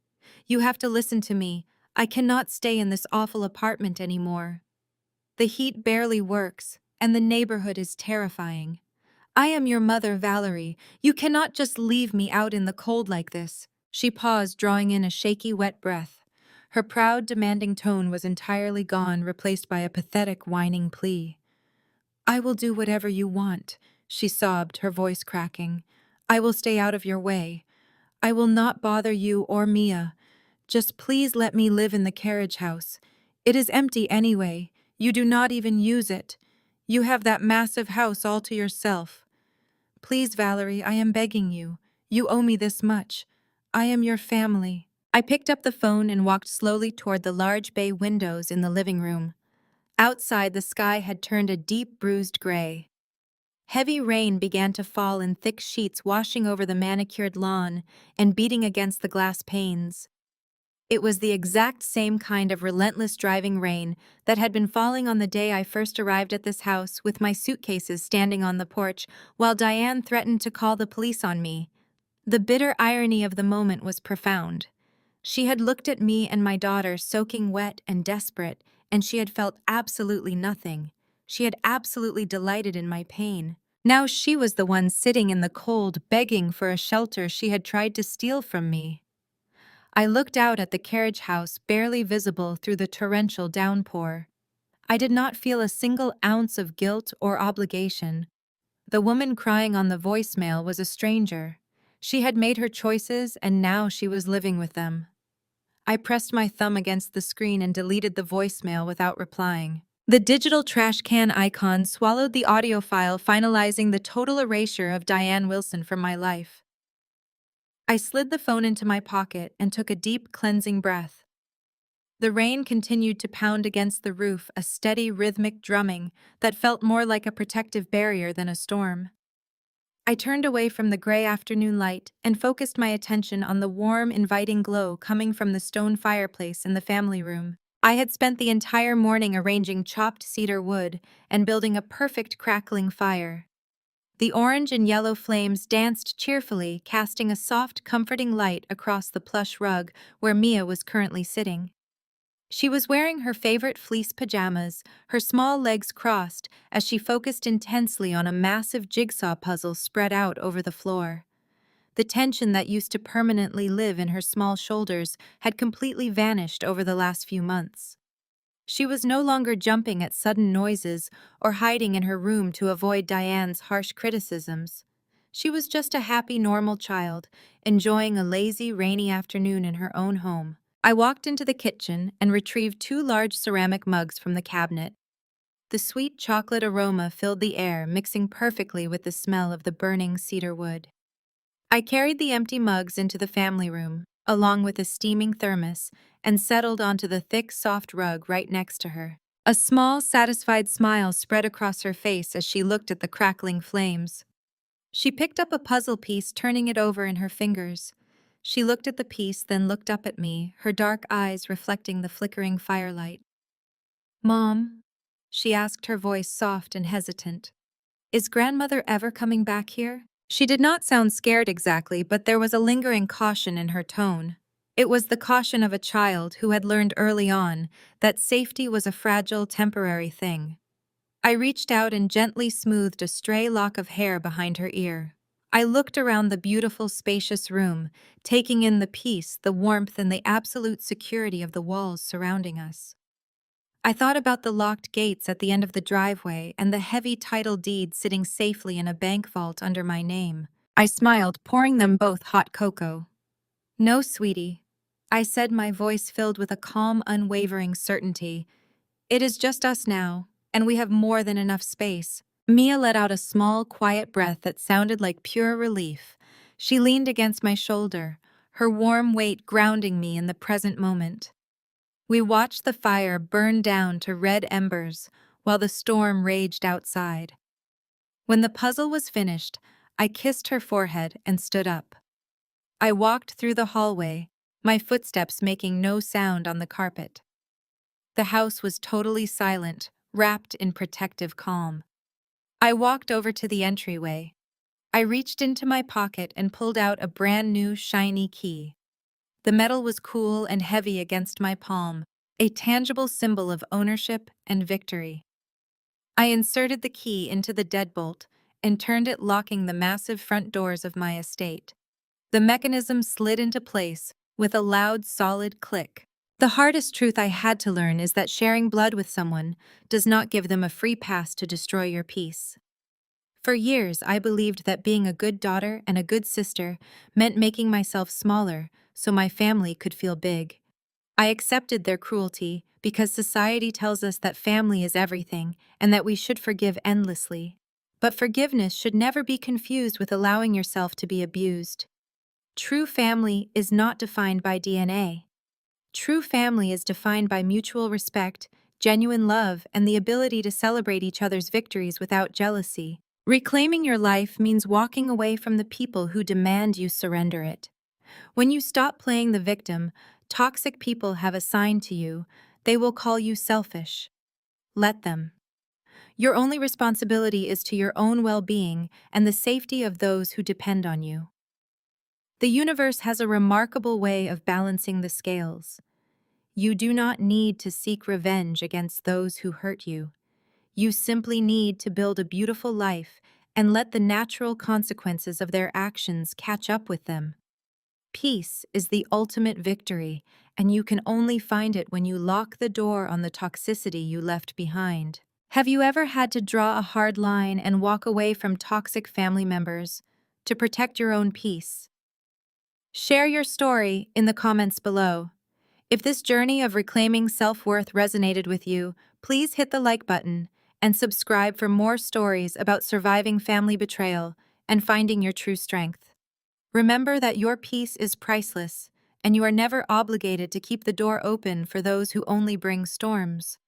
You have to listen to me. I cannot stay in this awful apartment anymore. The heat barely works, and the neighborhood is terrifying. I am your mother, Valerie. You cannot just leave me out in the cold like this." She paused, drawing in a shaky, wet breath. Her proud, demanding tone was entirely gone, replaced by a pathetic, whining plea. "I will do whatever you want," she sobbed, her voice cracking. "I will stay out of your way. I will not bother you or Mia. Just please let me live in the carriage house. It is empty anyway. You do not even use it. You have that massive house all to yourself. Please, Valerie, I am begging you. You owe me this much. I am your family." I picked up the phone and walked slowly toward the large bay windows in the living room. Outside, the sky had turned a deep, bruised gray. Heavy rain began to fall in thick sheets, washing over the manicured lawn and beating against the glass panes. It was the exact same kind of relentless driving rain that had been falling on the day I first arrived at this house, with my suitcases standing on the porch while Diane threatened to call the police on me. The bitter irony of the moment was profound. She had looked at me and my daughter soaking wet and desperate, and she had felt absolutely nothing. She had absolutely delighted in my pain. Now she was the one sitting in the cold, begging for a shelter she had tried to steal from me. I looked out at the carriage house, barely visible through the torrential downpour. I did not feel a single ounce of guilt or obligation. The woman crying on the voicemail was a stranger. She had made her choices, and now she was living with them. I pressed my thumb against the screen and deleted the voicemail without replying. The digital trash can icon swallowed the audio file, finalizing the total erasure of Diane Wilson from my life. I slid the phone into my pocket and took a deep, cleansing breath. The rain continued to pound against the roof, a steady, rhythmic drumming that felt more like a protective barrier than a storm. I turned away from the gray afternoon light and focused my attention on the warm, inviting glow coming from the stone fireplace in the family room. I had spent the entire morning arranging chopped cedar wood and building a perfect crackling fire. The orange and yellow flames danced cheerfully, casting a soft, comforting light across the plush rug where Mia was currently sitting. She was wearing her favorite fleece pajamas, her small legs crossed as she focused intensely on a massive jigsaw puzzle spread out over the floor. The tension that used to permanently live in her small shoulders had completely vanished over the last few months. She was no longer jumping at sudden noises or hiding in her room to avoid Diane's harsh criticisms. She was just a happy, normal child, enjoying a lazy, rainy afternoon in her own home. I walked into the kitchen and retrieved 2 large ceramic mugs from the cabinet. The sweet chocolate aroma filled the air, mixing perfectly with the smell of the burning cedar wood. I carried the empty mugs into the family room, along with a steaming thermos, and settled onto the thick, soft rug right next to her. A small, satisfied smile spread across her face as she looked at the crackling flames. She picked up a puzzle piece, turning it over in her fingers. She looked at the piece, then looked up at me, her dark eyes reflecting the flickering firelight. "Mom," she asked, her voice soft and hesitant, "is grandmother ever coming back here?" She did not sound scared exactly, but there was a lingering caution in her tone. It was the caution of a child who had learned early on that safety was a fragile, temporary thing. I reached out and gently smoothed a stray lock of hair behind her ear. I looked around the beautiful, spacious room, taking in the peace, the warmth, and the absolute security of the walls surrounding us. I thought about the locked gates at the end of the driveway and the heavy title deed sitting safely in a bank vault under my name. I smiled, pouring them both hot cocoa. "No, sweetie," I said, my voice filled with a calm, unwavering certainty. "It is just us now, and we have more than enough space." Mia let out a small, quiet breath that sounded like pure relief. She leaned against my shoulder, her warm weight grounding me in the present moment. We watched the fire burn down to red embers while the storm raged outside. When the puzzle was finished, I kissed her forehead and stood up. I walked through the hallway, my footsteps making no sound on the carpet. The house was totally silent, wrapped in protective calm. I walked over to the entryway. I reached into my pocket and pulled out a brand new shiny key. The metal was cool and heavy against my palm, a tangible symbol of ownership and victory. I inserted the key into the deadbolt and turned it, locking the massive front doors of my estate. The mechanism slid into place with a loud, solid click. The hardest truth I had to learn is that sharing blood with someone does not give them a free pass to destroy your peace. For years, I believed that being a good daughter and a good sister meant making myself smaller so my family could feel big. I accepted their cruelty because society tells us that family is everything and that we should forgive endlessly. But forgiveness should never be confused with allowing yourself to be abused. True family is not defined by DNA. True family is defined by mutual respect, genuine love, and the ability to celebrate each other's victories without jealousy. Reclaiming your life means walking away from the people who demand you surrender it. When you stop playing the victim toxic people have assigned to you, they will call you selfish. Let them. Your only responsibility is to your own well-being and the safety of those who depend on you. The universe has a remarkable way of balancing the scales. You do not need to seek revenge against those who hurt you. You simply need to build a beautiful life and let the natural consequences of their actions catch up with them. Peace is the ultimate victory, and you can only find it when you lock the door on the toxicity you left behind. Have you ever had to draw a hard line and walk away from toxic family members to protect your own peace? Share your story in the comments below. If this journey of reclaiming self-worth resonated with you, please hit the like button and subscribe for more stories about surviving family betrayal and finding your true strength. Remember that your peace is priceless, and you are never obligated to keep the door open for those who only bring storms.